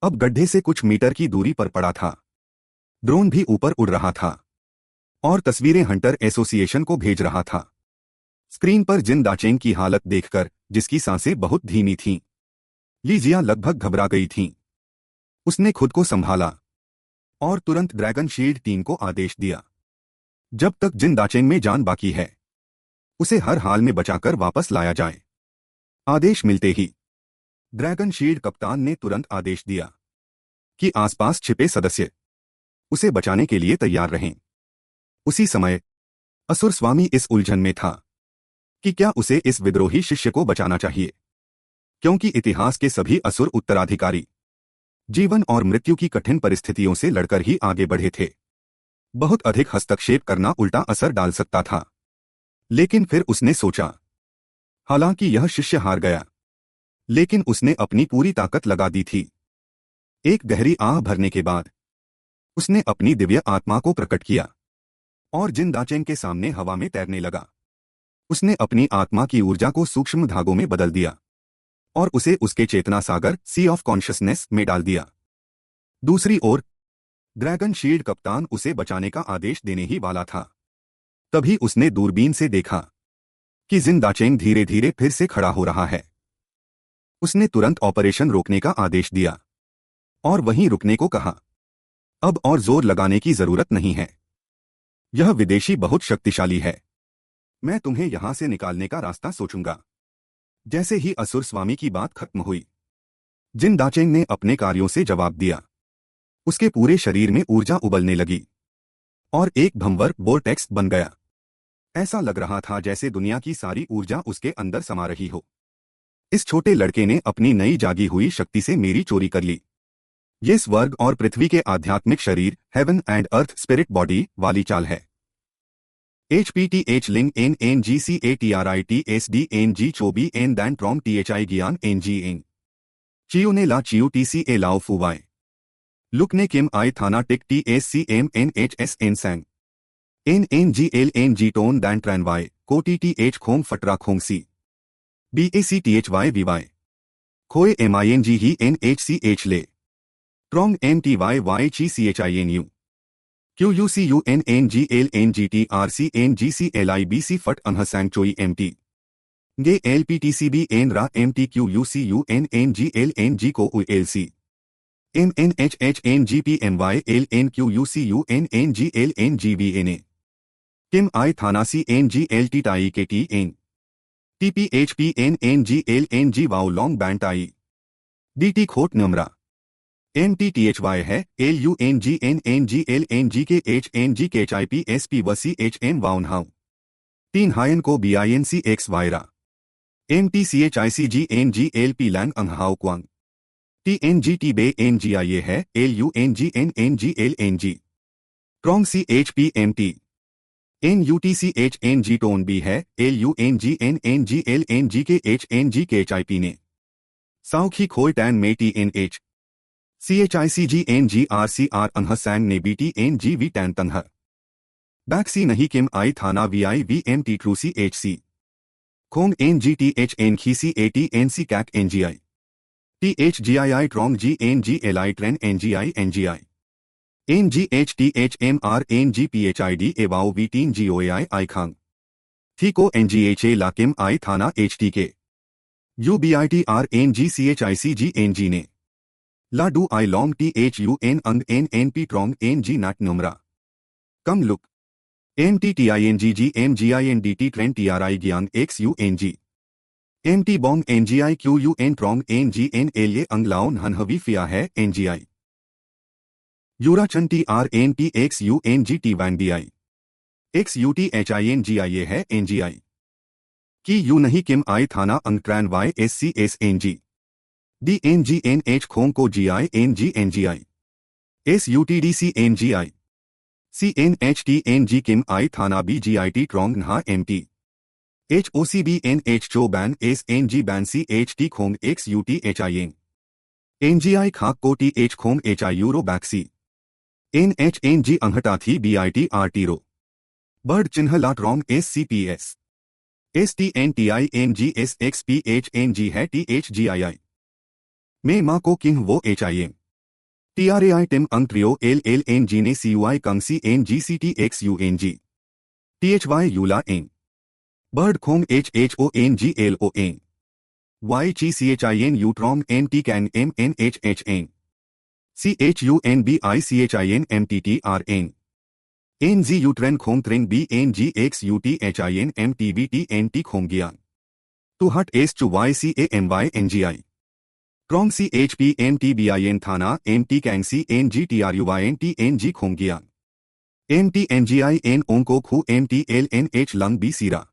अब गड्ढे से कुछ मीटर की दूरी पर पड़ा था। ड्रोन भी ऊपर उड़ रहा था और तस्वीरें हंटर एसोसिएशन को भेज रहा था। स्क्रीन पर जिन दाचेंग की हालत देखकर, जिसकी सांसें बहुत धीमी थीं, लीजिया लगभग घबरा गई थीं। उसने खुद को संभाला और तुरंत ड्रैगन शील्ड टीम को आदेश दिया, जब तक जिन दाचेंग में जान बाकी है, उसे हर हाल में बचाकर वापस लाया जाए। आदेश मिलते ही ड्रैगन शील्ड कप्तान ने तुरंत आदेश दिया कि आसपास छिपे सदस्य उसे बचाने के लिए तैयार रहें। उसी समय असुर स्वामी इस उलझन में था कि क्या उसे इस विद्रोही शिष्य को बचाना चाहिए, क्योंकि इतिहास के सभी असुर उत्तराधिकारी जीवन और मृत्यु की कठिन परिस्थितियों से लड़कर ही आगे बढ़े थे। बहुत अधिक हस्तक्षेप करना उल्टा असर डाल सकता था। लेकिन फिर उसने सोचा, हालांकि यह शिष्य हार गया, लेकिन उसने अपनी पूरी ताकत लगा दी थी। एक गहरी आह भरने के बाद उसने अपनी दिव्य आत्मा को प्रकट किया और जिन दाचेंग के सामने हवा में तैरने लगा। उसने अपनी आत्मा की ऊर्जा को सूक्ष्म धागों में बदल दिया और उसे उसके चेतना सागर सी ऑफ कॉन्शियसनेस में डाल दिया। दूसरी ओर ड्रैगन शील्ड कप्तान उसे बचाने का आदेश देने ही वाला था। तभी उसने दूरबीन से देखा कि जिन दाचेंग धीरे धीरे फिर से खड़ा हो रहा है। उसने तुरंत ऑपरेशन रोकने का आदेश दिया और वहीं रुकने को कहा। अब और जोर लगाने की जरूरत नहीं है। यह विदेशी बहुत शक्तिशाली है। मैं तुम्हें यहां से निकालने का रास्ता सोचूंगा। जैसे ही असुर स्वामी की बात खत्म हुई, जिन दाचेंग ने अपने कार्यों से जवाब दिया। उसके पूरे शरीर में ऊर्जा उबलने लगी और एक भंवर वोर्टेक्स बन गया। ऐसा लग रहा था जैसे दुनिया की सारी ऊर्जा उसके अंदर समा रही हो। इस छोटे लड़के ने अपनी नई जागी हुई शक्ति से मेरी चोरी कर ली। ये स्वर्ग और पृथ्वी के आध्यात्मिक शरीर, heaven and earth spirit body वाली चाल है। HPTH लिंग NNGCATRITSDNG चोबी एन दैन ट्रॉम THI ज्ञान NG एंग चियो ने ला चियो TCA लाओ फुवाई लुक ने किम आई थाना टिक TSCM NHS एन सैंग NNGL NG टोन दैन ट्रैनवाई को TTH खोंग फटरा खोंग सी BACTHY VY खोए MING ही NHCH ले ट्रॉन्ग MTYY ची CHINU QUCUNNGLNGTRCNGCLIBC फट अनहसैंग चोई MT गे LPTCB एन रा MTQUCUNNGLNG को ULC MNHHNGPMYLNQUCUNNGLNGVNA किम आई थाना CNGLT टाई के TN TPHPNNGLNG wow long band tie DT खोट नमरा MTTHY है LUNGNNGLNG के HNG के HIPSP वसी HM वाउनहाउ 3 हायन को BINCX वायरा MTCHICGNGLP Lang अंगहाउ Quang TNGT बे NGIA है LUNGNNGLNG ट्रॉन्ग CHPMT NUTCHNG tone B है LUNGNNGLNG के HNG के HIP ने साउखी खोई टैन में TNH CHICGNGRCR अनहसैंग ने BTNGV टैन तनह बैक्सी नहीं किम आई थाना VIVMT ट्रूसी HC खोंग NGTHN खीसी ATNC कैक NGI THGII ट्रॉन्ग GNGLI ट्रेन NGI NGI NGHTHMR NGPHID एवाओ V3 GOAI आई खांग थीको NGHA लाकिम आई थाना HTK UBITR NGCHICG NG ने ला डू आई लॉन्ग THUN अंग NNP ट्रॉन्ग NG नैट नुमरा कम लुक MTTINGGMGINDT ट्रेन TRI ज्ञान XUNG MT बॉन्ग NGI QUN ट्रॉन्ग NGNLA अंग लाओन हनहवी फिया है NGI यूराचन TRNT XUNG T1 DI XUTHINGIA है NGI की यू नहीं किम आई थाना अंग ट्रैन YSCSNG DNGNH खोंग को GINGNGI SUTDCNGI CNHTNG किम आई थाना BGIT ट्रॉन्ग नहा MT HOCBNH चो ban SNG ban CHT खोंग XUTHIN NGI खाक को TH खोंग HI यूरो बैक्सी NHNG अंगहटा थी BIT RT रो बर्ड चिन्ह ला ट्रॉन्ग SCPS STNTINGSXPHNG है THGII में माँ को किंग वो HIM TRAI टिम अंग ट्रियो LLN जी ने CUI कंग CNGCTXUNG THY यूला एन बर्ड खोंग HHONGLON YGCHIN यूट्रॉम NT कैन MNHHN CHUNBICHIN MTTRN NZU ट्रेन खोंग ट्रेन BNGXUTHIN MTBTNT खोंगियान टू हट एस टू YCAMYNGI ट्रॉन्ग CHPNTBIN थाना MT कैंग CNGTRUYNTNG खोंगियान MTNGIN ओंको खू MTLNH लंग बी सीरा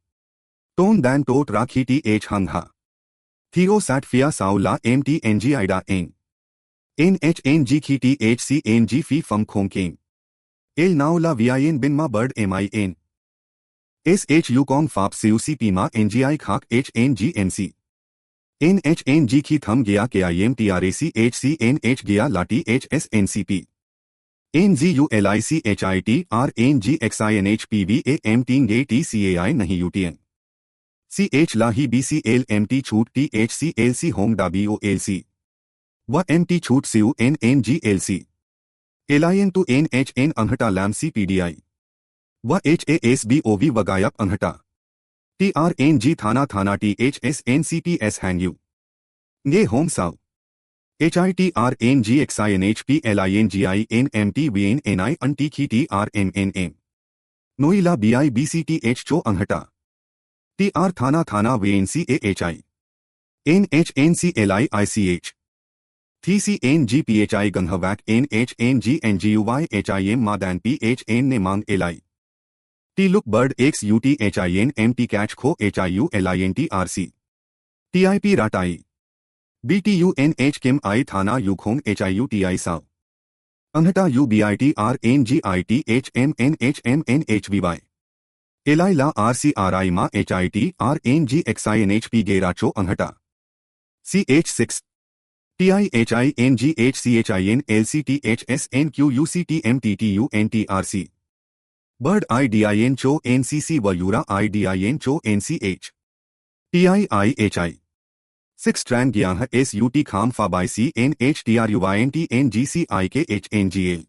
टोन दैन टोट राखी TH हंगहा थियो सैटफिया साउला MTNGIडा NHNG खी THCNG फी फम खोंकें एल नाउला VIN बिनमा बर्ड MIN SHU कॉन्ग फाप CUC पीमा NGI खाक HNGMC NHNG खी थम गया KIM TRAC HCNH गया लाटी HSNCP NZU LIC HIT RNG XINH PVA MT गे TCAI नहीं UTN CH लाही BCL MT छूट THCLC होंग WOLC व MT छूट CUNNGLC LIN टू NHN अंगटा लैम CPDI व HASBOV वगायप अंगटा TRNG थाना थाना THSNCPS हैंग्यू गे होम साउ HITRNG XINH PLINGI NMT VN NI अंटी खी TRNNM नोइला BI BCTH चो अंगटा TR थाना थाना VNC AHI NHNC LIICH TCNGPHI गंहवैक NHNGNGUY HIM मादैन PHN ने मांग LI T लुक बर्ड XUTHIN MT कैच खो HIU LINTRC TIP राटाई BTUNH किम आई थाना युखोंग HIU TI साव अंगटा UBIT RNGIT HMNHMNHVY LI ला RCRI मा HIT RNG XINHP गेराचो अंगटा CH6 TIHINGHCHIN LCTHSNQUCTMTTUNTRC बर्ड IDIN चो NCC व यूरा IDIN चो NCH TIIHI 6 ट्रैन ग्याह SUT खाम फाबाई CNHTRUYNTNGCIKHNGL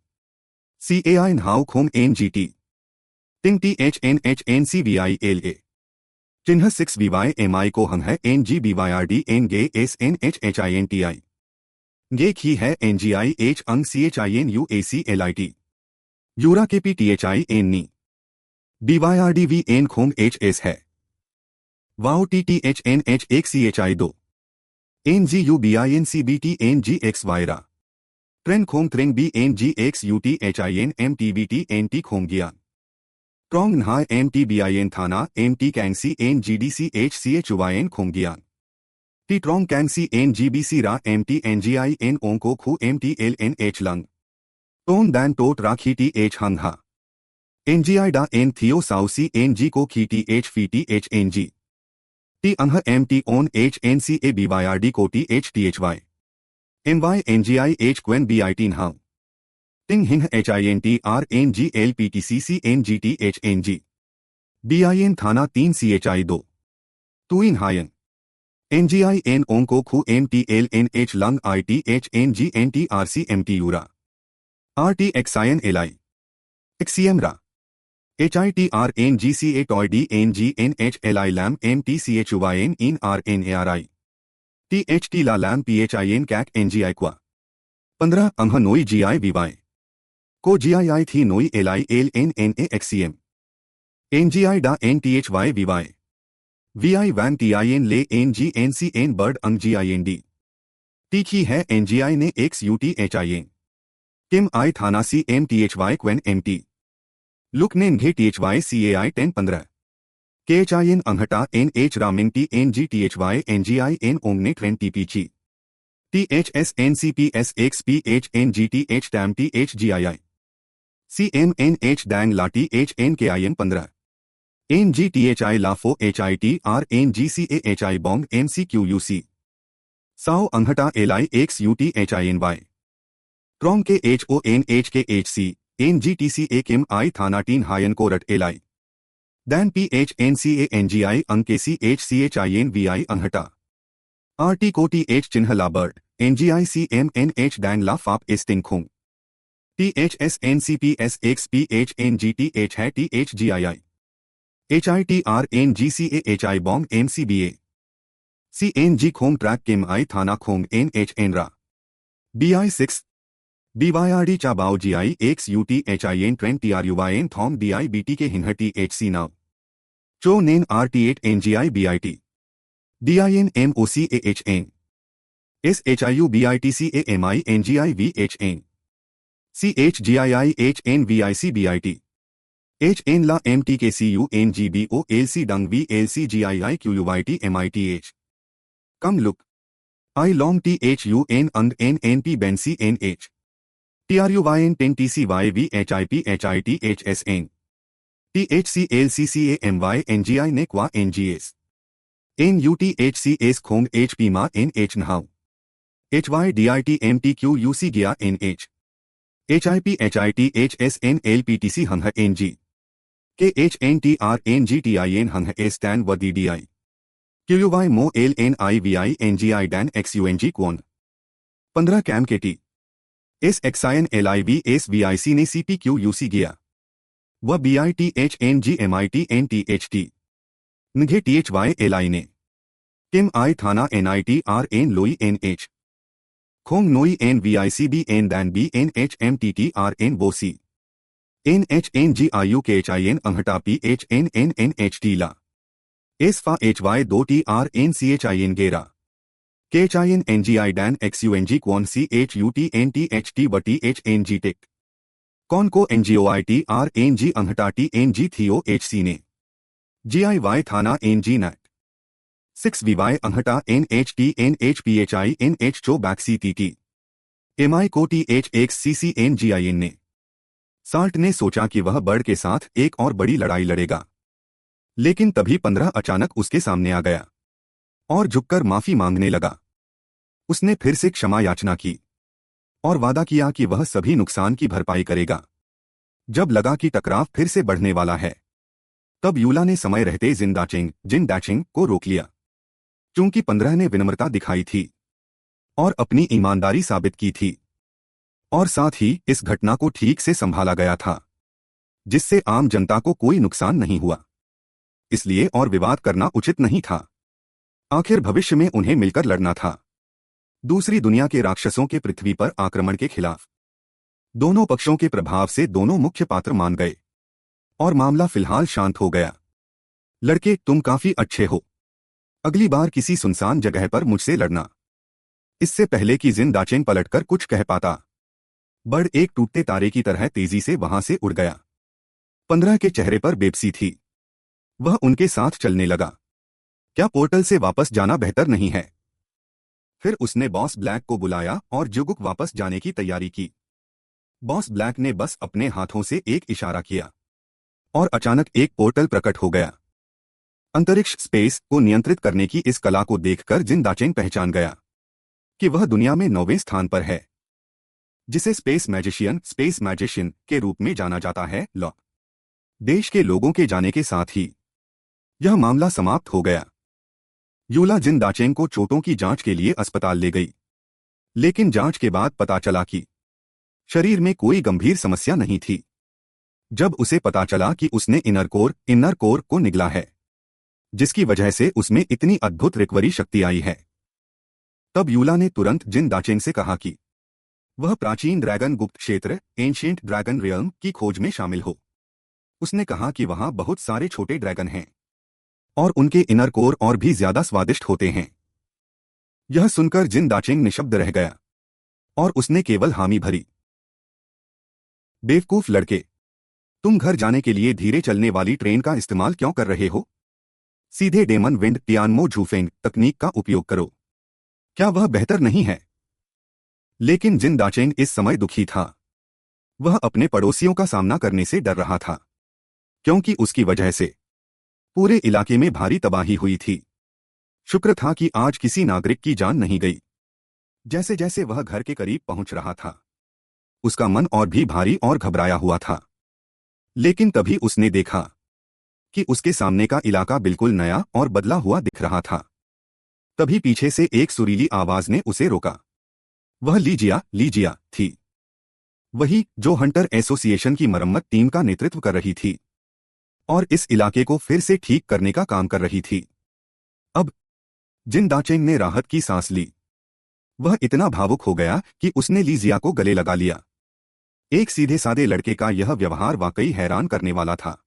CAI नहाउ खोम NGT टिंग THNHNCVILA चिन्ह 6 VYMI को हंग है NGBYRD NG SNHHINTI गे खी है NGIH अंग CHIN UAC LIT यूरा के PTHIN नी BYRD VN खोंग HS है वाउ TTHNH 1 CHI 2 NGUBIN CBT NGX वायरा ट्रेन खोंग ट्रेंग BNGX UTHIN MTBT NT खोंगियान ट्रॉन्ग नहा MTBIN थाना MT कैंग CNGDC HCHUYN खोंगियान टी ट्रॉन्ग कैंग CNGBC रा MTNGIN ओंको खू MTLNH लंग टोन दैन टोट राखी TH हंगहा NGI डा N थियो साउसी NG को खी TH fee THNG T uh MT on HNCA BYRD को THTHY MY NGI H क्वेन BIT नहाउ टिंग हिंग HINT RNG LPTCC NGT HNG BIN थाना 3 CHI 2 टूइन हायन NGI N ओंको खू MTLNH लंग ITHNG NTRC MT यूरा RTXIN LI XCM रा HITRNGCA टॉय DNGNH LI LAM MTCHUYN IN RNARI THT ला LAM PHIN CAC NGI क्वा 15 अंह नोई GI VY को GII थी नोई LI LNNA XCM NGI डा NTHY VY VI वैन TIN ले NGNCN बर्ड अंग GIND तीखी है NGI ने XUTHIN किम आई थाना CMTHY क्वेन MT लुक ने घे THY CAI 10-15 KHIN अंगटा NH रामिंग TNGTHY NGI N ओंगने ट्रेन TPC THSNCPS XPHNGTH टैम THGII CMNH डैंग लाटी HNKIN 15 NGTHI लाफो HIT RNGCAHI बॉन्ग MCQUC साओ अंगटा LI XUTHINY ट्रॉन्ग के HONH के HC NGTCA किम आई थाना टीन हायन को रट LI दैन PHNCA NGI अंग के CHCHIN VI अंगटा RT को TH चिन्ह लाबर्ट NGI CMNH डैंग ला फाप एस्टिंग खोंग THSNCPSXPHNGTH है THGII HITRNGCAHI बॉन्ग MCBA CNG खोंग ट्रैक किम आई थाना खोंग NH एनरा BI6 BYRD चाबाओ GI XUTHIN ट्रेन TRUYN थॉम DIBT के हिन्ह THC नाव चो नेन RT8 NGI BIT DIN MOCAHN SHIU BITCAMI NGI VHN CHGII HNVIC BIT HN ला MTKCU NGBO LC डंग VLC GII QUYT MITH कम लुक I long THUN अंग NNP बेंसी NH TRUYN 10 TCY VHIP HIT HSN THC LCCAMY NGI नेक्वा NGS NUTHCS खोंग HP मा NH नहाउ HYDIT MTQUC गया NH HIP HIT HSN LPTC हंह NG KHNTR NGTIN हंह STAN व DDI QUY मो LNIVI NGI DAN XUNG क्वोन 15 कैम KT SXIN LIV SVIC ने CPQUC गया व BITH NGMIT NTHT निघे THY LI ने किम आई थाना NIT RN लोई NH खोंग नोई NVICB N Dan B NHMTT RN बोसी NHNGIU KHIN अंहटा PHNNNHT ला एसफा HY 2 TRNCHIN गेरा KHIN NGI Dan XUNG क्वोन CHUT NTHT व THNG टिक कौन को NGOIT RNG अंहटा TNG थियो HC ने GIY थाना NG नैट 6 VY अंहटा NHT NHPHI NH चो बैक्सी TT MI को THXCC NGIN ने साल्ट ने सोचा कि वह बर्ड के साथ एक और बड़ी लड़ाई लड़ेगा, लेकिन तभी 15 अचानक उसके सामने आ गया और झुककर माफी मांगने लगा। उसने फिर से क्षमा याचना की और वादा किया कि वह सभी नुकसान की भरपाई करेगा। जब लगा कि टकराव फिर से बढ़ने वाला है, तब यूला ने समय रहते जिन डैचिंग को रोक लिया। चूंकि 15 ने विनम्रता दिखाई थी और अपनी ईमानदारी साबित की थी, और साथ ही इस घटना को ठीक से संभाला गया था, जिससे आम जनता को कोई नुकसान नहीं हुआ, इसलिए और विवाद करना उचित नहीं था। आखिर भविष्य में उन्हें मिलकर लड़ना था, दूसरी दुनिया के राक्षसों के पृथ्वी पर आक्रमण के खिलाफ। दोनों पक्षों के प्रभाव से दोनों मुख्य पात्र मान गए और मामला फिलहाल शांत हो गया। लड़के, तुम काफी अच्छे हो, अगली बार किसी सुनसान जगह पर मुझसे लड़ना। इससे पहले कि जिन दाचेंग पलटकर कुछ कह पाता, बर्ड एक टूटते तारे की तरह तेजी से वहां से उड़ गया। 15 के चेहरे पर बेबसी थी। वह उनके साथ चलने लगा। क्या पोर्टल से वापस जाना बेहतर नहीं है? फिर उसने बॉस ब्लैक को बुलाया और जुगुक वापस जाने की तैयारी की। बॉस ब्लैक ने बस अपने हाथों से एक इशारा किया और अचानक एक पोर्टल प्रकट हो गया। अंतरिक्ष स्पेस को नियंत्रित करने की इस कला को देखकर जिन दाचेंग पहचान गया कि वह दुनिया में 9वें स्थान पर है, जिसे स्पेस मैजिशियन के रूप में जाना जाता है। देश के लोगों के जाने के साथ ही यह मामला समाप्त हो गया। यूला जिन दाचेंग को चोटों की जांच के लिए अस्पताल ले गई, लेकिन जांच के बाद पता चला कि शरीर में कोई गंभीर समस्या नहीं थी। जब उसे पता चला कि उसने इनर कोर को निगला है, जिसकी वजह से उसमें इतनी अद्भुत रिकवरी शक्ति आई है, तब यूला ने तुरंत जिन दाचेंग से कहा कि वह प्राचीन ड्रैगन गुप्त क्षेत्र एंशिएंट ड्रैगन रियल्म की खोज में शामिल हो। उसने कहा कि वहां बहुत सारे छोटे ड्रैगन हैं और उनके इनर कोर और भी ज्यादा स्वादिष्ट होते हैं। यह सुनकर जिन दाचेंग निशब्द रह गया और उसने केवल हामी भरी। बेवकूफ लड़के, तुम घर जाने के लिए धीरे चलने वाली ट्रेन का इस्तेमाल क्यों कर रहे हो? सीधे डेमन विंड टियानमो झूफेंग तकनीक का उपयोग करो। क्या वह बेहतर नहीं है? लेकिन जिन दाचेंग इस समय दुखी था। वह अपने पड़ोसियों का सामना करने से डर रहा था, क्योंकि उसकी वजह से पूरे इलाके में भारी तबाही हुई थी। शुक्र था कि आज किसी नागरिक की जान नहीं गई। जैसे जैसे वह घर के करीब पहुंच रहा था, उसका मन और भी भारी और घबराया हुआ था। लेकिन तभी उसने देखा कि उसके सामने का इलाका बिल्कुल नया और बदला हुआ दिख रहा था। तभी पीछे से एक सुरीली आवाज ने उसे रोका। वह लीजिया थी। वही जो हंटर एसोसिएशन की मरम्मत टीम का नेतृत्व कर रही थी और इस इलाके को फिर से ठीक करने का काम कर रही थी। अब जिन दाचेंग ने राहत की सांस ली। वह इतना भावुक हो गया कि उसने लीजिया को गले लगा लिया। एक सीधे सादे लड़के का यह व्यवहार वाकई हैरान करने वाला था।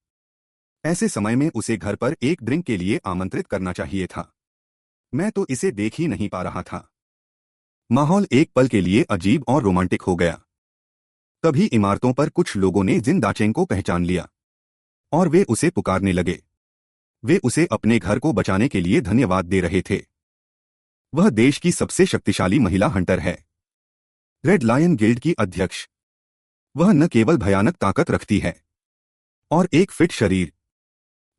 ऐसे समय में उसे घर पर एक ड्रिंक के लिए आमंत्रित करना चाहिए था। मैं तो इसे देख ही नहीं पा रहा था। माहौल एक पल के लिए अजीब और रोमांटिक हो गया। तभी इमारतों पर कुछ लोगों ने जिन दाचेंग को पहचान लिया और वे उसे पुकारने लगे। वे उसे अपने घर को बचाने के लिए धन्यवाद दे रहे थे। वह देश की सबसे शक्तिशाली महिला हंटर है, रेड लायन गिल्ड की अध्यक्ष। वह न केवल भयानक ताकत रखती है और एक फिट शरीर,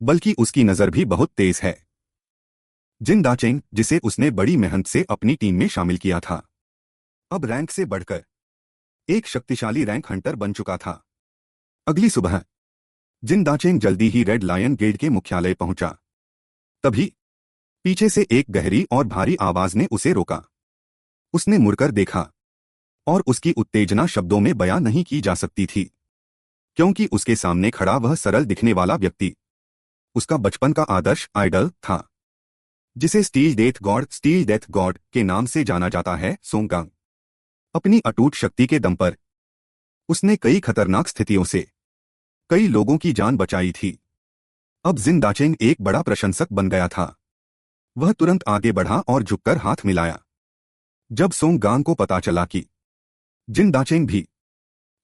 बल्कि उसकी नजर भी बहुत तेज है। जिन दाचेंग, जिसे उसने बड़ी मेहनत से अपनी टीम में शामिल किया था, अब रैंक से बढ़कर एक शक्तिशाली रैंक हंटर बन चुका था। अगली सुबह जिन दाचेंग जल्दी ही रेड लायन गिल्ड के मुख्यालय पहुंचा। तभी पीछे से एक गहरी और भारी आवाज ने उसे रोका। उसने मुड़कर देखा और उसकी उत्तेजना शब्दों में बयां नहीं की जा सकती थी, क्योंकि उसके सामने खड़ा वह सरल दिखने वाला व्यक्ति उसका बचपन का आदर्श आइडल था, जिसे स्टील डेथ गॉड के नाम से जाना जाता है, सोंगगांग। अपनी अटूट शक्ति के दम पर उसने कई खतरनाक स्थितियों से कई लोगों की जान बचाई थी। अब जिन दाचेंग एक बड़ा प्रशंसक बन गया था। वह तुरंत आगे बढ़ा और झुककर हाथ मिलाया। जब सोंगगांग को पता चला कि जिन दाचेंग भी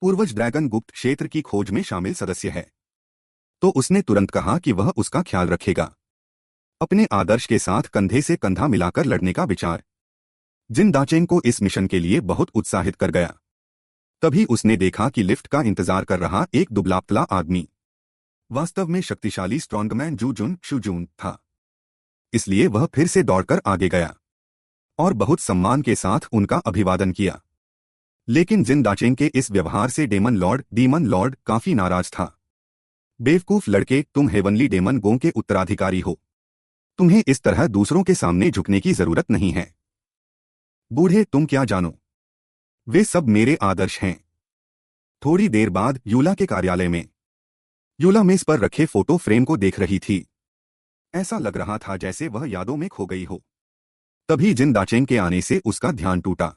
पूर्वज ड्रैगन गुप्त क्षेत्र की खोज में शामिल सदस्य है, तो उसने तुरंत कहा कि वह उसका ख्याल रखेगा। अपने आदर्श के साथ कंधे से कंधा मिलाकर लड़ने का विचार जिन दाचेंग को इस मिशन के लिए बहुत उत्साहित कर गया। तभी उसने देखा कि लिफ्ट का इंतजार कर रहा एक दुबला-पतला आदमी वास्तव में शक्तिशाली स्ट्रॉन्गमैन जू शुजून था। इसलिए वह फिर से दौड़कर आगे गया और बहुत सम्मान के साथ उनका अभिवादन किया। लेकिन जिन दाचेंग के इस व्यवहार से डीमन लॉर्ड काफी नाराज था। बेवकूफ लड़के, तुम हेवनली डेमन गों के उत्तराधिकारी हो। तुम्हें इस तरह दूसरों के सामने झुकने की जरूरत नहीं है। बूढ़े, तुम क्या जानो, वे सब मेरे आदर्श हैं। थोड़ी देर बाद यूला के कार्यालय में यूला मेज पर रखे फोटो फ्रेम को देख रही थी। ऐसा लग रहा था जैसे वह यादों में खो गई हो। तभी जिन दाचेंग के आने से उसका ध्यान टूटा।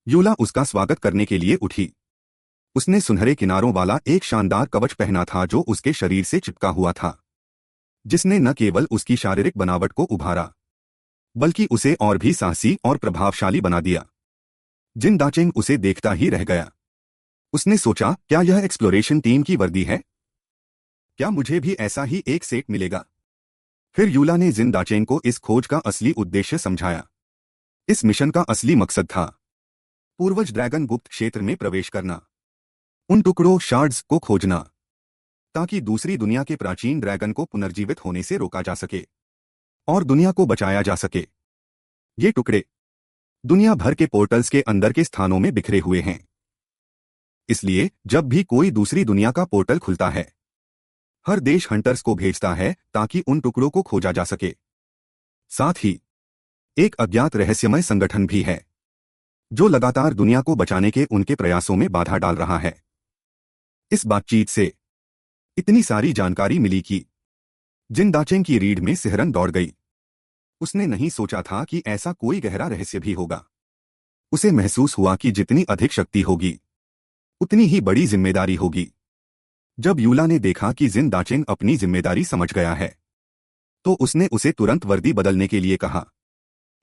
यूला उसका स्वागत करने के लिए उठी। उसने सुनहरे किनारों वाला एक शानदार कवच पहना था जो उसके शरीर से चिपका हुआ था, जिसने न केवल उसकी शारीरिक बनावट को उभारा, बल्कि उसे और भी साहसी और प्रभावशाली बना दिया। जिन दाचेंग उसे देखता ही रह गया। उसने सोचा, क्या यह एक्सप्लोरेशन टीम की वर्दी है? क्या मुझे भी ऐसा ही एक सेट मिलेगा? फिर यूला ने जिन दाचेंग को इस खोज का असली उद्देश्य समझाया। इस मिशन का असली मकसद था पूर्वज ड्रैगन गुप्त क्षेत्र में प्रवेश करना, उन टुकड़ों शार्ड्स को खोजना, ताकि दूसरी दुनिया के प्राचीन ड्रैगन को पुनर्जीवित होने से रोका जा सके और दुनिया को बचाया जा सके। ये टुकड़े दुनिया भर के पोर्टल्स के अंदर के स्थानों में बिखरे हुए हैं। इसलिए जब भी कोई दूसरी दुनिया का पोर्टल खुलता है, हर देश हंटर्स को भेजता है ताकि उन टुकड़ों को खोजा जा सके। साथ ही एक अज्ञात रहस्यमय संगठन भी है जो लगातार दुनिया को बचाने के उनके प्रयासों में बाधा डाल रहा है। इस बातचीत से इतनी सारी जानकारी मिली कि जिन दाचेंग की रीढ़ में सिहरन दौड़ गई। उसने नहीं सोचा था कि ऐसा कोई गहरा रहस्य भी होगा। उसे महसूस हुआ कि जितनी अधिक शक्ति होगी, उतनी ही बड़ी जिम्मेदारी होगी। जब यूला ने देखा कि जिन दाचेंग अपनी जिम्मेदारी समझ गया है, तो उसने उसे तुरंत वर्दी बदलने के लिए कहा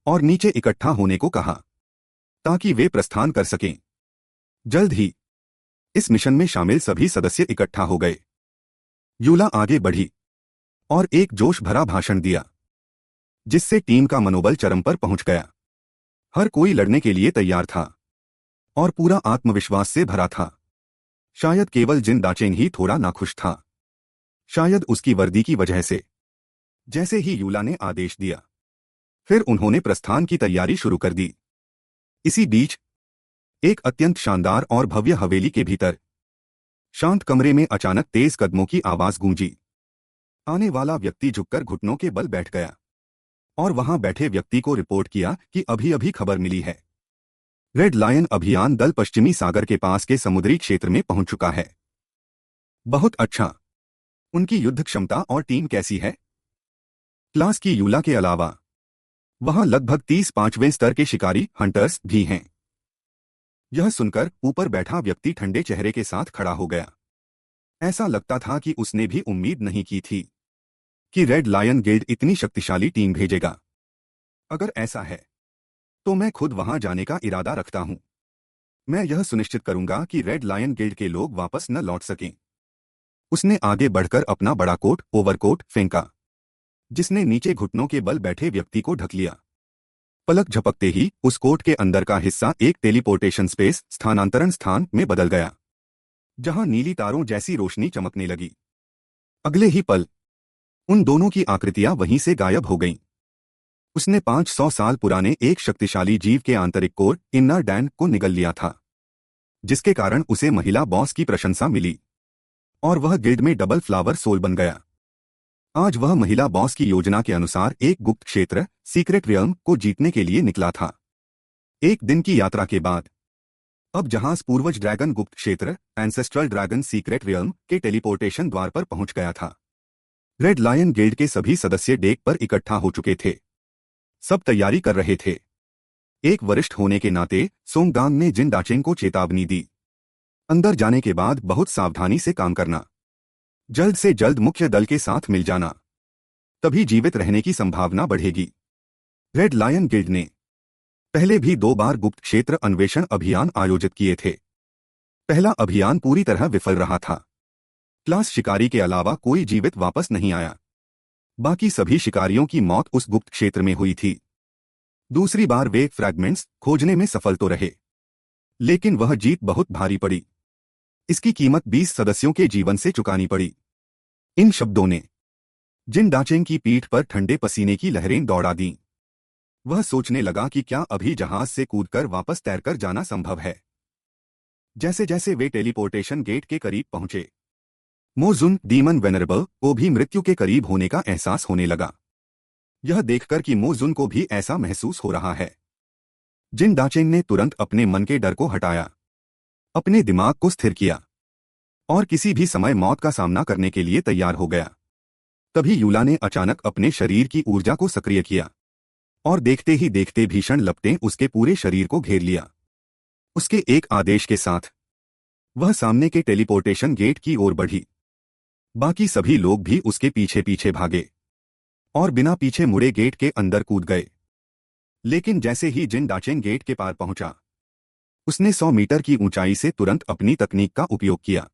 और नीचे इकट्ठा होने को कहा, ताकि वे प्रस्थान कर सकें। जल्द ही इस मिशन में शामिल सभी सदस्य इकट्ठा हो गए। यूला आगे बढ़ी और एक जोश भरा भाषण दिया, जिससे टीम का मनोबल चरम पर पहुंच गया। हर कोई लड़ने के लिए तैयार था और पूरा आत्मविश्वास से भरा था। शायद केवल जिन दाचेंग ही थोड़ा नाखुश था, शायद उसकी वर्दी की वजह से। जैसे ही यूला ने आदेश दिया, फिर उन्होंने प्रस्थान की तैयारी शुरू कर दी। इसी बीच एक अत्यंत शानदार और भव्य हवेली के भीतर शांत कमरे में अचानक तेज कदमों की आवाज गूंजी। आने वाला व्यक्ति झुककर घुटनों के बल बैठ गया और वहां बैठे व्यक्ति को रिपोर्ट किया कि अभी अभी खबर मिली है। रेड लायन अभियान दल पश्चिमी सागर के पास के समुद्री क्षेत्र में पहुंच चुका है। बहुत अच्छा। उनकी युद्ध क्षमता और टीम कैसी है? क्लास की यूला के अलावा वहां लगभग 35वें स्तर के शिकारी हंटर्स भी हैं। यह सुनकर ऊपर बैठा व्यक्ति ठंडे चेहरे के साथ खड़ा हो गया। ऐसा लगता था कि उसने भी उम्मीद नहीं की थी कि रेड लायन गिल्ड इतनी शक्तिशाली टीम भेजेगा। अगर ऐसा है तो मैं खुद वहां जाने का इरादा रखता हूं। मैं यह सुनिश्चित करूंगा कि रेड लायन गिल्ड के लोग वापस न लौट सकें। उसने आगे बढ़कर अपना बड़ा कोट ओवरकोट फेंका, जिसने नीचे घुटनों के बल बैठे व्यक्ति को ढक लिया। पलक झपकते ही उस कोट के अंदर का हिस्सा एक टेलीपोर्टेशन स्पेस स्थानांतरण स्थान में बदल गया, जहां नीली तारों जैसी रोशनी चमकने लगी। अगले ही पल उन दोनों की आकृतियां वहीं से गायब हो गईं। उसने 500 साल पुराने एक शक्तिशाली जीव के आंतरिक कोर इन्नर डैन को निगल लिया था, जिसके कारण उसे महिला बॉस की प्रशंसा मिली और वह गिल्ड में डबल फ्लावर सोल बन गया। आज वह महिला बॉस की योजना के अनुसार एक गुप्त क्षेत्र सीक्रेट रियल्म को जीतने के लिए निकला था। एक दिन की यात्रा के बाद अब जहाज पूर्वज ड्रैगन गुप्त क्षेत्र एंसेस्ट्रल ड्रैगन सीक्रेट रियल्म के टेलीपोर्टेशन द्वार पर पहुंच गया था। रेड लायन गिल्ड के सभी सदस्य डेक पर इकट्ठा हो चुके थे। सब तैयारी कर रहे थे। एक वरिष्ठ होने के नाते सोंगगांग ने जिन डाचेंग को चेतावनी दी, अंदर जाने के बाद बहुत सावधानी से काम करना, जल्द से जल्द मुख्य दल के साथ मिल जाना, तभी जीवित रहने की संभावना बढ़ेगी। रेड लायन गिल्ड ने पहले भी 2 बार गुप्त क्षेत्र अन्वेषण अभियान आयोजित किए थे। पहला अभियान पूरी तरह विफल रहा था। क्लास शिकारी के अलावा कोई जीवित वापस नहीं आया। बाकी सभी शिकारियों की मौत उस गुप्त क्षेत्र में हुई थी। दूसरी बार वे फ्रैगमेंट्स खोजने में सफल तो रहे, लेकिन वह जीत बहुत भारी पड़ी। इसकी कीमत 20 सदस्यों के जीवन से चुकानी पड़ी। इन शब्दों ने जिन डाचेंग की पीठ पर ठंडे पसीने की लहरें दौड़ा दीं। वह सोचने लगा कि क्या अभी जहाज से कूदकर वापस तैरकर जाना संभव है। जैसे जैसे वे टेलीपोर्टेशन गेट के करीब पहुंचे, मोजुन डीमन वेनरेबल को भी मृत्यु के करीब होने का एहसास होने लगा। यह देखकर कि मोजुन को भी ऐसा महसूस हो रहा है, जिन डाचेंग ने तुरंत अपने मन के डर को हटाया, अपने दिमाग को स्थिर किया और किसी भी समय मौत का सामना करने के लिए तैयार हो गया। तभी यूला ने अचानक अपने शरीर की ऊर्जा को सक्रिय किया और देखते ही देखते भीषण लपटें उसके पूरे शरीर को घेर लिया। उसके एक आदेश के साथ वह सामने के टेलीपोर्टेशन गेट की ओर बढ़ी। बाकी सभी लोग भी उसके पीछे पीछे भागे और बिना पीछे मुड़े गेट के अंदर कूद गए। लेकिन जैसे ही जिन डाचेंग गेट के पार पहुंचा, उसने 100 मीटर की ऊंचाई से तुरंत अपनी तकनीक का उपयोग किया।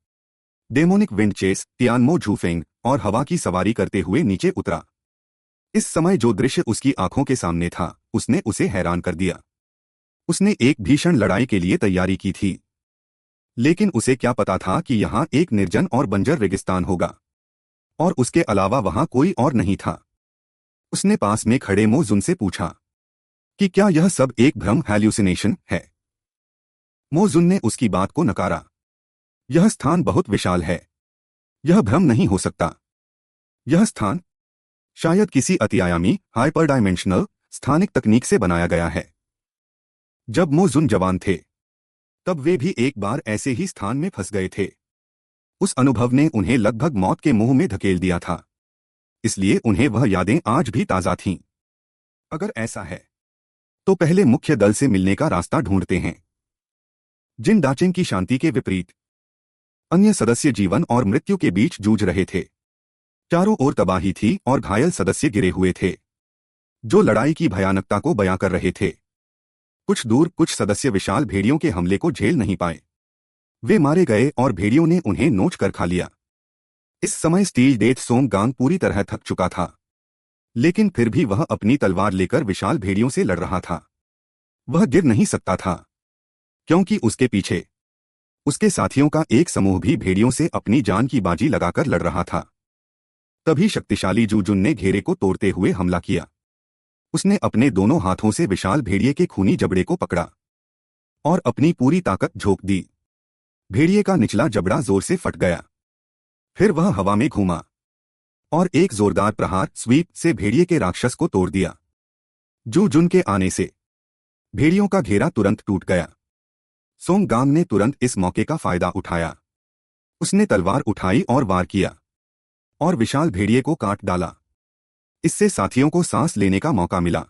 डेमोनिक विंड चेस तियानमो झूफेंग और हवा की सवारी करते हुए नीचे उतरा। इस समय जो दृश्य उसकी आंखों के सामने था, उसने उसे हैरान कर दिया। उसने एक भीषण लड़ाई के लिए तैयारी की थी, लेकिन उसे क्या पता था कि यहां एक निर्जन और बंजर रेगिस्तान होगा और उसके अलावा वहां कोई और नहीं था। उसने पास में खड़े मोजुन से पूछा कि क्या यह सब एक भ्रम हैल्यूसिनेशन है। मोजुन ने उसकी बात को नकारा। यह स्थान बहुत विशाल है, यह भ्रम नहीं हो सकता। यह स्थान शायद किसी अतिआयामी हाइपरडायमेंशनल स्थानिक तकनीक से बनाया गया है। जब मोजुन जवान थे, तब वे भी एक बार ऐसे ही स्थान में फंस गए थे। उस अनुभव ने उन्हें लगभग मौत के मुंह में धकेल दिया था, इसलिए उन्हें वह यादें आज भी ताजा थीं। अगर ऐसा है तो पहले मुख्य दल से मिलने का रास्ता ढूंढते हैं। जिन डाचेंग की शांति के विपरीत अन्य सदस्य जीवन और मृत्यु के बीच जूझ रहे थे। चारों ओर तबाही थी और घायल सदस्य गिरे हुए थे, जो लड़ाई की भयानकता को बयां कर रहे थे। कुछ दूर कुछ सदस्य विशाल भेड़ियों के हमले को झेल नहीं पाए। वे मारे गए और भेड़ियों ने उन्हें नोच कर खा लिया। इस समय स्टील डेथ सोंगगांग पूरी तरह थक चुका था, लेकिन फिर भी वह अपनी तलवार लेकर विशाल भेड़ियों से लड़ रहा था। वह गिर नहीं सकता था, क्योंकि उसके पीछे उसके साथियों का एक समूह भी भेड़ियों से अपनी जान की बाजी लगाकर लड़ रहा था। तभी शक्तिशाली जूजुन ने घेरे को तोड़ते हुए हमला किया। उसने अपने दोनों हाथों से विशाल भेड़िए के खूनी जबड़े को पकड़ा और अपनी पूरी ताकत झोंक दी। भेड़िए का निचला जबड़ा जोर से फट गया। फिर वह हवा में घूमा और एक जोरदार प्रहार स्वीप से भेड़िए के राक्षस को तोड़ दिया। जूजुन के आने से भेड़ियों का घेरा तुरंत टूट गया। सोंगगाम ने तुरंत इस मौके का फायदा उठाया। उसने तलवार उठाई और वार किया और विशाल भेड़िए को काट डाला। इससे साथियों को सांस लेने का मौका मिला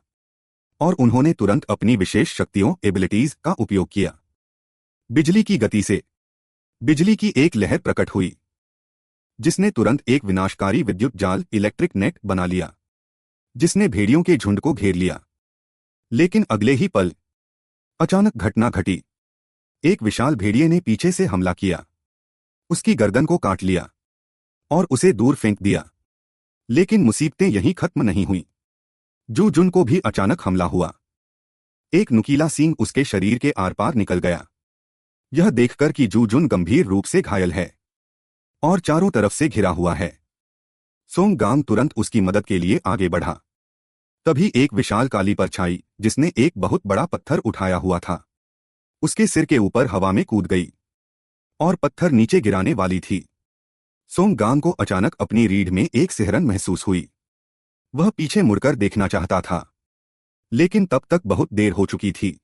और उन्होंने तुरंत अपनी विशेष शक्तियों एबिलिटीज का उपयोग किया। बिजली की गति से बिजली की एक लहर प्रकट हुई जिसने तुरंत एक विनाशकारी विद्युत जाल इलेक्ट्रिक नेट बना लिया जिसने भेड़ियों के झुंड को घेर लिया। लेकिन अगले ही पल अचानक घटना घटी। एक विशाल भेड़िए ने पीछे से हमला किया, उसकी गर्दन को काट लिया और उसे दूर फेंक दिया। लेकिन मुसीबतें यहीं खत्म नहीं हुई। जू जुन को भी अचानक हमला हुआ। एक नुकीला सींग उसके शरीर के आर पार निकल गया। यह देखकर कि जू जुन गंभीर रूप से घायल है और चारों तरफ से घिरा हुआ है, सोंगगाम तुरंत उसकी मदद के लिए आगे बढ़ा। तभी एक विशाल काली परछाई जिसने एक बहुत बड़ा पत्थर उठाया हुआ था उसके सिर के ऊपर हवा में कूद गई और पत्थर नीचे गिराने वाली थी। सोंगगाम को अचानक अपनी रीढ़ में एक सिहरन महसूस हुई। वह पीछे मुड़कर देखना चाहता था लेकिन तब तक बहुत देर हो चुकी थी।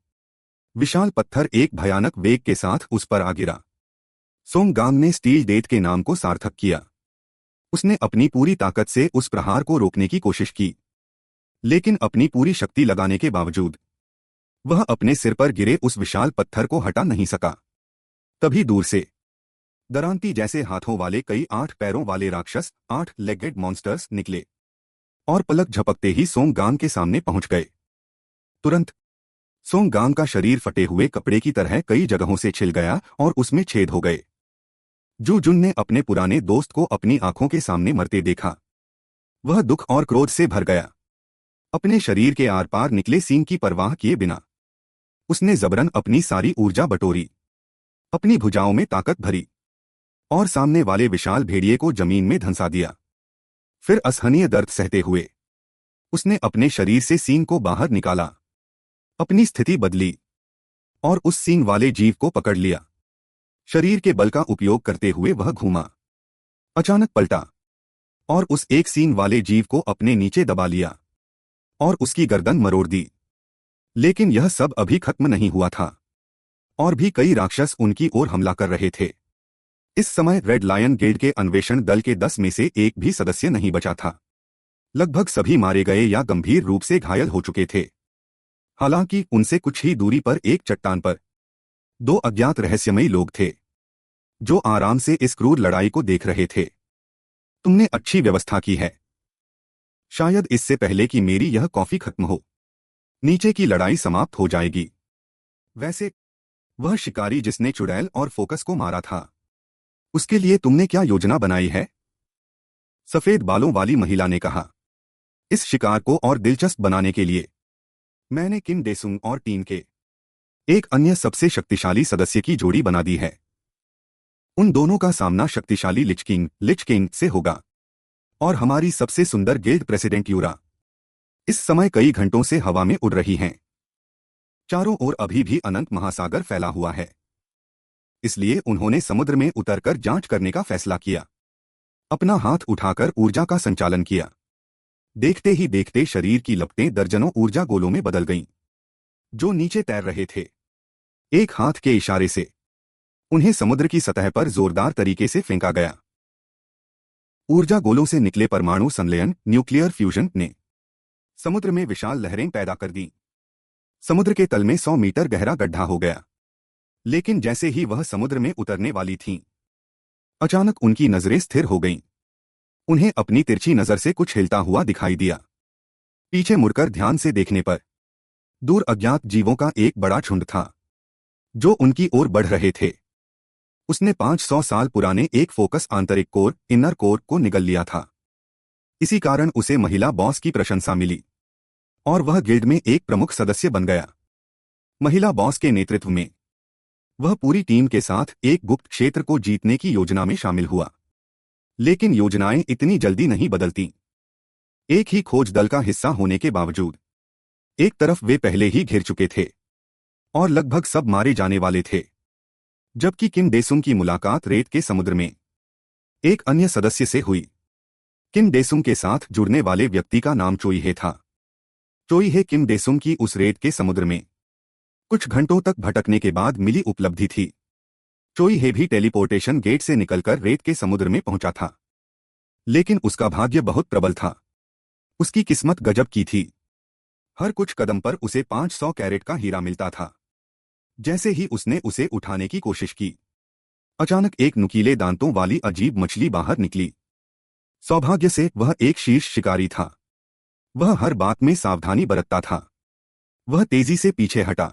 विशाल पत्थर एक भयानक वेग के साथ उस पर आ गिरा। सोंगगाम ने स्टील डेथ के नाम को सार्थक किया। उसने अपनी पूरी ताकत से उस प्रहार को रोकने की कोशिश की, लेकिन अपनी पूरी शक्ति लगाने के बावजूद वह अपने सिर पर गिरे उस विशाल पत्थर को हटा नहीं सका। तभी दूर से दरांती जैसे हाथों वाले कई 8 पैरों वाले राक्षस 8 लेगेड मॉन्स्टर्स निकले और पलक झपकते ही सोंगगाम के सामने पहुंच गए। तुरंत सोंगगाम का शरीर फटे हुए कपड़े की तरह कई जगहों से छिल गया और उसमें छेद हो गए। जू जुन ने अपने पुराने दोस्त को अपनी आंखों के सामने मरते देखा। वह दुख और क्रोध से भर गया। अपने शरीर के आर पार निकले सींग की परवाह किए बिना उसने जबरन अपनी सारी ऊर्जा बटोरी, अपनी भुजाओं में ताकत भरी और सामने वाले विशाल भेड़िए को जमीन में धंसा दिया। फिर असहनीय दर्द सहते हुए उसने अपने शरीर से सींग को बाहर निकाला, अपनी स्थिति बदली और उस सींग वाले जीव को पकड़ लिया। शरीर के बल का उपयोग करते हुए वह घूमा, अचानक पलटा और उस एक सींग वाले जीव को अपने नीचे दबा लिया और उसकी गर्दन मरोड़ दी। लेकिन यह सब अभी खत्म नहीं हुआ था। और भी कई राक्षस उनकी ओर हमला कर रहे थे। इस समय रेड लायन गिल्ड के अन्वेषण दल के 10 में से एक भी सदस्य नहीं बचा था। लगभग सभी मारे गए या गंभीर रूप से घायल हो चुके थे। हालांकि उनसे कुछ ही दूरी पर एक चट्टान पर 2 अज्ञात रहस्यमयी लोग थे जो आराम से इस क्रूर लड़ाई को देख रहे थे। तुमने अच्छी व्यवस्था की है। शायद इससे पहले कि मेरी यह कॉफी खत्म हो, नीचे की लड़ाई समाप्त हो जाएगी। वैसे वह शिकारी जिसने चुड़ैल और फोकस को मारा था, उसके लिए तुमने क्या योजना बनाई है? सफेद बालों वाली महिला ने कहा। इस शिकार को और दिलचस्प बनाने के लिए मैंने किम डेसुंग और टीम के एक अन्य सबसे शक्तिशाली सदस्य की जोड़ी बना दी है। उन दोनों का सामना शक्तिशाली लिच किंग से होगा और हमारी सबसे सुंदर गिल्ड प्रेसिडेंट यूरा इस समय कई घंटों से हवा में उड़ रही हैं। चारों ओर अभी भी अनंत महासागर फैला हुआ है, इसलिए उन्होंने समुद्र में उतरकर जांच करने का फैसला किया। अपना हाथ उठाकर ऊर्जा का संचालन किया। देखते ही देखते शरीर की लपटें दर्जनों ऊर्जा गोलों में बदल गईं, जो नीचे तैर रहे थे। एक हाथ के इशारे से उन्हें समुद्र की सतह पर जोरदार तरीके से फेंका गया। ऊर्जा गोलों से निकले परमाणु संलयन न्यूक्लियर फ्यूजन ने समुद्र में विशाल लहरें पैदा कर दी। समुद्र के तल में 100 मीटर गहरा गड्ढा हो गया। लेकिन जैसे ही वह समुद्र में उतरने वाली थीं, अचानक उनकी नजरें स्थिर हो गईं। उन्हें अपनी तिरछी नजर से कुछ हिलता हुआ दिखाई दिया। पीछे मुड़कर ध्यान से देखने पर दूर अज्ञात जीवों का एक बड़ा झुंड था जो उनकी ओर बढ़ रहे थे। उसने 500 साल पुराने एक फोकस आंतरिक कोर इनर कोर को निगल लिया था। इसी कारण उसे महिला बॉस की प्रशंसा मिली और वह गिल्ड में एक प्रमुख सदस्य बन गया। महिला बॉस के नेतृत्व में वह पूरी टीम के साथ एक गुप्त क्षेत्र को जीतने की योजना में शामिल हुआ। लेकिन योजनाएं इतनी जल्दी नहीं बदलती। एक ही खोज दल का हिस्सा होने के बावजूद एक तरफ वे पहले ही घिर चुके थे और लगभग सब मारे जाने वाले थे, जबकि किम डेसुंग की मुलाकात रेत के समुद्र में एक अन्य सदस्य से हुई। किम डेसुंग के साथ जुड़ने वाले व्यक्ति का नाम चोई हे था। चोई हे किम डेसुंग की उस रेत के समुद्र में कुछ घंटों तक भटकने के बाद मिली उपलब्धि थी। चोई हे भी टेलीपोर्टेशन गेट से निकलकर रेत के समुद्र में पहुंचा था। लेकिन उसका भाग्य बहुत प्रबल था। उसकी किस्मत गजब की थी। हर कुछ कदम पर उसे 500 कैरेट का हीरा मिलता था। जैसे ही उसने उसे उठाने की कोशिश की, अचानक एक नुकीले दांतों वाली अजीब मछली बाहर निकली। सौभाग्य से वह एक शीर्ष शिकारी था। वह हर बात में सावधानी बरतता था। वह तेजी से पीछे हटा,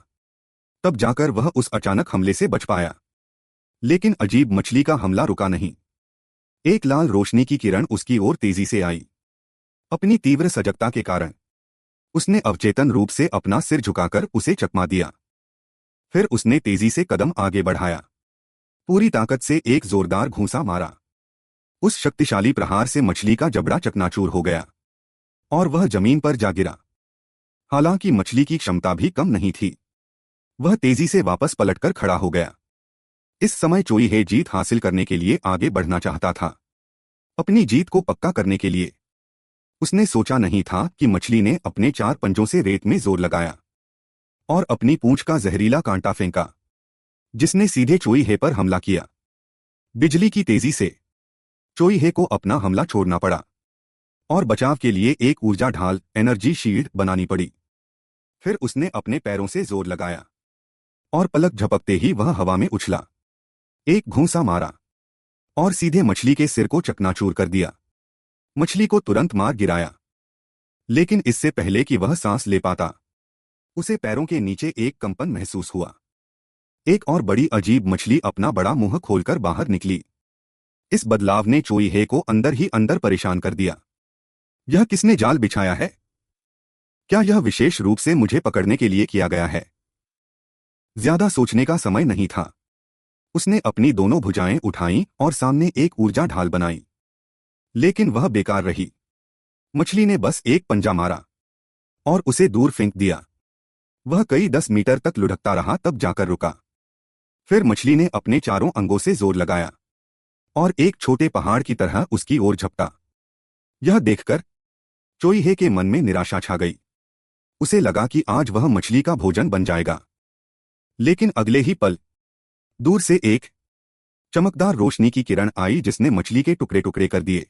तब जाकर वह उस अचानक हमले से बच पाया। लेकिन अजीब मछली का हमला रुका नहीं। एक लाल रोशनी की किरण उसकी ओर तेजी से आई। अपनी तीव्र सजगता के कारण उसने अवचेतन रूप से अपना सिर झुकाकर उसे चकमा दिया। फिर उसने तेजी से कदम आगे बढ़ाया, पूरी ताकत से एक जोरदार घूंसा मारा। उस शक्तिशाली प्रहार से मछली का जबड़ा चकनाचूर हो गया और वह जमीन पर जा गिरा। हालांकि मछली की क्षमता भी कम नहीं थी। वह तेजी से वापस पलटकर खड़ा हो गया। इस समय चोई हे जीत हासिल करने के लिए आगे बढ़ना चाहता था। अपनी जीत को पक्का करने के लिए उसने सोचा नहीं था कि मछली ने अपने 4 पंजों से रेत में जोर लगाया और अपनी पूंछ का जहरीला कांटा फेंका, जिसने सीधे चोई हे पर हमला किया। बिजली की तेजी से चोई हे को अपना हमला छोड़ना पड़ा और बचाव के लिए एक ऊर्जा ढाल एनर्जी शील्ड बनानी पड़ी। फिर उसने अपने पैरों से जोर लगाया और पलक झपकते ही वह हवा में उछला, एक घूंसा मारा और सीधे मछली के सिर को चकनाचूर कर दिया। मछली को तुरंत मार गिराया, लेकिन इससे पहले कि वह सांस ले पाता, उसे पैरों के नीचे एक कंपन महसूस हुआ। एक और बड़ी अजीब मछली अपना बड़ा मुंह खोलकर बाहर निकली। इस बदलाव ने चोई हे को अंदर ही अंदर परेशान कर दिया। यह किसने जाल बिछाया है? क्या यह विशेष रूप से मुझे पकड़ने के लिए किया गया है? ज्यादा सोचने का समय नहीं था। उसने अपनी दोनों भुजाएं उठाईं और सामने एक ऊर्जा ढाल बनाई, लेकिन वह बेकार रही। मछली ने बस एक पंजा मारा और उसे दूर फेंक दिया। वह कई 10 मीटर तक लुढ़कता रहा, तब जाकर रुका। फिर मछली ने अपने चारों अंगों से जोर लगाया और एक छोटे पहाड़ की तरह उसकी ओर झपटा। यह देखकर चोई हे के मन में निराशा छा गई। उसे लगा कि आज वह मछली का भोजन बन जाएगा। लेकिन अगले ही पल दूर से एक चमकदार रोशनी की किरण आई, जिसने मछली के टुकड़े टुकड़े कर दिए।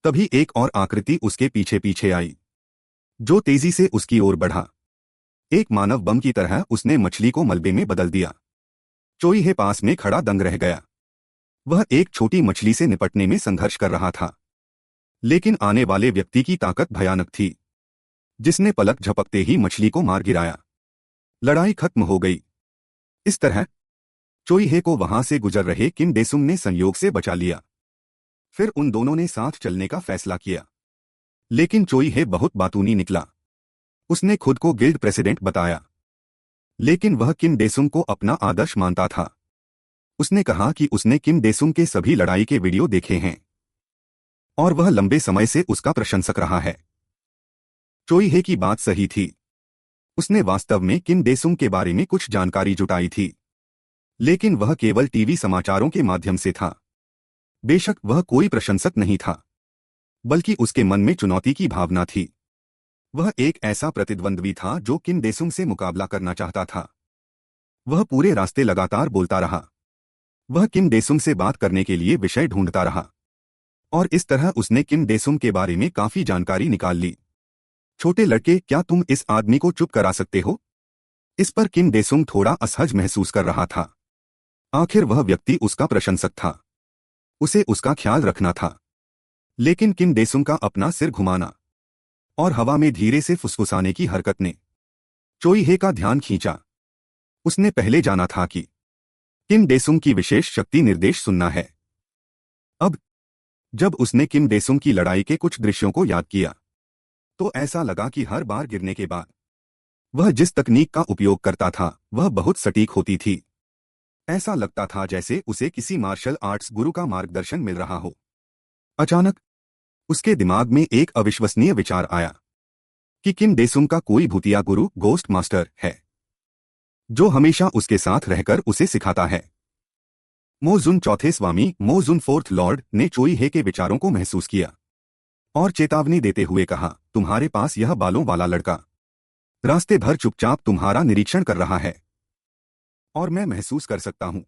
तभी एक और आकृति उसके पीछे पीछे आई, जो तेजी से उसकी ओर बढ़ा। एक मानव बम की तरह उसने मछली को मलबे में बदल दिया। चोई हे पास में खड़ा दंग रह गया। वह एक छोटी मछली से निपटने में संघर्ष कर रहा था, लेकिन आने वाले व्यक्ति की ताकत भयानक थी, जिसने पलक झपकते ही मछली को मार गिराया। लड़ाई खत्म हो गई। इस तरह चोई हे को वहां से गुजर रहे किम डेसुंग ने संयोग से बचा लिया। फिर उन दोनों ने साथ चलने का फैसला किया। लेकिन चोई हे बहुत बातूनी निकला। उसने खुद को गिल्ड प्रेसिडेंट बताया, लेकिन वह किम डेसुंग को अपना आदर्श मानता था। उसने कहा कि उसने किम डेसुंग के सभी लड़ाई के वीडियो देखे हैं और वह लंबे समय से उसका प्रशंसक रहा है। चोई हे की बात सही थी। उसने वास्तव में किम डेसुंग के बारे में कुछ जानकारी जुटाई थी, लेकिन वह केवल टीवी समाचारों के माध्यम से था। बेशक वह कोई प्रशंसक नहीं था, बल्कि उसके मन में चुनौती की भावना थी। वह एक ऐसा प्रतिद्वंद्वी था जो किम डेसुंग से मुकाबला करना चाहता था। वह पूरे रास्ते लगातार बोलता रहा। वह किम डेसुंग से बात करने के लिए विषय ढूंढता रहा और इस तरह उसने किम डेसुंग के बारे में काफी जानकारी निकाल ली। छोटे लड़के, क्या तुम इस आदमी को चुप करा सकते हो? इस पर किम डेसुंग थोड़ा असहज महसूस कर रहा था। आखिर वह व्यक्ति उसका प्रशंसक था, उसे उसका ख्याल रखना था। लेकिन किम डेसुंग का अपना सिर घुमाना और हवा में धीरे से फुसफुसाने की हरकत ने चोई हे का ध्यान खींचा। उसने पहले जाना था कि किम डेसुंग की विशेष शक्ति निर्देश सुनना है। अब जब उसने किम डेसुंग की लड़ाई के कुछ दृश्यों को याद किया, तो ऐसा लगा कि हर बार गिरने के बाद वह जिस तकनीक का उपयोग करता था वह बहुत सटीक होती थी। ऐसा लगता था जैसे उसे किसी मार्शल आर्ट्स गुरु का मार्गदर्शन मिल रहा हो। अचानक उसके दिमाग में एक अविश्वसनीय विचार आया कि किम डेसुंग का कोई भूतिया गुरु, गोस्ट मास्टर है, जो हमेशा उसके साथ रहकर उसे सिखाता है। मो जुन चौथे स्वामी, मो जुन फोर्थ लॉर्ड ने चोई हे के विचारों को महसूस किया और चेतावनी देते हुए कहा, तुम्हारे पास यह बालों वाला लड़का रास्ते भर चुपचाप तुम्हारा निरीक्षण कर रहा है और मैं महसूस कर सकता हूं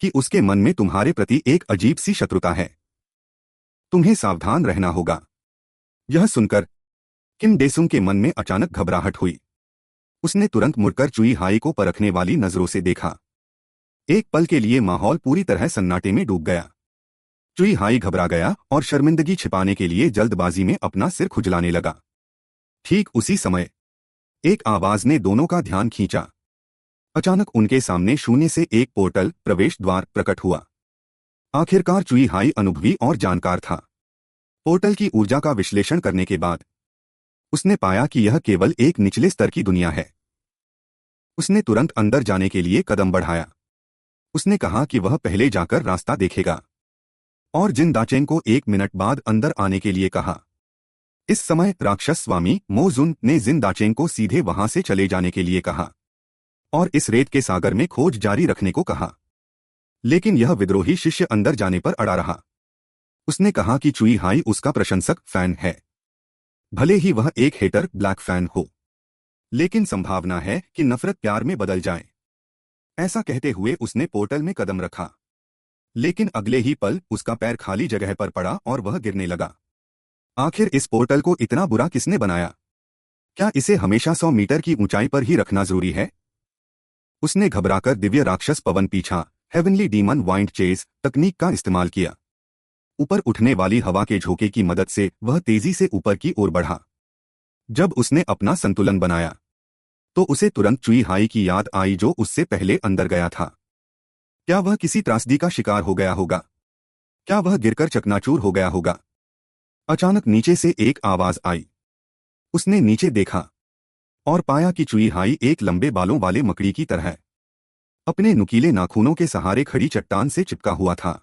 कि उसके मन में तुम्हारे प्रति एक अजीब सी शत्रुता है। तुम्हें सावधान रहना होगा। यह सुनकर किम डेसुंग के मन में अचानक घबराहट हुई। उसने तुरंत मुड़कर चुई हाई को परखने वाली नजरों से देखा। एक पल के लिए माहौल पूरी तरह सन्नाटे में डूब गया। चुई हाई घबरा गया और शर्मिंदगी छिपाने के लिए जल्दबाजी में अपना सिर खुजलाने लगा। ठीक उसी समय एक आवाज ने दोनों का ध्यान खींचा। अचानक उनके सामने शून्य से एक पोर्टल प्रवेश द्वार प्रकट हुआ। आखिरकार चुई हाई अनुभवी और जानकार था। पोर्टल की ऊर्जा का विश्लेषण करने के बाद उसने पाया कि यह केवल एक निचले स्तर की दुनिया है। उसने तुरंत अंदर जाने के लिए कदम बढ़ाया। उसने कहा कि वह पहले जाकर रास्ता देखेगा और जिन दाचेन को 1 मिनट बाद अंदर आने के लिए कहा। इस समय राक्षस स्वामी मोजुन ने जिन दाचेन को सीधे वहां से चले जाने के लिए कहा और इस रेत के सागर में खोज जारी रखने को कहा। लेकिन यह विद्रोही शिष्य अंदर जाने पर अड़ा रहा। उसने कहा कि चुई हाई उसका प्रशंसक फैन है, भले ही वह एक हेटर ब्लैक फैन हो, लेकिन संभावना है कि नफरत प्यार में बदल जाए। ऐसा कहते हुए उसने पोर्टल में कदम रखा, लेकिन अगले ही पल उसका पैर खाली जगह पर पड़ा और वह गिरने लगा। आखिर इस पोर्टल को इतना बुरा किसने बनाया? क्या इसे हमेशा 100 मीटर की ऊंचाई पर ही रखना जरूरी है? उसने घबराकर दिव्य राक्षस पवन पीछा हेवनली डीमन वाइंड चेज तकनीक का इस्तेमाल किया। ऊपर उठने वाली हवा के झोंके की मदद से वह तेजी से ऊपर की ओर बढ़ा। जब उसने अपना संतुलन बनाया तो उसे तुरंत चुई हाई की याद आई जो उससे पहले अंदर गया था। क्या वह किसी त्रासदी का शिकार हो गया होगा? क्या वह गिरकर चकनाचूर हो गया होगा? अचानक नीचे से एक आवाज आई। उसने नीचे देखा और पाया कि चुई हाई एक लंबे बालों वाले मकड़ी की तरह अपने नुकीले नाखूनों के सहारे खड़ी चट्टान से चिपका हुआ था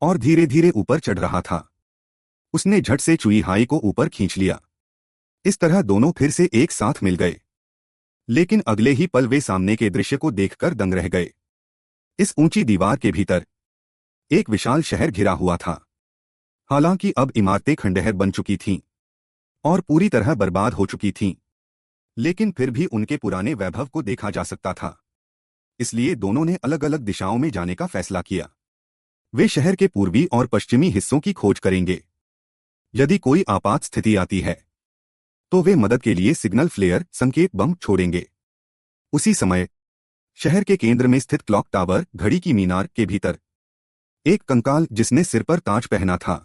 और धीरे धीरे ऊपर चढ़ रहा था। उसने झट से चुई हाई को ऊपर खींच लिया। इस तरह दोनों फिर से एक साथ मिल गए, लेकिन अगले ही पल वे सामने के दृश्य को देखकर दंग रह गए। इस ऊंची दीवार के भीतर एक विशाल शहर घिरा हुआ था। हालांकि अब इमारतें खंडहर बन चुकी थीं और पूरी तरह बर्बाद हो चुकी थीं, लेकिन फिर भी उनके पुराने वैभव को देखा जा सकता था। इसलिए दोनों ने अलग अलग दिशाओं में जाने का फैसला किया। वे शहर के पूर्वी और पश्चिमी हिस्सों की खोज करेंगे। यदि कोई आपात स्थिति आती है तो वे मदद के लिए सिग्नल फ्लेयर संकेत बम छोड़ेंगे। उसी समय शहर के केंद्र में स्थित क्लॉक टावर घड़ी की मीनार के भीतर एक कंकाल जिसने सिर पर ताज पहना था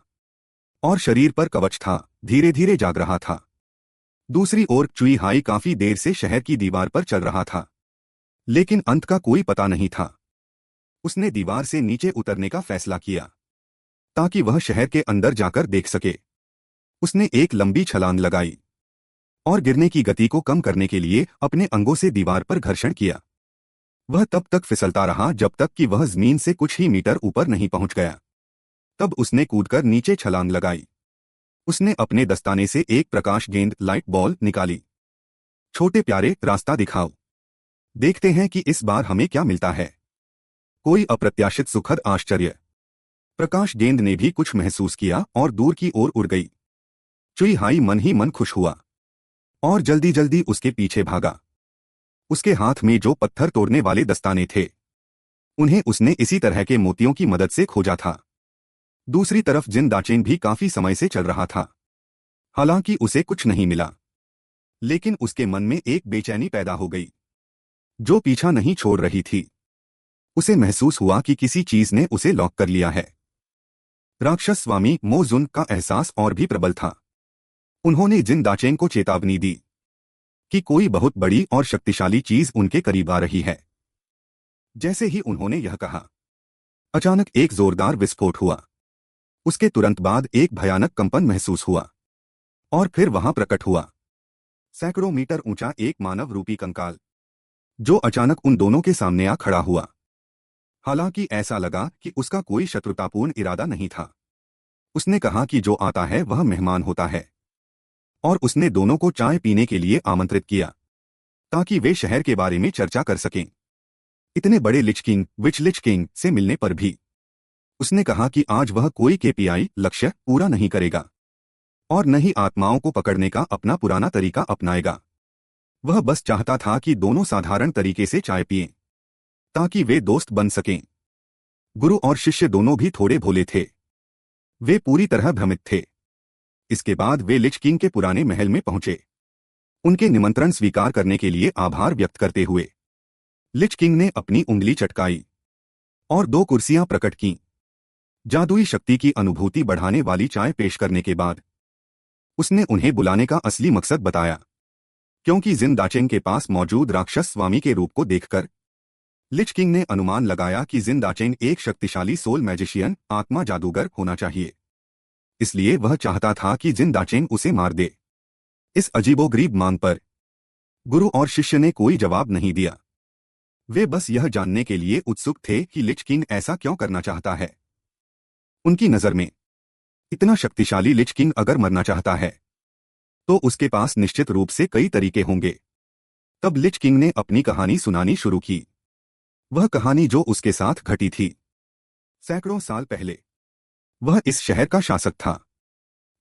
और शरीर पर कवच था, धीरे धीरे जाग रहा था। दूसरी ओर चुई हाई काफी देर से शहर की दीवार पर चल रहा था, लेकिन अंत का कोई पता नहीं था। उसने दीवार से नीचे उतरने का फैसला किया ताकि वह शहर के अंदर जाकर देख सके। उसने एक लंबी छलांग लगाई और गिरने की गति को कम करने के लिए अपने अंगों से दीवार पर घर्षण किया। वह तब तक फिसलता रहा जब तक कि वह जमीन से कुछ ही मीटर ऊपर नहीं पहुंच गया। तब उसने कूदकर नीचे छलांग लगाई। उसने अपने दस्ताने से एक प्रकाश गेंद लाइट बॉल निकाली। छोटे प्यारे, रास्ता दिखाओ। देखते हैं कि इस बार हमें क्या मिलता है। कोई अप्रत्याशित सुखद आश्चर्य। प्रकाश गेंद ने भी कुछ महसूस किया और दूर की ओर उड़ गई। चुई हाई मन ही मन खुश हुआ और जल्दी जल्दी उसके पीछे भागा। उसके हाथ में जो पत्थर तोड़ने वाले दस्ताने थे उन्हें उसने इसी तरह के मोतियों की मदद से खोजा था। दूसरी तरफ जिन दाचेन भी काफी समय से चल रहा था। हालांकि उसे कुछ नहीं मिला, लेकिन उसके मन में एक बेचैनी पैदा हो गई जो पीछा नहीं छोड़ रही थी। उसे महसूस हुआ कि किसी चीज ने उसे लॉक कर लिया है। राक्षस स्वामी मोजुन का एहसास और भी प्रबल था। उन्होंने जिन दाचेन को चेतावनी दी कि कोई बहुत बड़ी और शक्तिशाली चीज उनके करीब आ रही है। जैसे ही उन्होंने यह कहा, अचानक एक जोरदार विस्फोट हुआ। उसके तुरंत बाद एक भयानक कंपन महसूस हुआ और फिर वहां प्रकट हुआ सैकड़ों मीटर ऊंचा एक मानव रूपी कंकाल जो अचानक उन दोनों के सामने आ खड़ा हुआ। हालांकि ऐसा लगा कि उसका कोई शत्रुतापूर्ण इरादा नहीं था। उसने कहा कि जो आता है वह मेहमान होता है और उसने दोनों को चाय पीने के लिए आमंत्रित किया ताकि वे शहर के बारे में चर्चा कर सकें। इतने बड़े लिच किंग से मिलने पर भी उसने कहा कि आज वह कोई केपीआई लक्ष्य पूरा नहीं करेगा और न ही आत्माओं को पकड़ने का अपना पुराना तरीका अपनाएगा। वह बस चाहता था कि दोनों साधारण तरीके से चाय पिएं, ताकि वे दोस्त बन सकें। गुरु और शिष्य दोनों भी थोड़े भोले थे। वे पूरी तरह भ्रमित थे। इसके बाद वे लिच किंग के पुराने महल में पहुंचे। उनके निमंत्रण स्वीकार करने के लिए आभार व्यक्त करते हुए लिच किंग ने अपनी उंगली चटकाई और 2 कुर्सियां प्रकट कीं। जादुई शक्ति की अनुभूति बढ़ाने वाली चाय पेश करने के बाद उसने उन्हें बुलाने का असली मकसद बताया, क्योंकि जिन दाचेंग के पास मौजूद राक्षस स्वामी के रूप को देखकर लिच किंग ने अनुमान लगाया कि जिन दाचेंग एक शक्तिशाली सोल मैजिशियन आत्मा जादूगर होना चाहिए। इसलिए वह चाहता था कि जिन दाचेंग उसे मार दे। इस अजीबोगरीब मांग पर गुरु और शिष्य ने कोई जवाब नहीं दिया। वे बस यह जानने के लिए उत्सुक थे कि लिच किंग ऐसा क्यों करना चाहता है। उनकी नजर में इतना शक्तिशाली लिच किंग अगर मरना चाहता है तो उसके पास निश्चित रूप से कई तरीके होंगे। तब लिच किंग ने अपनी कहानी सुनानी शुरू की। वह कहानी जो उसके साथ घटी थी सैकड़ों साल पहले। वह इस शहर का शासक था।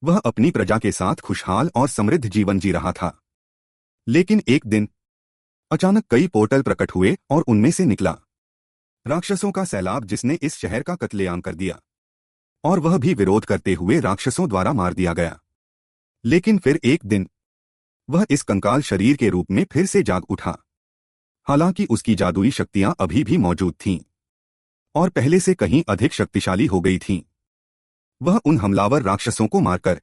वह अपनी प्रजा के साथ खुशहाल और समृद्ध जीवन जी रहा था। लेकिन एक दिन अचानक कई पोर्टल प्रकट हुए और उनमें से निकला राक्षसों का सैलाब, जिसने इस शहर का कत्लेआम कर दिया। और वह भी विरोध करते हुए राक्षसों द्वारा मार दिया गया। लेकिन फिर एक दिन वह इस कंकाल शरीर के रूप में फिर से जाग उठा। हालांकि उसकी जादुई शक्तियां अभी भी मौजूद थीं और पहले से कहीं अधिक शक्तिशाली हो गई थीं। वह उन हमलावर राक्षसों को मारकर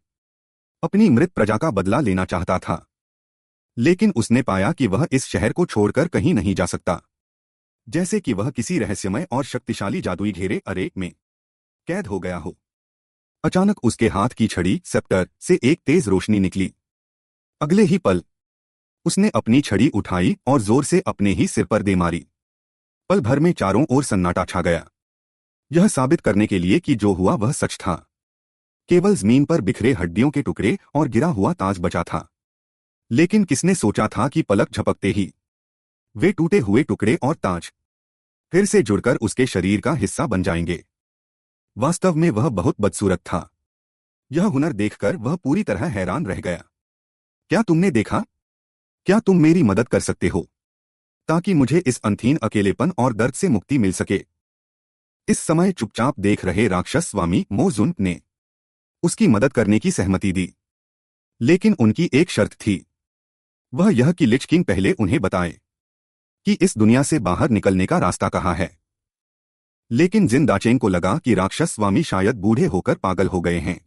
अपनी मृत प्रजा का बदला लेना चाहता था। लेकिन उसने पाया कि वह इस शहर को छोड़कर कहीं नहीं जा सकता, जैसे कि वह किसी रहस्यमय और शक्तिशाली जादुई घेरे अरे में कैद हो गया हो। अचानक उसके हाथ की छड़ी सेप्टर से एक तेज रोशनी निकली। अगले ही पल उसने अपनी छड़ी उठाई और जोर से अपने ही सिर पर दे मारी। पल भर में चारों ओर सन्नाटा छा गया, यह साबित करने के लिए कि जो हुआ वह सच था। केवल जमीन पर बिखरे हड्डियों के टुकड़े और गिरा हुआ ताज बचा था। लेकिन किसने सोचा था कि पलक झपकते ही वे टूटे हुए टुकड़े और ताज फिर से जुड़कर उसके शरीर का हिस्सा बन जाएंगे। वास्तव में वह बहुत बदसूरत था। यह हुनर देखकर वह पूरी तरह हैरान रह गया। क्या तुमने देखा? क्या तुम मेरी मदद कर सकते हो ताकि मुझे इस अनथीन अकेलेपन और दर्द से मुक्ति मिल सके? इस समय चुपचाप देख रहे राक्षस स्वामी मोजुन ने उसकी मदद करने की सहमति दी। लेकिन उनकी एक शर्त थी, वह यह कि लिच किंग पहले उन्हें बताए कि इस दुनिया से बाहर निकलने का रास्ता कहाँ है। लेकिन जिन दाचेंग को लगा कि राक्षस स्वामी शायद बूढ़े होकर पागल हो गए हैं।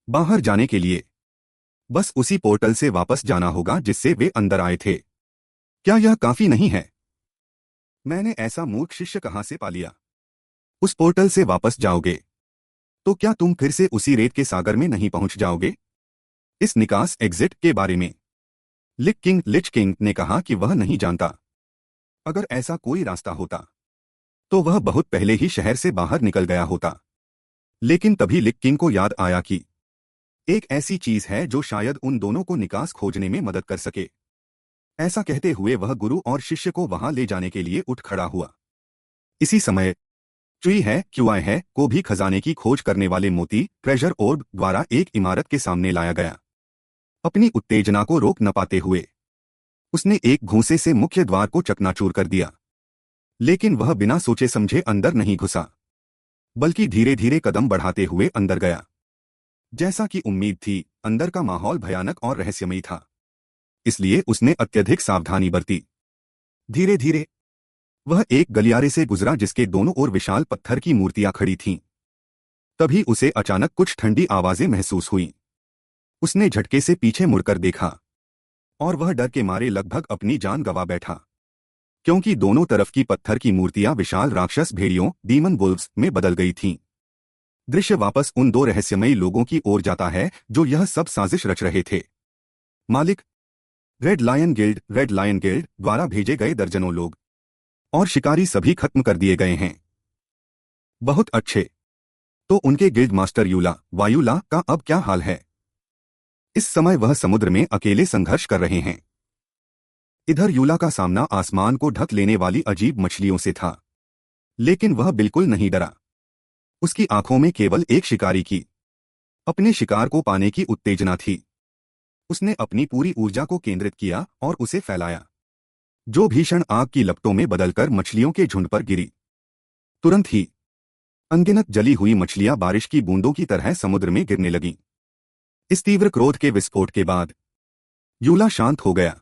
बाहर जाने के लिए बस उसी पोर्टल से वापस जाना होगा जिससे वे अंदर आए थे। क्या यह काफी नहीं है? मैंने ऐसा मूर्ख शिष्य कहां से पा लिया? उस पोर्टल से वापस जाओगे तो क्या तुम फिर से उसी रेत के सागर में नहीं पहुंच जाओगे? इस निकास एग्जिट के बारे में लिच किंग ने कहा कि वह नहीं जानता। अगर ऐसा कोई रास्ता होता तो वह बहुत पहले ही शहर से बाहर निकल गया होता। लेकिन तभी लिच किंग को याद आया कि एक ऐसी चीज है जो शायद उन दोनों को निकास खोजने में मदद कर सके। ऐसा कहते हुए वह गुरु और शिष्य को वहां ले जाने के लिए उठ खड़ा हुआ। इसी समय चुई है क्यूआई है को भी खजाने की खोज करने वाले मोती ट्रेजर ओर्ब द्वारा एक इमारत के सामने लाया गया। अपनी उत्तेजना को रोक न पाते हुए उसने एक घूंसे से मुख्य द्वार को चकनाचूर कर दिया। लेकिन वह बिना सोचे समझे अंदर नहीं घुसा, बल्कि धीरे धीरे कदम बढ़ाते हुए अंदर गया। जैसा कि उम्मीद थी, अंदर का माहौल भयानक और रहस्यमयी था, इसलिए उसने अत्यधिक सावधानी बरती। धीरे धीरे वह एक गलियारे से गुजरा जिसके दोनों ओर विशाल पत्थर की मूर्तियां खड़ी थीं। तभी उसे अचानक कुछ ठंडी आवाजें महसूस हुईं। उसने झटके से पीछे मुड़कर देखा और वह डर के मारे लगभग अपनी जान गंवा बैठा, क्योंकि दोनों तरफ की पत्थर की मूर्तियां विशाल राक्षस भेड़ियों डीमन वुल्व्स में बदल गई थीं। दृश्य वापस उन 2 रहस्यमयी लोगों की ओर जाता है जो यह सब साजिश रच रहे थे। मालिक, रेड लायन गिल्ड द्वारा भेजे गए दर्जनों लोग और शिकारी सभी खत्म कर दिए गए हैं। बहुत अच्छे। तो उनके गिल्ड मास्टर वायुला का अब क्या हाल है? इस समय वह समुद्र में अकेले संघर्ष कर रहे हैं। इधर यूला का सामना आसमान को ढक लेने वाली अजीब मछलियों से था, लेकिन वह बिल्कुल नहीं डरा। उसकी आंखों में केवल एक शिकारी की अपने शिकार को पाने की उत्तेजना थी। उसने अपनी पूरी ऊर्जा को केंद्रित किया और उसे फैलाया, जो भीषण आग की लपटों में बदलकर मछलियों के झुंड पर गिरी। तुरंत ही अनगिनत जली हुई मछलियां बारिश की बूंदों की तरह समुद्र में गिरने लगीं। इस तीव्र क्रोध के विस्फोट के बाद यूला शांत हो गया।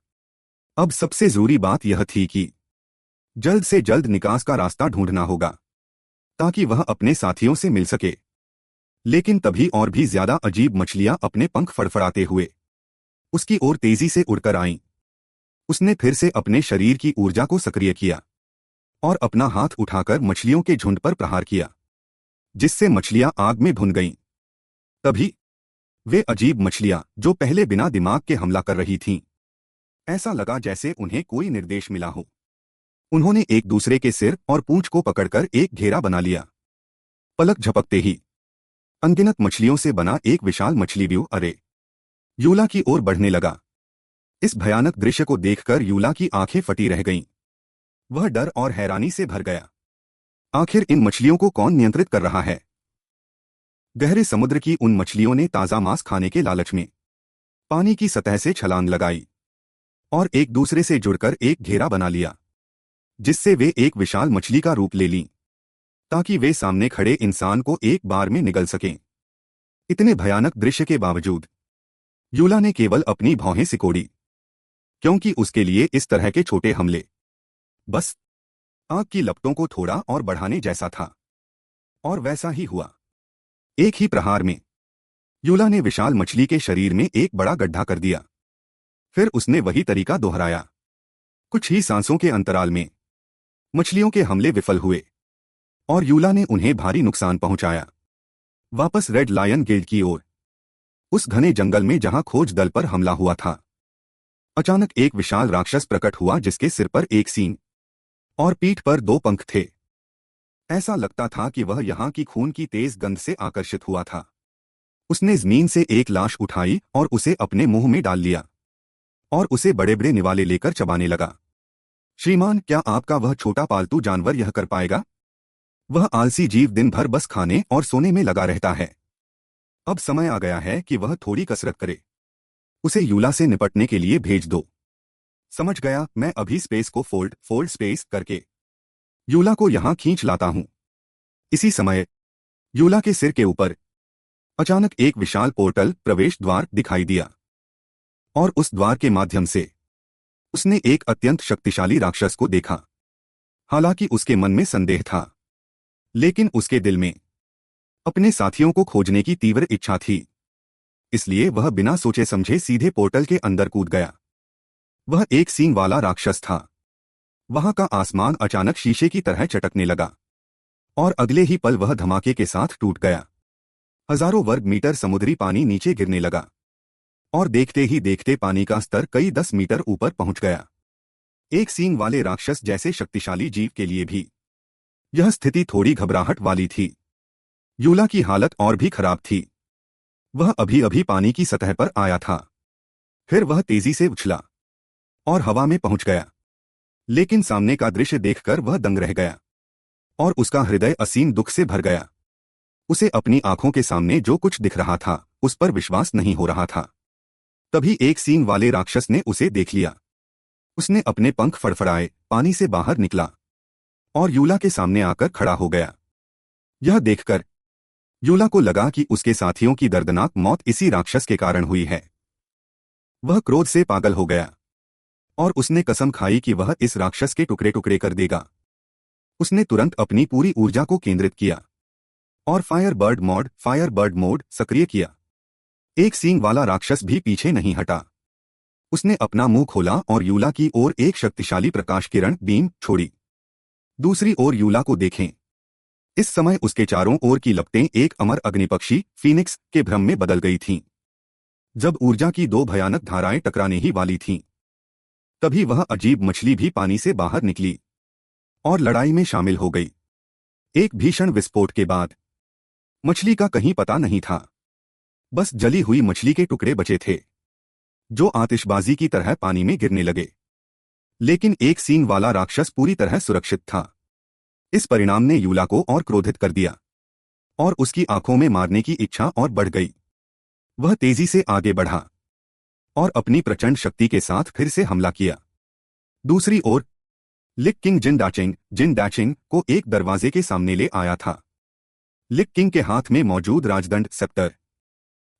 अब सबसे जरूरी बात यह थी कि जल्द से जल्द निकास का रास्ता ढूंढना होगा, ताकि वह अपने साथियों से मिल सके। लेकिन तभी और भी ज्यादा अजीब मछलियां अपने पंख फड़फड़ाते हुए उसकी ओर तेजी से उड़कर आईं। उसने फिर से अपने शरीर की ऊर्जा को सक्रिय किया और अपना हाथ उठाकर मछलियों के झुंड पर प्रहार किया, जिससे मछलियां आग में भुन गईं। तभी वे अजीब मछलियां, जो पहले बिना दिमाग के हमला कर रही थीं, ऐसा लगा जैसे उन्हें कोई निर्देश मिला हो। उन्होंने एक दूसरे के सिर और पूंछ को पकड़कर एक घेरा बना लिया। पलक झपकते ही अनगिनत मछलियों से बना एक विशाल मछली व्यू अरे यूला की ओर बढ़ने लगा। इस भयानक दृश्य को देखकर यूला की आंखें फटी रह गईं। वह डर और हैरानी से भर गया। आखिर इन मछलियों को कौन नियंत्रित कर रहा है? गहरे समुद्र की उन मछलियों ने ताजा मांस खाने के लालच में पानी की सतह से छलांग लगाई और एक दूसरे से जुड़कर एक घेरा बना लिया, जिससे वे एक विशाल मछली का रूप ले लीं, ताकि वे सामने खड़े इंसान को एक बार में निगल सकें। इतने भयानक दृश्य के बावजूद यूला ने केवल अपनी भौहें सिकोड़ी, क्योंकि उसके लिए इस तरह के छोटे हमले बस आग की लपटों को थोड़ा और बढ़ाने जैसा था। और वैसा ही हुआ। एक ही प्रहार में यूला ने विशाल मछली के शरीर में एक बड़ा गड्ढा कर दिया। फिर उसने वही तरीका दोहराया। कुछ ही सांसों के अंतराल में मछलियों के हमले विफल हुए और यूला ने उन्हें भारी नुकसान पहुंचाया। वापस रेड लायन गिल्ड की ओर, उस घने जंगल में जहां खोज दल पर हमला हुआ था, अचानक एक विशाल राक्षस प्रकट हुआ, जिसके सिर पर एक सींग और पीठ पर दो पंख थे। ऐसा लगता था कि वह यहां की खून की तेज गंध से आकर्षित हुआ था। उसने जमीन से एक लाश उठाई और उसे अपने मुंह में डाल लिया और उसे बड़े बड़े निवाले लेकर चबाने लगा। श्रीमान, क्या आपका वह छोटा पालतू जानवर यह कर पाएगा? वह आलसी जीव दिन भर बस खाने और सोने में लगा रहता है। अब समय आ गया है कि वह थोड़ी कसरत करे। उसे यूला से निपटने के लिए भेज दो। समझ गया, मैं अभी स्पेस को फोल्ड स्पेस करके यूला को यहां खींच लाता हूं। इसी समय यूला के सिर के ऊपर अचानक एक विशाल पोर्टल प्रवेश द्वार दिखाई दिया और उस द्वार के माध्यम से उसने एक अत्यंत शक्तिशाली राक्षस को देखा। हालांकि उसके मन में संदेह था, लेकिन उसके दिल में अपने साथियों को खोजने की तीव्र इच्छा थी। इसलिए वह बिना सोचे समझे सीधे पोर्टल के अंदर कूद गया। वह एक सींग वाला राक्षस था। वहां का आसमान अचानक शीशे की तरह चटकने लगा और अगले ही पल वह धमाके के साथ टूट गया। हजारों वर्ग मीटर समुद्री पानी नीचे गिरने लगा और देखते ही देखते पानी का स्तर कई 10 मीटर ऊपर पहुंच गया। एक सींग वाले राक्षस जैसे शक्तिशाली जीव के लिए भी यह स्थिति थोड़ी घबराहट वाली थी। यूला की हालत और भी खराब थी। वह अभी अभी पानी की सतह पर आया था। फिर वह तेजी से उछला और हवा में पहुंच गया। लेकिन सामने का दृश्य देखकर वह दंग रह गया और उसका हृदय असीम दुख से भर गया। उसे अपनी आंखों के सामने जो कुछ दिख रहा था, उस पर विश्वास नहीं हो रहा था। तभी एक सींग वाले राक्षस ने उसे देख लिया। उसने अपने पंख फड़फड़ाए, पानी से बाहर निकला और यूला के सामने आकर खड़ा हो गया। यह देखकर यूला को लगा कि उसके साथियों की दर्दनाक मौत इसी राक्षस के कारण हुई है। वह क्रोध से पागल हो गया और उसने कसम खाई कि वह इस राक्षस के टुकड़े टुकड़े कर देगा। उसने तुरंत अपनी पूरी ऊर्जा को केंद्रित किया और फायरबर्ड मोड सक्रिय किया। एक सींग वाला राक्षस भी पीछे नहीं हटा। उसने अपना मुंह खोला और यूला की ओर एक शक्तिशाली प्रकाश किरण बीम छोड़ी। दूसरी ओर यूला को देखें। इस समय उसके चारों ओर की लपटें एक अमर अग्निपक्षी फीनिक्स के भ्रम में बदल गई थीं। जब ऊर्जा की दो भयानक धाराएं टकराने ही वाली थीं, तभी वह अजीब मछली भी पानी से बाहर निकली और लड़ाई में शामिल हो गई। एक भीषण विस्फोट के बाद मछली का कहीं पता नहीं था। बस जली हुई मछली के टुकड़े बचे थे, जो आतिशबाजी की तरह पानी में गिरने लगे। लेकिन एक सींग वाला राक्षस पूरी तरह सुरक्षित था। इस परिणाम ने यूला को और क्रोधित कर दिया और उसकी आंखों में मारने की इच्छा और बढ़ गई। वह तेजी से आगे बढ़ा और अपनी प्रचंड शक्ति के साथ फिर से हमला किया। दूसरी ओर लिक किंग जिन डैचिंग को एक दरवाजे के सामने ले आया था। लिक किंग के हाथ में मौजूद राजदंड सेप्टर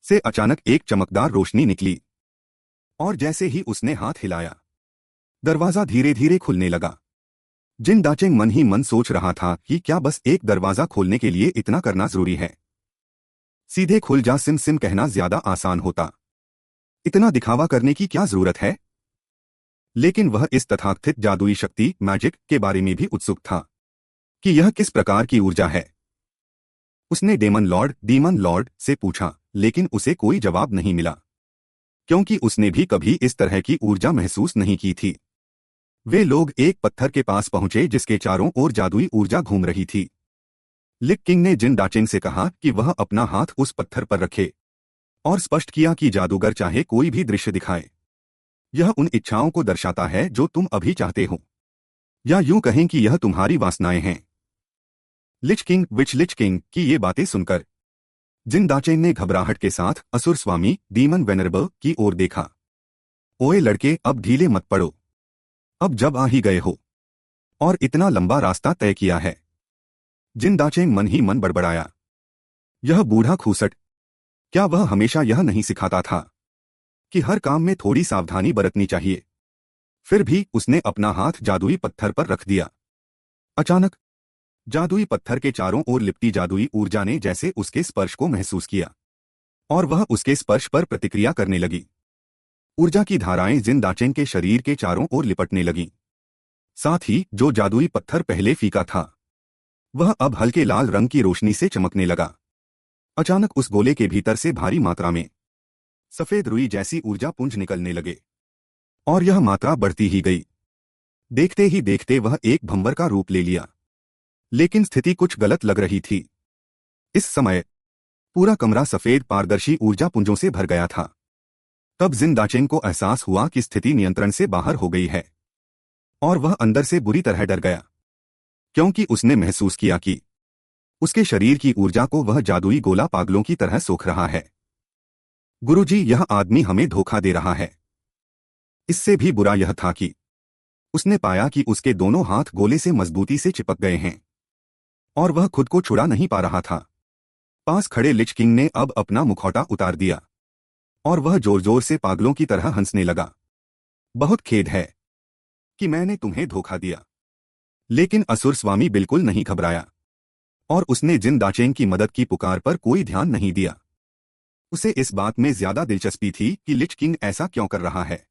से अचानक एक चमकदार रोशनी निकली और जैसे ही उसने हाथ हिलाया, दरवाजा धीरे धीरे खुलने लगा। जिन दाचेंग मन ही मन सोच रहा था कि क्या बस एक दरवाजा खोलने के लिए इतना करना जरूरी है? सीधे खुल जा सिम सिम कहना ज्यादा आसान होता। इतना दिखावा करने की क्या जरूरत है? लेकिन वह इस तथाकथित जादुई शक्ति मैजिक के बारे में भी उत्सुक था कि यह किस प्रकार की ऊर्जा है। उसने डीमन लॉर्ड से पूछा, लेकिन उसे कोई जवाब नहीं मिला, क्योंकि उसने भी कभी इस तरह की ऊर्जा महसूस नहीं की थी। वे लोग एक पत्थर के पास पहुंचे जिसके चारों ओर जादुई ऊर्जा घूम रही थी। लिक किंग ने जिन दाचेंग से कहा कि वह अपना हाथ उस पत्थर पर रखे और स्पष्ट किया कि जादूगर चाहे कोई भी दृश्य दिखाए, यह उन इच्छाओं को दर्शाता है जो तुम अभी चाहते हो, या यूं कहें कि यह तुम्हारी वासनाएं हैं। लिच किंग की ये बातें सुनकर जिन दाचेंग ने घबराहट के साथ असुर स्वामी डीमन वेनरेबल की ओर देखा। ओए लड़के, अब ढीले मत पड़ो। अब जब आ ही गए हो और इतना लंबा रास्ता तय किया है। जिन दाचेंग मन ही मन बड़बड़ाया, यह बूढ़ा खूसट, क्या वह हमेशा यह नहीं सिखाता था कि हर काम में थोड़ी सावधानी बरतनी चाहिए? फिर भी उसने अपना हाथ जादुई पत्थर पर रख दिया। अचानक जादुई पत्थर के चारों ओर लिपटी जादुई ऊर्जा ने जैसे उसके स्पर्श को महसूस किया और वह उसके स्पर्श पर प्रतिक्रिया करने लगी। ऊर्जा की धाराएं जिन दाचेंग के शरीर के चारों ओर लिपटने लगीं। साथ ही जो जादुई पत्थर पहले फीका था, वह अब हल्के लाल रंग की रोशनी से चमकने लगा। अचानक उस गोले के भीतर से भारी मात्रा में सफेद रुई जैसी ऊर्जा पुंज निकलने लगे और यह मात्रा बढ़ती ही गई। देखते ही देखते वह एक भंवर का रूप ले लिया। लेकिन स्थिति कुछ गलत लग रही थी। इस समय पूरा कमरा सफेद पारदर्शी ऊर्जा पुंजों से भर गया था। तब जिन दाचेंग को एहसास हुआ कि स्थिति नियंत्रण से बाहर हो गई है और वह अंदर से बुरी तरह डर गया, क्योंकि उसने महसूस किया कि उसके शरीर की ऊर्जा को वह जादुई गोला पागलों की तरह सोख रहा है। गुरुजी, यह आदमी हमें धोखा दे रहा है। इससे भी बुरा यह था कि उसने पाया कि उसके दोनों हाथ गोले से मजबूती से चिपक गए हैं और वह खुद को छुड़ा नहीं पा रहा था। पास खड़े लिच किंग ने अब अपना मुखौटा उतार दिया और वह जोर जोर से पागलों की तरह हंसने लगा। बहुत खेद है कि मैंने तुम्हें धोखा दिया। लेकिन असुर स्वामी बिल्कुल नहीं घबराया और उसने जिन दाचेंग की मदद की पुकार पर कोई ध्यान नहीं दिया। उसे इस बात में ज्यादा दिलचस्पी थी कि लिच किंग ऐसा क्यों कर रहा है।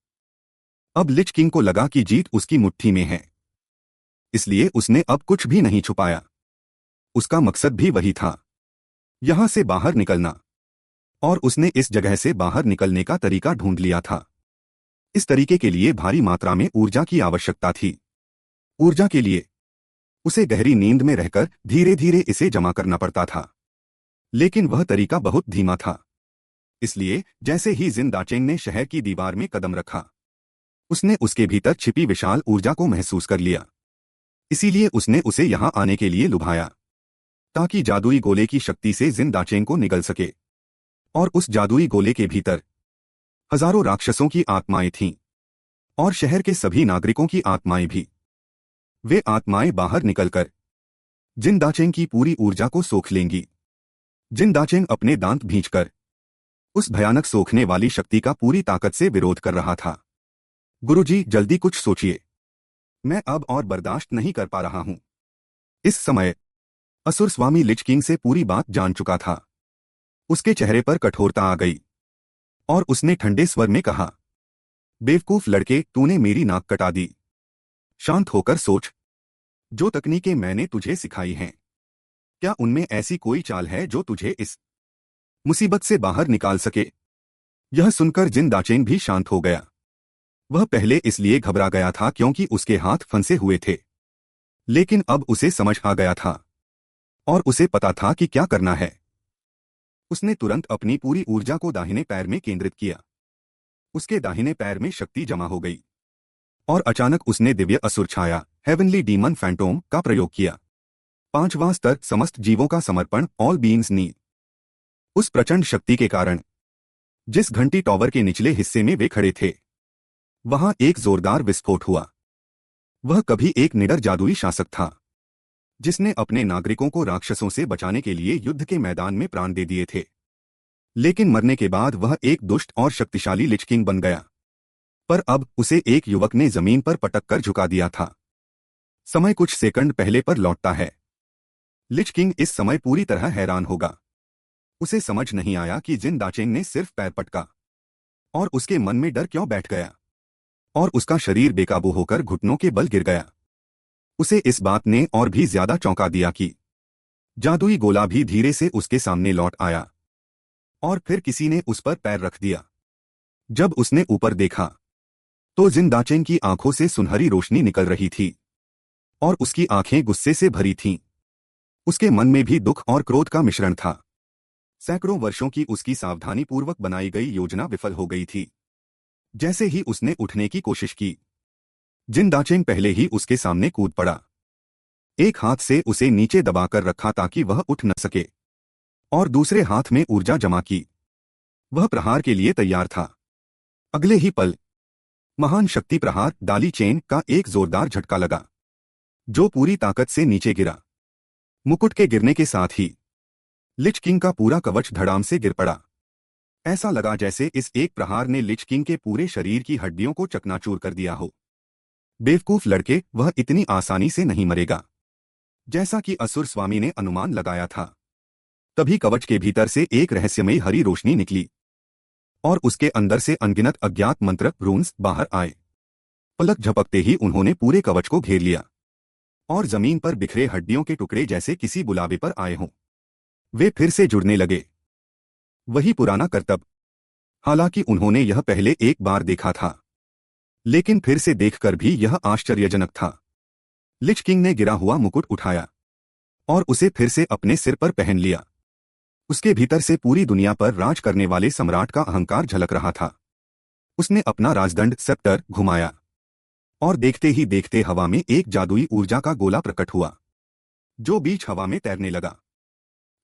अब लिच किंग को लगा कि जीत उसकी मुट्ठी में है, इसलिए उसने अब कुछ भी नहीं छुपाया। उसका मकसद भी वही था, यहां से बाहर निकलना, और उसने इस जगह से बाहर निकलने का तरीका ढूंढ लिया था। इस तरीके के लिए भारी मात्रा में ऊर्जा की आवश्यकता थी। ऊर्जा के लिए उसे गहरी नींद में रहकर धीरे धीरे इसे जमा करना पड़ता था, लेकिन वह तरीका बहुत धीमा था। इसलिए जैसे ही जिन दाचेंग ने शहर की दीवार में कदम रखा, उसने उसके भीतर छिपी विशाल ऊर्जा को महसूस कर लिया। इसीलिए उसने उसे यहां आने के लिए लुभाया, ताकि जादुई गोले की शक्ति से जिन दाचेंग को निगल सके। और उस जादुई गोले के भीतर हजारों राक्षसों की आत्माएं थीं और शहर के सभी नागरिकों की आत्माएं भी। वे आत्माएं बाहर निकलकर जिन दाचेंग की पूरी ऊर्जा को सोख लेंगी। जिन दाचेंग अपने दांत भींचकर उस भयानक सोखने वाली शक्ति का पूरी ताकत से विरोध कर रहा था। गुरुजी, जल्दी कुछ सोचिए, मैं अब और बर्दाश्त नहीं कर पा रहा हूं। इस समय असुर स्वामी लिच किंग से पूरी बात जान चुका था। उसके चेहरे पर कठोरता आ गई और उसने ठंडे स्वर में कहा, बेवकूफ लड़के, तूने मेरी नाक कटा दी। शांत होकर सोच, जो तकनीकें मैंने तुझे सिखाई हैं, क्या उनमें ऐसी कोई चाल है जो तुझे इस मुसीबत से बाहर निकाल सके? यह सुनकर जिन दाचेंग भी शांत हो गया। वह पहले इसलिए घबरा गया था क्योंकि उसके हाथ फंसे हुए थे, लेकिन अब उसे समझ आ गया था और उसे पता था कि क्या करना है। उसने तुरंत अपनी पूरी ऊर्जा को दाहिने पैर में केंद्रित किया। उसके दाहिने पैर में शक्ति जमा हो गई और अचानक उसने दिव्य असुर छाया हेवनली डीमन फैंटोम का प्रयोग किया। 5वां स्तर, समस्त जीवों का समर्पण, ऑल बीइंग्स नीड। उस प्रचंड शक्ति के कारण जिस घंटी टॉवर के निचले हिस्से में वे खड़े थे, वहां एक जोरदार विस्फोट हुआ। वह कभी एक निडर जादुई शासक था, जिसने अपने नागरिकों को राक्षसों से बचाने के लिए युद्ध के मैदान में प्राण दे दिए थे। लेकिन मरने के बाद वह एक दुष्ट और शक्तिशाली लिच किंग बन गया। पर अब उसे एक युवक ने जमीन पर पटक कर झुका दिया था। समय कुछ सेकंड पहले पर लौटता है। लिच किंग इस समय पूरी तरह हैरान होगा। उसे समझ नहीं आया कि जिन दाचेंग ने सिर्फ पैर पटका और उसके मन में डर क्यों बैठ गया और उसका शरीर बेकाबू होकर घुटनों के बल गिर गया। उसे इस बात ने और भी ज्यादा चौंका दिया कि जादुई गोला भी धीरे से उसके सामने लौट आया और फिर किसी ने उस पर पैर रख दिया। जब उसने ऊपर देखा तो जिन दाचेंग की आंखों से सुनहरी रोशनी निकल रही थी और उसकी आंखें गुस्से से भरी थीं। उसके मन में भी दुख और क्रोध का मिश्रण था। सैकड़ों वर्षों की उसकी सावधानीपूर्वक बनाई गई योजना विफल हो गई थी। जैसे ही उसने उठने की कोशिश की, जिन दाचेंग पहले ही उसके सामने कूद पड़ा। एक हाथ से उसे नीचे दबाकर रखा ताकि वह उठ न सके और दूसरे हाथ में ऊर्जा जमा की। वह प्रहार के लिए तैयार था। अगले ही पल महान शक्ति प्रहार दाली चेन का एक जोरदार झटका लगा, जो पूरी ताकत से नीचे गिरा। मुकुट के गिरने के साथ ही लिच किंग का पूरा कवच धड़ाम से गिर पड़ा। ऐसा लगा जैसे इस एक प्रहार ने लिच किंग के पूरे शरीर की हड्डियों को चकनाचूर कर दिया हो। बेवकूफ लड़के, वह इतनी आसानी से नहीं मरेगा, जैसा कि असुर स्वामी ने अनुमान लगाया था। तभी कवच के भीतर से एक रहस्यमयी हरी रोशनी निकली और उसके अंदर से अनगिनत अज्ञात मंत्र रून्स बाहर आए। पलक झपकते ही उन्होंने पूरे कवच को घेर लिया और जमीन पर बिखरे हड्डियों के टुकड़े जैसे किसी बुलावे पर आए हों, वे फिर से जुड़ने लगे। वही पुराना करतब। हालांकि उन्होंने यह पहले एक बार देखा था, लेकिन फिर से देखकर भी यह आश्चर्यजनक था। लिच किंग ने गिरा हुआ मुकुट उठाया और उसे फिर से अपने सिर पर पहन लिया। उसके भीतर से पूरी दुनिया पर राज करने वाले सम्राट का अहंकार झलक रहा था। उसने अपना राजदंड सेप्टर घुमाया और देखते ही देखते हवा में एक जादुई ऊर्जा का गोला प्रकट हुआ, जो बीच हवा में तैरने लगा।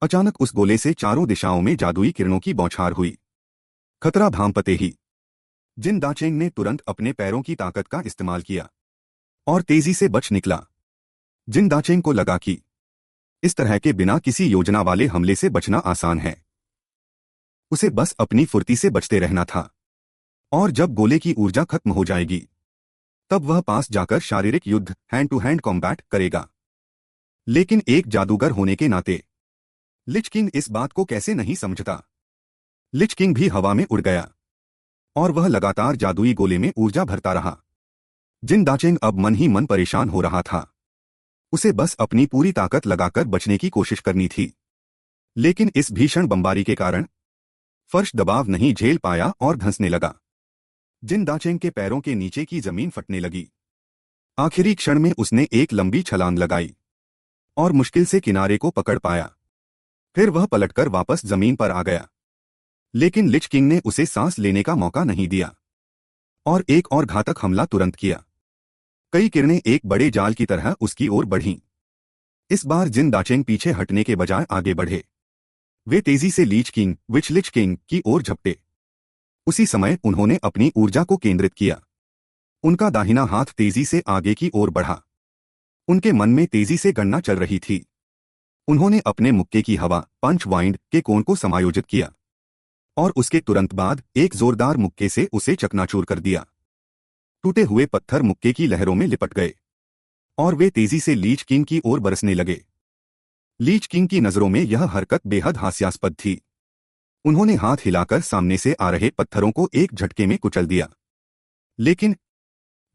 अचानक उस गोले से चारों दिशाओं में जादुई किरणों की बौछार हुई। खतरा भांपते ही जिन दाचेंग ने तुरंत अपने पैरों की ताकत का इस्तेमाल किया और तेजी से बच निकला। जिन दाचेंग को लगा कि इस तरह के बिना किसी योजना वाले हमले से बचना आसान है। उसे बस अपनी फुर्ती से बचते रहना था और जब गोले की ऊर्जा खत्म हो जाएगी, तब वह पास जाकर शारीरिक युद्ध हैंड टू हैंड कॉम्बैट करेगा। लेकिन एक जादूगर होने के नाते लिच किंग इस बात को कैसे नहीं समझता। लिच किंग भी हवा में उड़ गया और वह लगातार जादुई गोले में ऊर्जा भरता रहा। जिन दाचेंग अब मन ही मन परेशान हो रहा था। उसे बस अपनी पूरी ताकत लगाकर बचने की कोशिश करनी थी, लेकिन इस भीषण बमबारी के कारण फर्श दबाव नहीं झेल पाया और धंसने लगा। जिन दाचेंग के पैरों के नीचे की जमीन फटने लगी। आखिरी क्षण में उसने एक लंबी छलांग लगाई और मुश्किल से किनारे को पकड़ पाया। फिर वह पलटकर वापस जमीन पर आ गया, लेकिन लिच किंग ने उसे सांस लेने का मौका नहीं दिया और एक और घातक हमला तुरंत किया। कई किरणें एक बड़े जाल की तरह उसकी ओर बढ़ीं। इस बार जिन दाचेंग पीछे हटने के बजाय आगे बढ़े। वे तेजी से लिच किंग की ओर झपटे। उसी समय उन्होंने अपनी ऊर्जा को केंद्रित किया। उनका दाहिना हाथ तेजी से आगे की ओर बढ़ा। उनके मन में तेजी से गणना चल रही थी। उन्होंने अपने मुक्के की हवा पंच वाइंड के कोण को समायोजित किया और उसके तुरंत बाद एक जोरदार मुक्के से उसे चकनाचूर कर दिया। टूटे हुए पत्थर मुक्के की लहरों में लिपट गए और वे तेजी से लीच किंग की ओर बरसने लगे। लीच किंग की नजरों में यह हरकत बेहद हास्यास्पद थी। उन्होंने हाथ हिलाकर सामने से आ रहे पत्थरों को एक झटके में कुचल दिया, लेकिन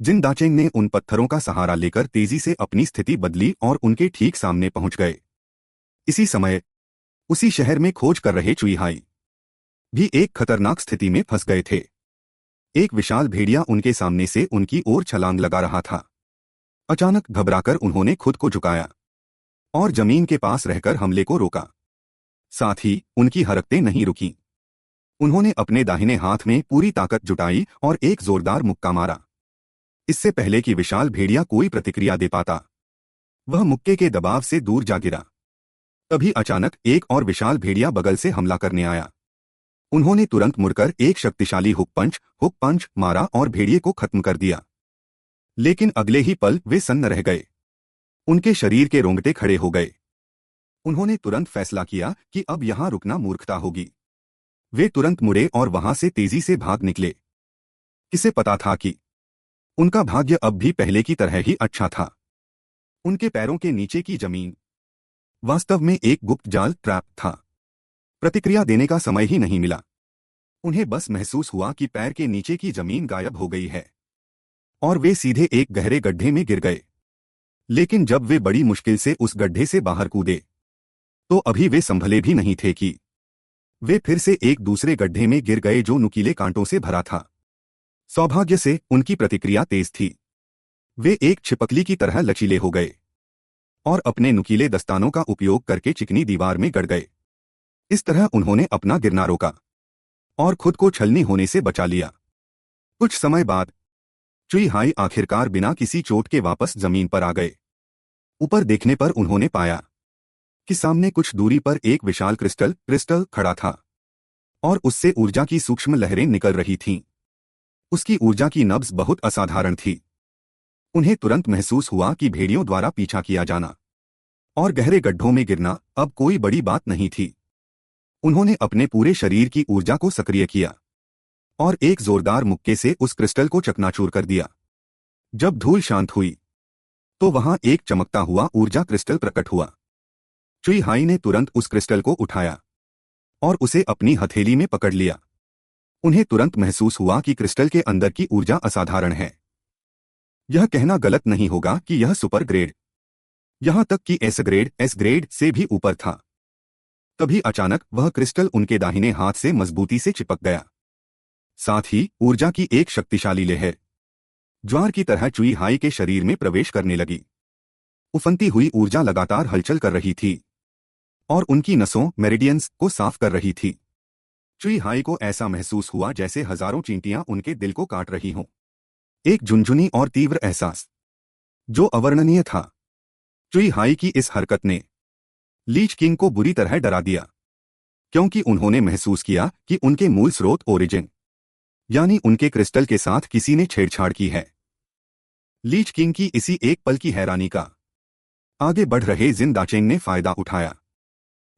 जिन दाचेंग ने उन पत्थरों का सहारा लेकर तेजी से अपनी स्थिति बदली और उनके ठीक सामने पहुंच गए। इसी समय उसी शहर में खोज कर रहे चुईहाई भी एक खतरनाक स्थिति में फंस गए थे। एक विशाल भेड़िया उनके सामने से उनकी ओर छलांग लगा रहा था। अचानक घबराकर उन्होंने खुद को झुकाया और जमीन के पास रहकर हमले को रोका। साथ ही उनकी हरकतें नहीं रुकीं। उन्होंने अपने दाहिने हाथ में पूरी ताकत जुटाई और एक जोरदार मुक्का मारा। इससे पहले कि विशाल भेड़िया कोई प्रतिक्रिया दे पाता, वह मुक्के के दबाव से दूर जा गिरा। तभी अचानक एक और विशाल भेड़िया बगल से हमला करने आया। उन्होंने तुरंत मुड़कर एक शक्तिशाली हुक पंच मारा और भेड़िए को खत्म कर दिया। लेकिन अगले ही पल वे सन्न रह गए। उनके शरीर के रोंगटे खड़े हो गए। उन्होंने तुरंत फैसला किया कि अब यहां रुकना मूर्खता होगी। वे तुरंत मुड़े और वहां से तेजी से भाग निकले। किसे पता था कि उनका भाग्य अब भी पहले की तरह ही अच्छा था। उनके पैरों के नीचे की जमीन वास्तव में एक गुप्त जाल ट्रैप था। प्रतिक्रिया देने का समय ही नहीं मिला। उन्हें बस महसूस हुआ कि पैर के नीचे की जमीन गायब हो गई है और वे सीधे एक गहरे गड्ढे में गिर गए। लेकिन जब वे बड़ी मुश्किल से उस गड्ढे से बाहर कूदे तो अभी वे संभले भी नहीं थे कि वे फिर से एक दूसरे गड्ढे में गिर गए जो नुकीले कांटों से भरा था। सौभाग्य से उनकी प्रतिक्रिया तेज थी। वे एक छिपकली की तरह लचीले हो गए और अपने नुकीले दस्तानों का उपयोग करके चिकनी दीवार में गड़ गए। इस तरह उन्होंने अपना गिरना रोका और खुद को छलनी होने से बचा लिया। कुछ समय बाद चुई हाई आखिरकार बिना किसी चोट के वापस जमीन पर आ गए। ऊपर देखने पर उन्होंने पाया कि सामने कुछ दूरी पर एक विशाल क्रिस्टल खड़ा था और उससे ऊर्जा की सूक्ष्म लहरें निकल रही थीं। उसकी ऊर्जा की नब्ज बहुत असाधारण थी। उन्हें तुरंत महसूस हुआ कि भेड़ियों द्वारा पीछा किया जाना और गहरे गड्ढों में गिरना अब कोई बड़ी बात नहीं थी। उन्होंने अपने पूरे शरीर की ऊर्जा को सक्रिय किया और एक जोरदार मुक्के से उस क्रिस्टल को चकनाचूर कर दिया। जब धूल शांत हुई तो वहां एक चमकता हुआ ऊर्जा क्रिस्टल प्रकट हुआ। चुई हाई ने तुरंत उस क्रिस्टल को उठाया और उसे अपनी हथेली में पकड़ लिया। उन्हें तुरंत महसूस हुआ कि क्रिस्टल के अंदर की ऊर्जा असाधारण है। यह कहना गलत नहीं होगा कि यह सुपर ग्रेड, यहां तक कि एस ग्रेड से भी ऊपर था। तभी अचानक वह क्रिस्टल उनके दाहिने हाथ से मजबूती से चिपक गया। साथ ही ऊर्जा की एक शक्तिशाली लहर ज्वार की तरह चुई हाई के शरीर में प्रवेश करने लगी। उफनती हुई ऊर्जा लगातार हलचल कर रही थी और उनकी नसों मेरिडियंस को साफ कर रही थी। चुई हाई को ऐसा महसूस हुआ जैसे हजारों चींटियां उनके दिल को काट रही हों। एक झुनझुनी और तीव्र एहसास जो अवर्णनीय था। चुई हाई की इस हरकत ने लीच किंग को बुरी तरह डरा दिया, क्योंकि उन्होंने महसूस किया कि उनके मूल स्रोत ओरिजिन यानी उनके क्रिस्टल के साथ किसी ने छेड़छाड़ की है। लीच किंग की इसी एक पल की हैरानी का आगे बढ़ रहे जिन दाचेंग ने फायदा उठाया।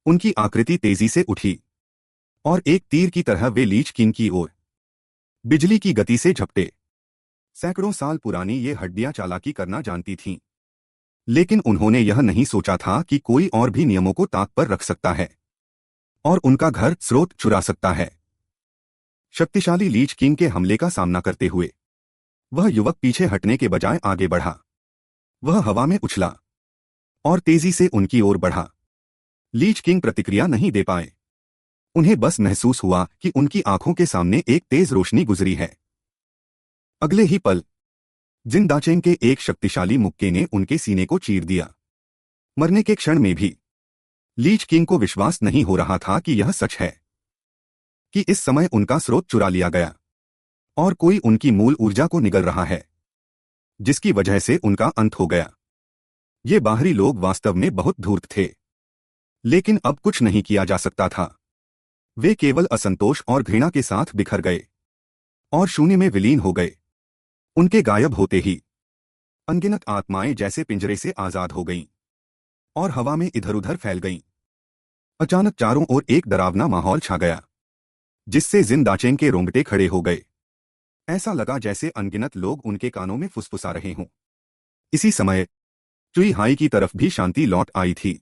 उनकी आकृति तेजी से उठी और एक तीर की तरह वे लीच किंग की ओर बिजली की गति से झपटे। सैकड़ों साल पुरानी ये हड्डियां चालाकी करना जानती थीं, लेकिन उन्होंने यह नहीं सोचा था कि कोई और भी नियमों को ताक पर रख सकता है और उनका घर स्रोत चुरा सकता है। शक्तिशाली लीच किंग के हमले का सामना करते हुए वह युवक पीछे हटने के बजाय आगे बढ़ा। वह हवा में उछला और तेजी से उनकी ओर बढ़ा। लीच किंग प्रतिक्रिया नहीं दे पाए। उन्हें बस महसूस हुआ कि उनकी आंखों के सामने एक तेज रोशनी गुजरी है। अगले ही पल जिन दाचेंग के एक शक्तिशाली मुक्के ने उनके सीने को चीर दिया। मरने के क्षण में भी लीच किंग को विश्वास नहीं हो रहा था कि यह सच है, कि इस समय उनका स्रोत चुरा लिया गया और कोई उनकी मूल ऊर्जा को निगल रहा है, जिसकी वजह से उनका अंत हो गया। ये बाहरी लोग वास्तव में बहुत धूर्त थे, लेकिन अब कुछ नहीं किया जा सकता था। वे केवल असंतोष और घृणा के साथ बिखर गए और शून्य में विलीन हो गए। उनके गायब होते ही अनगिनत आत्माएं जैसे पिंजरे से आजाद हो गईं और हवा में इधर उधर फैल गईं। अचानक चारों ओर एक डरावना माहौल छा गया, जिससे जिन दाचेंग के रोंगटे खड़े हो गए। ऐसा लगा जैसे अनगिनत लोग उनके कानों में फुसफुसा रहे हों। इसी समय चुई हाई की तरफ भी शांति लौट आई थी।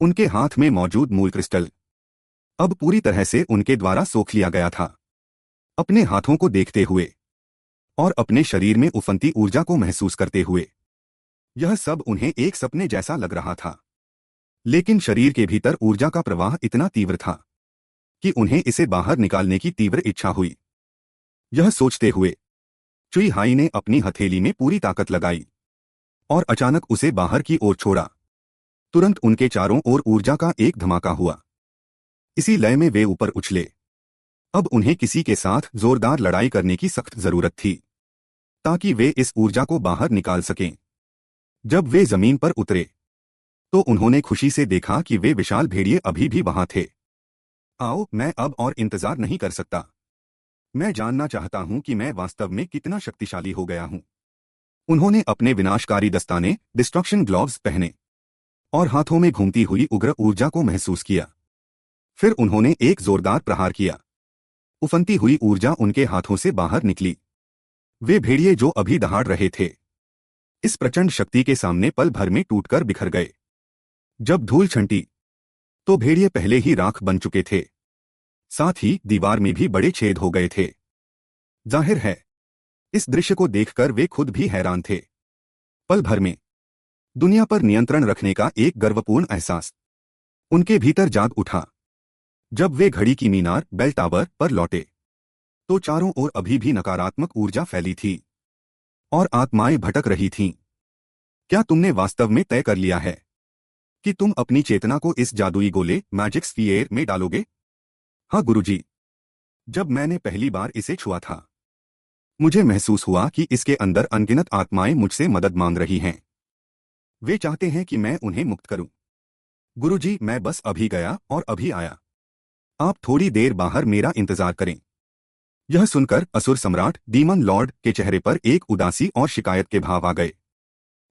उनके हाथ में मौजूद मूल क्रिस्टल अब पूरी तरह से उनके द्वारा सोख लिया गया था। अपने हाथों को देखते हुए और अपने शरीर में उफनती ऊर्जा को महसूस करते हुए यह सब उन्हें एक सपने जैसा लग रहा था। लेकिन शरीर के भीतर ऊर्जा का प्रवाह इतना तीव्र था कि उन्हें इसे बाहर निकालने की तीव्र इच्छा हुई। यह सोचते हुए चुई हाई ने अपनी हथेली में पूरी ताकत लगाई और अचानक उसे बाहर की ओर छोड़ा। तुरंत उनके चारों ओर ऊर्जा का एक धमाका हुआ। इसी लय में वे ऊपर उछले। अब उन्हें किसी के साथ जोरदार लड़ाई करने की सख्त जरूरत थी, ताकि वे इस ऊर्जा को बाहर निकाल सकें। जब वे जमीन पर उतरे तो उन्होंने खुशी से देखा कि वे विशाल भेड़िए अभी भी वहां थे। आओ, मैं अब और इंतजार नहीं कर सकता। मैं जानना चाहता हूं कि मैं वास्तव में कितना शक्तिशाली हो गया हूं। उन्होंने अपने विनाशकारी दस्ताने डिस्ट्रक्शन ग्लोव्स पहने और हाथों में घूमती हुई उग्र ऊर्जा को महसूस किया। फिर उन्होंने एक जोरदार प्रहार किया। उफनती हुई ऊर्जा उनके हाथों से बाहर निकली। वे भेड़िए जो अभी दहाड़ रहे थे, इस प्रचंड शक्ति के सामने पल भर में टूटकर बिखर गए। जब धूल छंटी तो भेड़िए पहले ही राख बन चुके थे। साथ ही दीवार में भी बड़े छेद हो गए थे। जाहिर है, इस दृश्य को देखकर वे खुद भी हैरान थे। पल भर में दुनिया पर नियंत्रण रखने का एक गर्वपूर्ण एहसास उनके भीतर जाग उठा। जब वे घड़ी की मीनार बेल टावर पर लौटे तो चारों ओर अभी भी नकारात्मक ऊर्जा फैली थी और आत्माएं भटक रही थीं। क्या तुमने वास्तव में तय कर लिया है कि तुम अपनी चेतना को इस जादुई गोले मैजिक स्फीयर में डालोगे? हाँ गुरुजी। जब मैंने पहली बार इसे छुआ था, मुझे महसूस हुआ कि इसके अंदर अनगिनत आत्माएं मुझसे मदद मांग रही हैं। वे चाहते हैं कि मैं उन्हें मुक्त करूं। गुरुजी, मैं बस अभी गया और अभी आया। आप थोड़ी देर बाहर मेरा इंतजार करें। यह सुनकर असुर सम्राट डीमन लॉर्ड के चेहरे पर एक उदासी और शिकायत के भाव आ गए,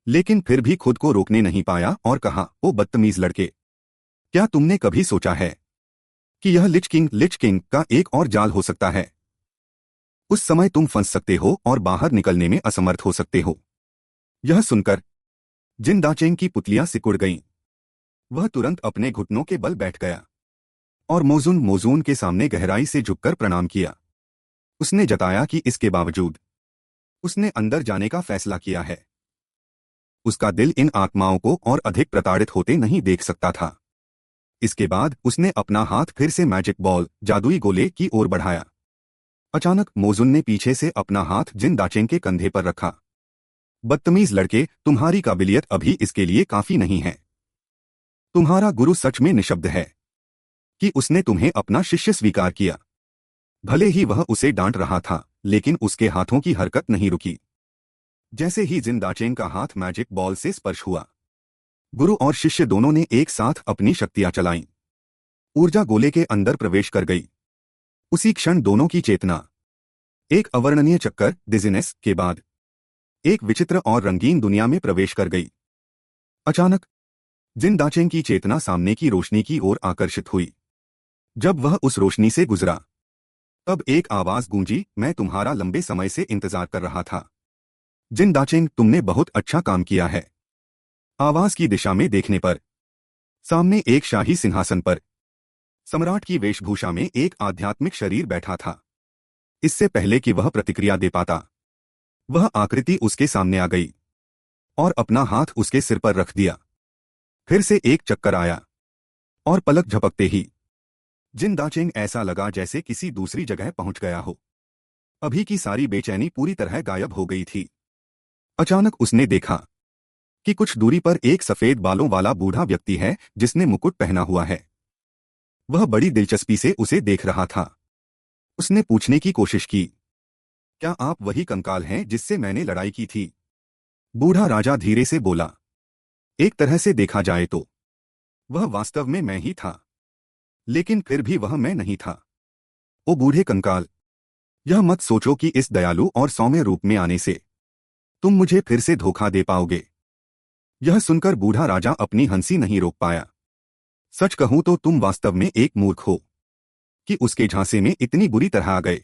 लेकिन फिर भी खुद को रोकने नहीं पाया और कहा, ओ बदतमीज लड़के, क्या तुमने कभी सोचा है कि यह लिच किंग का एक और जाल हो सकता है? उस समय तुम फंस सकते हो और बाहर निकलने में असमर्थ हो सकते हो। यह सुनकर जिन दाचेंग की पुतलियां सिकुड़ गईं। वह तुरंत अपने घुटनों के बल बैठ गया और मोजून के सामने गहराई से झुककर प्रणाम किया। उसने जताया कि इसके बावजूद उसने अंदर जाने का फैसला किया है। उसका दिल इन आत्माओं को और अधिक प्रताड़ित होते नहीं देख सकता था। इसके बाद उसने अपना हाथ फिर से मैजिक बॉल जादुई गोले की ओर बढ़ाया। अचानक मोजुन ने पीछे से अपना हाथ जिन दाचेंग के कंधे पर रखा। बदतमीज लड़के, तुम्हारी काबिलियत अभी इसके लिए काफी नहीं है। तुम्हारा गुरु सच में निशब्द है कि उसने तुम्हें अपना शिष्य स्वीकार किया। भले ही वह उसे डांट रहा था, लेकिन उसके हाथों की हरकत नहीं रुकी। जैसे ही जिन दाचेंग का हाथ मैजिक बॉल से स्पर्श हुआ, गुरु और शिष्य दोनों ने एक साथ अपनी शक्तियां चलाईं। ऊर्जा गोले के अंदर प्रवेश कर गई। उसी क्षण दोनों की चेतना एक अवर्णनीय चक्कर डिजीनेस के बाद एक विचित्र और रंगीन दुनिया में प्रवेश कर गई। अचानक जिन दाचेंग की चेतना सामने की रोशनी की ओर आकर्षित हुई। जब वह उस रोशनी से गुजरा, तब एक आवाज गूंजी, मैं तुम्हारा लंबे समय से इंतजार कर रहा था। जिन दाचेंग, तुमने बहुत अच्छा काम किया है। आवाज की दिशा में देखने पर सामने एक शाही सिंहासन पर सम्राट की वेशभूषा में एक आध्यात्मिक शरीर बैठा था। इससे पहले कि वह प्रतिक्रिया दे पाता, वह आकृति उसके सामने आ गई और अपना हाथ उसके सिर पर रख दिया। फिर से एक चक्कर आया और पलक झपकते ही जिन दाचेंग ऐसा लगा जैसे किसी दूसरी जगह पहुंच गया हो। अभी की सारी बेचैनी पूरी तरह गायब हो गई थी। अचानक उसने देखा कि कुछ दूरी पर एक सफेद बालों वाला बूढ़ा व्यक्ति है जिसने मुकुट पहना हुआ है। वह बड़ी दिलचस्पी से उसे देख रहा था। उसने पूछने की कोशिश की, क्या आप वही कंकाल हैं जिससे मैंने लड़ाई की थी? बूढ़ा राजा धीरे से बोला, एक तरह से देखा जाए तो वह वास्तव में मैं ही था, लेकिन फिर भी वह मैं नहीं था। ओ बूढ़े कंकाल, यह मत सोचो कि इस दयालु और सौम्य रूप में आने से तुम मुझे फिर से धोखा दे पाओगे। यह सुनकर बूढ़ा राजा अपनी हंसी नहीं रोक पाया। सच कहूं तो तुम वास्तव में एक मूर्ख हो कि उसके झांसे में इतनी बुरी तरह आ गए।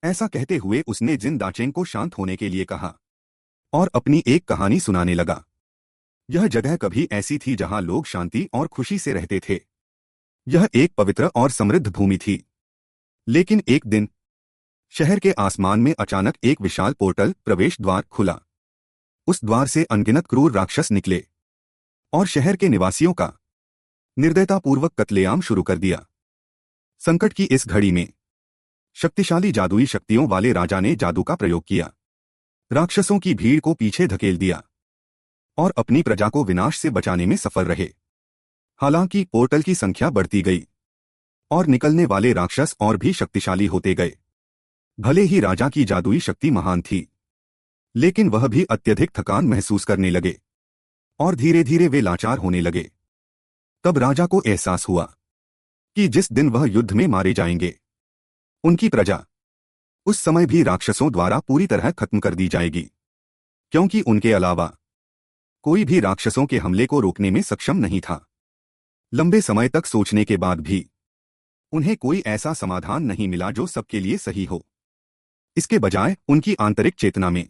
ऐसा कहते हुए उसने जिन दाचेंग को शांत होने के लिए कहा और अपनी एक कहानी सुनाने लगा। यह जगह कभी ऐसी थी जहां लोग शांति और खुशी से रहते थे। यह एक पवित्र और समृद्ध भूमि थी। लेकिन एक दिन शहर के आसमान में अचानक एक विशाल पोर्टल प्रवेश द्वार खुला। उस द्वार से अनगिनत क्रूर राक्षस निकले और शहर के निवासियों का निर्दयतापूर्वक कत्लेआम शुरू कर दिया। संकट की इस घड़ी में शक्तिशाली जादुई शक्तियों वाले राजा ने जादू का प्रयोग किया, राक्षसों की भीड़ को पीछे धकेल दिया और अपनी प्रजा को विनाश से बचाने में सफल रहे। हालांकि पोर्टल की संख्या बढ़ती गई और निकलने वाले राक्षस और भी शक्तिशाली होते गए। भले ही राजा की जादुई शक्ति महान थी, लेकिन वह भी अत्यधिक थकान महसूस करने लगे और धीरे धीरे वे लाचार होने लगे। तब राजा को एहसास हुआ कि जिस दिन वह युद्ध में मारे जाएंगे उनकी प्रजा उस समय भी राक्षसों द्वारा पूरी तरह खत्म कर दी जाएगी, क्योंकि उनके अलावा कोई भी राक्षसों के हमले को रोकने में सक्षम नहीं था। लंबे समय तक सोचने के बाद भी उन्हें कोई ऐसा समाधान नहीं मिला जो सबके लिए सही हो। इसके बजाय उनकी आंतरिक चेतना में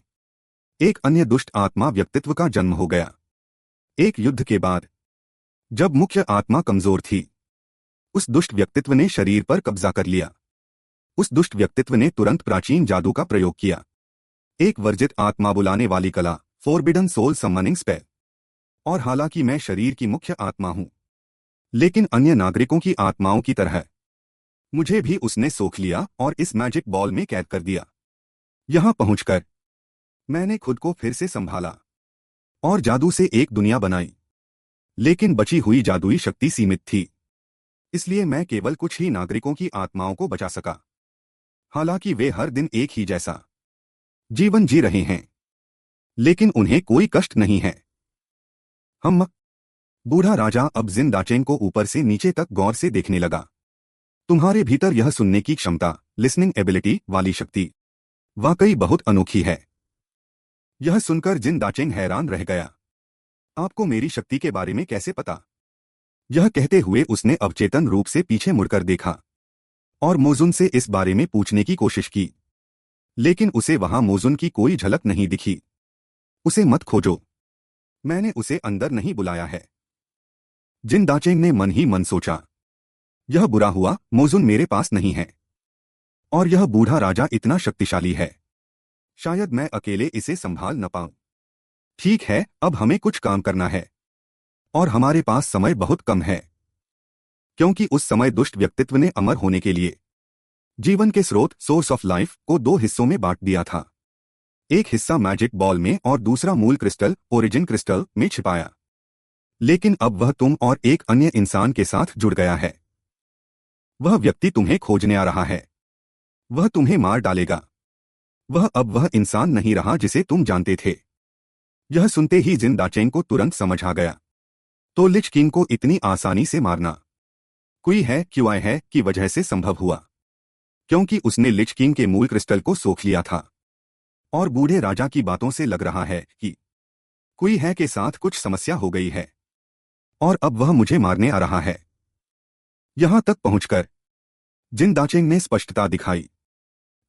एक अन्य दुष्ट आत्मा व्यक्तित्व का जन्म हो गया। एक युद्ध के बाद जब मुख्य आत्मा कमजोर थी, उस दुष्ट व्यक्तित्व ने शरीर पर कब्जा कर लिया। उस दुष्ट व्यक्तित्व ने तुरंत प्राचीन जादू का प्रयोग किया, एक वर्जित आत्मा बुलाने वाली कला, फोरबिडन सोल समनिंग स्पेल। और हालांकि मैं शरीर की मुख्य आत्मा हूं, लेकिन अन्य नागरिकों की आत्माओं की तरह मुझे भी उसने सोख लिया और इस मैजिक बॉल में कैद कर दिया। यहां पहुंचकर मैंने खुद को फिर से संभाला और जादू से एक दुनिया बनाई, लेकिन बची हुई जादुई शक्ति सीमित थी, इसलिए मैं केवल कुछ ही नागरिकों की आत्माओं को बचा सका। हालांकि वे हर दिन एक ही जैसा जीवन जी रहे हैं, लेकिन उन्हें कोई कष्ट नहीं है। हम बूढ़ा राजा अब जिन दाचेंग को ऊपर से नीचे तक गौर से देखने लगा। तुम्हारे भीतर यह सुनने की क्षमता, लिसनिंग एबिलिटी वाली शक्ति वाकई बहुत अनोखी है। यह सुनकर जिन दाचेंग हैरान रह गया। आपको मेरी शक्ति के बारे में कैसे पता? यह कहते हुए उसने अवचेतन रूप से पीछे मुड़कर देखा और मोजुन से इस बारे में पूछने की कोशिश की, लेकिन उसे वहां मोजुन की कोई झलक नहीं दिखी। उसे मत खोजो, मैंने उसे अंदर नहीं बुलाया है। जिन दाचेंग ने मन ही मन सोचा, यह बुरा हुआ मोजुन मेरे पास नहीं है और यह बूढ़ा राजा इतना शक्तिशाली है, शायद मैं अकेले इसे संभाल न पाऊं। ठीक है, अब हमें कुछ काम करना है और हमारे पास समय बहुत कम है, क्योंकि उस समय दुष्ट व्यक्तित्व ने अमर होने के लिए जीवन के स्रोत, सोर्स ऑफ लाइफ, को 2 हिस्सों में बांट दिया था। एक हिस्सा मैजिक बॉल में और दूसरा मूल क्रिस्टल, ओरिजिन क्रिस्टल, में छिपाया। लेकिन अब वह तुम और एक अन्य इंसान के साथ जुड़ गया है। वह व्यक्ति तुम्हें खोजने आ रहा है। वह तुम्हें मार डालेगा। वह अब वह इंसान नहीं रहा जिसे तुम जानते थे। यह सुनते ही जिन दाचेंग को तुरंत समझ आ गया। तो लिच किंग को इतनी आसानी से मारना कोई है क्यों है की वजह से संभव हुआ, क्योंकि उसने लिच किंग के मूल क्रिस्टल को सोख लिया था। और बूढ़े राजा की बातों से लग रहा है कि कोई है के साथ कुछ समस्या हो गई है और अब वह मुझे मारने आ रहा है। यहां तक पहुंचकर जिन दाचेंग ने स्पष्टता दिखाई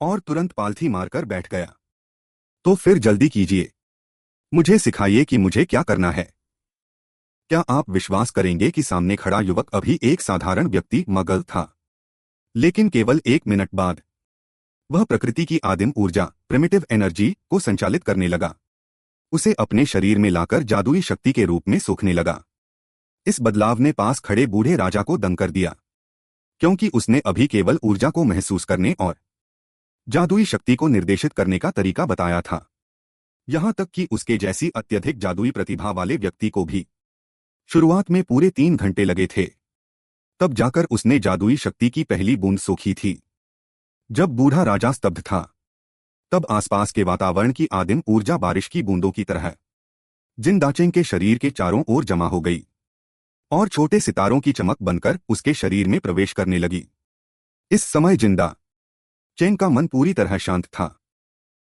और तुरंत पालथी मारकर बैठ गया। तो फिर जल्दी कीजिए, मुझे सिखाइए कि मुझे क्या करना है। क्या आप विश्वास करेंगे कि सामने खड़ा युवक अभी एक साधारण व्यक्ति मगल था, लेकिन केवल 1 मिनट बाद वह प्रकृति की आदिम ऊर्जा, प्रिमिटिव एनर्जी, को संचालित करने लगा। उसे अपने शरीर में लाकर जादुई शक्ति के रूप में सोखने लगा। इस बदलाव ने पास खड़े बूढ़े राजा को दंग कर दिया, क्योंकि उसने अभी केवल ऊर्जा को महसूस करने और जादुई शक्ति को निर्देशित करने का तरीका बताया था। यहां तक कि उसके जैसी अत्यधिक जादुई प्रतिभा वाले व्यक्ति को भी शुरुआत में पूरे 3 घंटे लगे थे। तब जाकर उसने जादुई शक्ति की पहली बूंद सोखी थी। जब बूढ़ा राजा स्तब्ध था, तब आसपास के वातावरण की आदिम ऊर्जा बारिश की बूंदों की तरह जिन दाचेंग के शरीर के चारों ओर जमा हो गई और छोटे सितारों की चमक बनकर उसके शरीर में प्रवेश करने लगी। इस समय जिंदा चेंग का मन पूरी तरह शांत था।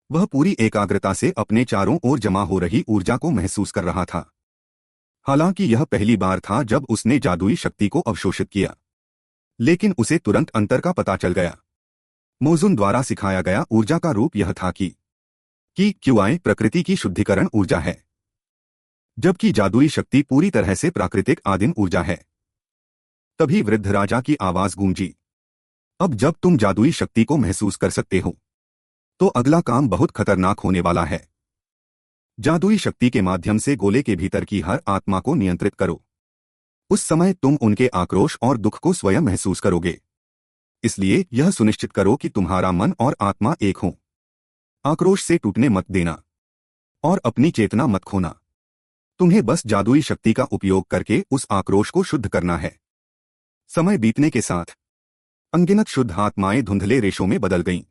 वह पूरी एकाग्रता से अपने चारों ओर जमा हो रही ऊर्जा को महसूस कर रहा था। हालांकि यह पहली बार था जब उसने जादुई शक्ति को अवशोषित किया, लेकिन उसे तुरंत अंतर का पता चल गया। मोजुन द्वारा सिखाया गया ऊर्जा का रूप यह था कि क्यूआई प्रकृति की शुद्धिकरण ऊर्जा है, जबकि जादुई शक्ति पूरी तरह से प्राकृतिक आदिम ऊर्जा है। तभी वृद्ध राजा की आवाज गूंजी, अब जब तुम जादुई शक्ति को महसूस कर सकते हो, तो अगला काम बहुत खतरनाक होने वाला है। जादुई शक्ति के माध्यम से गोले के भीतर की हर आत्मा को नियंत्रित करो। उस समय तुम उनके आक्रोश और दुख को स्वयं महसूस करोगे। इसलिए यह सुनिश्चित करो कि तुम्हारा मन और आत्मा एक हो। आक्रोश से टूटने मत देना और अपनी चेतना मत खोना। तुम्हें बस जादुई शक्ति का उपयोग करके उस आक्रोश को शुद्ध करना है। समय बीतने के साथ अनगिनत शुद्ध आत्माएं धुंधले रेशों में बदल गईं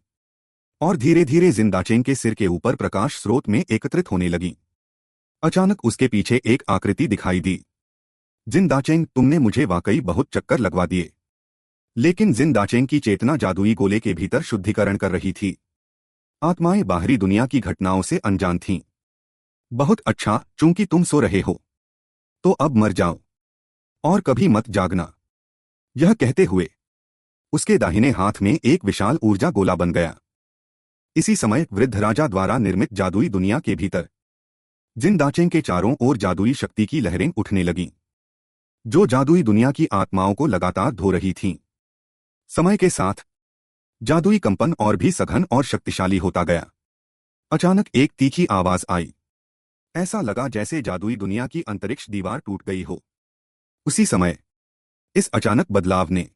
और धीरे धीरे जिन दाचेंग के सिर के ऊपर प्रकाश स्रोत में एकत्रित होने लगीं। अचानक उसके पीछे एक आकृति दिखाई दी। जिन दाचेंग, तुमने मुझे वाकई बहुत चक्कर लगवा दिए। लेकिन जिन दाचेंग की चेतना जादुई गोले के भीतर शुद्धिकरण कर रही थी। आत्माएं बाहरी दुनिया की घटनाओं से अनजान थीं। बहुत अच्छा, चूंकि तुम सो रहे हो तो अब मर जाओ और कभी मत जागना। यह कहते हुए उसके दाहिने हाथ में एक विशाल ऊर्जा गोला बन गया। इसी समय वृद्ध राजा द्वारा निर्मित जादुई दुनिया के भीतर जिन दाचेंग के चारों ओर जादुई शक्ति की लहरें उठने लगीं, जो जादुई दुनिया की आत्माओं को लगातार धो रही थीं। समय के साथ जादुई कंपन और भी सघन और शक्तिशाली होता गया। अचानक एक तीखी आवाज आई। ऐसा लगा जैसे जादुई दुनिया की अंतरिक्ष दीवार टूट गई हो। उसी समय इस अचानक बदलाव ने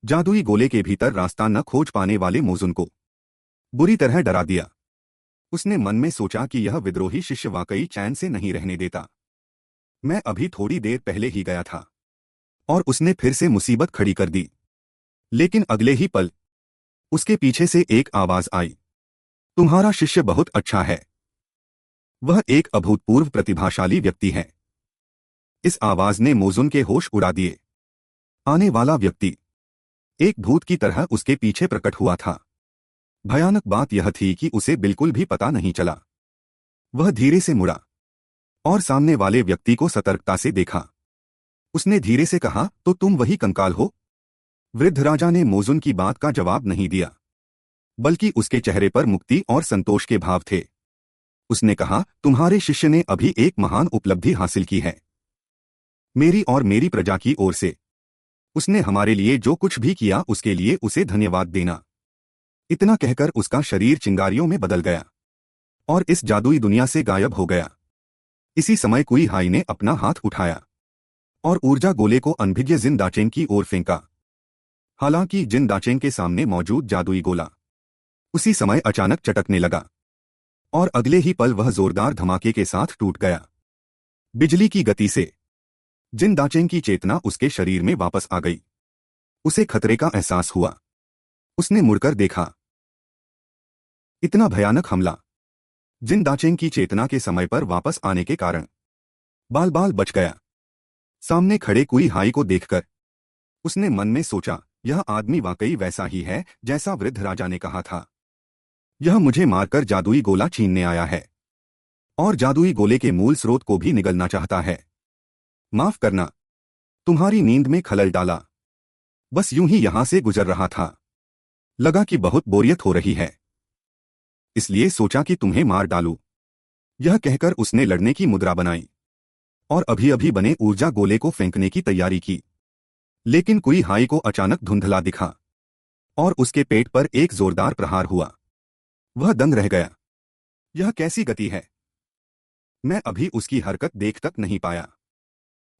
जादुई गोले के भीतर रास्ता न खोज पाने वाले मोजुन को बुरी तरह डरा दिया। उसने मन में सोचा कि यह विद्रोही शिष्य वाकई चैन से नहीं रहने देता। मैं अभी थोड़ी देर पहले ही गया था और उसने फिर से मुसीबत खड़ी कर दी। लेकिन अगले ही पल उसके पीछे से एक आवाज आई। तुम्हारा शिष्य बहुत अच्छा है। वह एक अभूतपूर्व प्रतिभाशाली व्यक्ति है। इस आवाज ने मोजुन के होश उड़ा दिए। आने वाला व्यक्ति एक भूत की तरह उसके पीछे प्रकट हुआ था। भयानक बात यह थी कि उसे बिल्कुल भी पता नहीं चला। वह धीरे से मुड़ा और सामने वाले व्यक्ति को सतर्कता से देखा। उसने धीरे से कहा, तो तुम वही कंकाल हो? वृद्ध राजा ने मोजुन की बात का जवाब नहीं दिया, बल्कि उसके चेहरे पर मुक्ति और संतोष के भाव थे। उसने कहा, तुम्हारे शिष्य ने अभी एक महान उपलब्धि हासिल की है, मेरी और मेरी प्रजा की ओर से। उसने हमारे लिए जो कुछ भी किया उसके लिए उसे धन्यवाद देना। इतना कहकर उसका शरीर चिंगारियों में बदल गया और इस जादुई दुनिया से गायब हो गया। इसी समय कुई हाई ने अपना हाथ उठाया और ऊर्जा गोले को अनभिज्ञ जिन दाचेंग की ओर फेंका। हालांकि जिन दाचेंग के सामने मौजूद जादुई गोला उसी समय अचानक चटकने लगा और अगले ही पल वह जोरदार धमाके के साथ टूट गया। बिजली की गति से जिन दाचेंग की चेतना उसके शरीर में वापस आ गई। उसे खतरे का एहसास हुआ। उसने मुड़कर देखा। इतना भयानक हमला। जिन दाचेंग की चेतना के समय पर वापस आने के कारण बाल बाल बच गया। सामने खड़े कुई हाई को देखकर उसने मन में सोचा, यह आदमी वाकई वैसा ही है जैसा वृद्ध राजा ने कहा था। यह मुझे मारकर जादुई गोला छीनने आया है और जादुई गोले के मूल स्रोत को भी निगलना चाहता है। माफ करना, तुम्हारी नींद में खलल डाला। बस यूं ही यहां से गुजर रहा था। लगा कि बहुत बोरियत हो रही है, इसलिए सोचा कि तुम्हें मार डालूं। यह कहकर उसने लड़ने की मुद्रा बनाई और अभी अभी बने ऊर्जा गोले को फेंकने की तैयारी की। लेकिन कुई हाई को अचानक धुंधला दिखा और उसके पेट पर एक जोरदार प्रहार हुआ। वह दंग रह गया। यह कैसी गति है? मैं अभी उसकी हरकत देख तक नहीं पाया।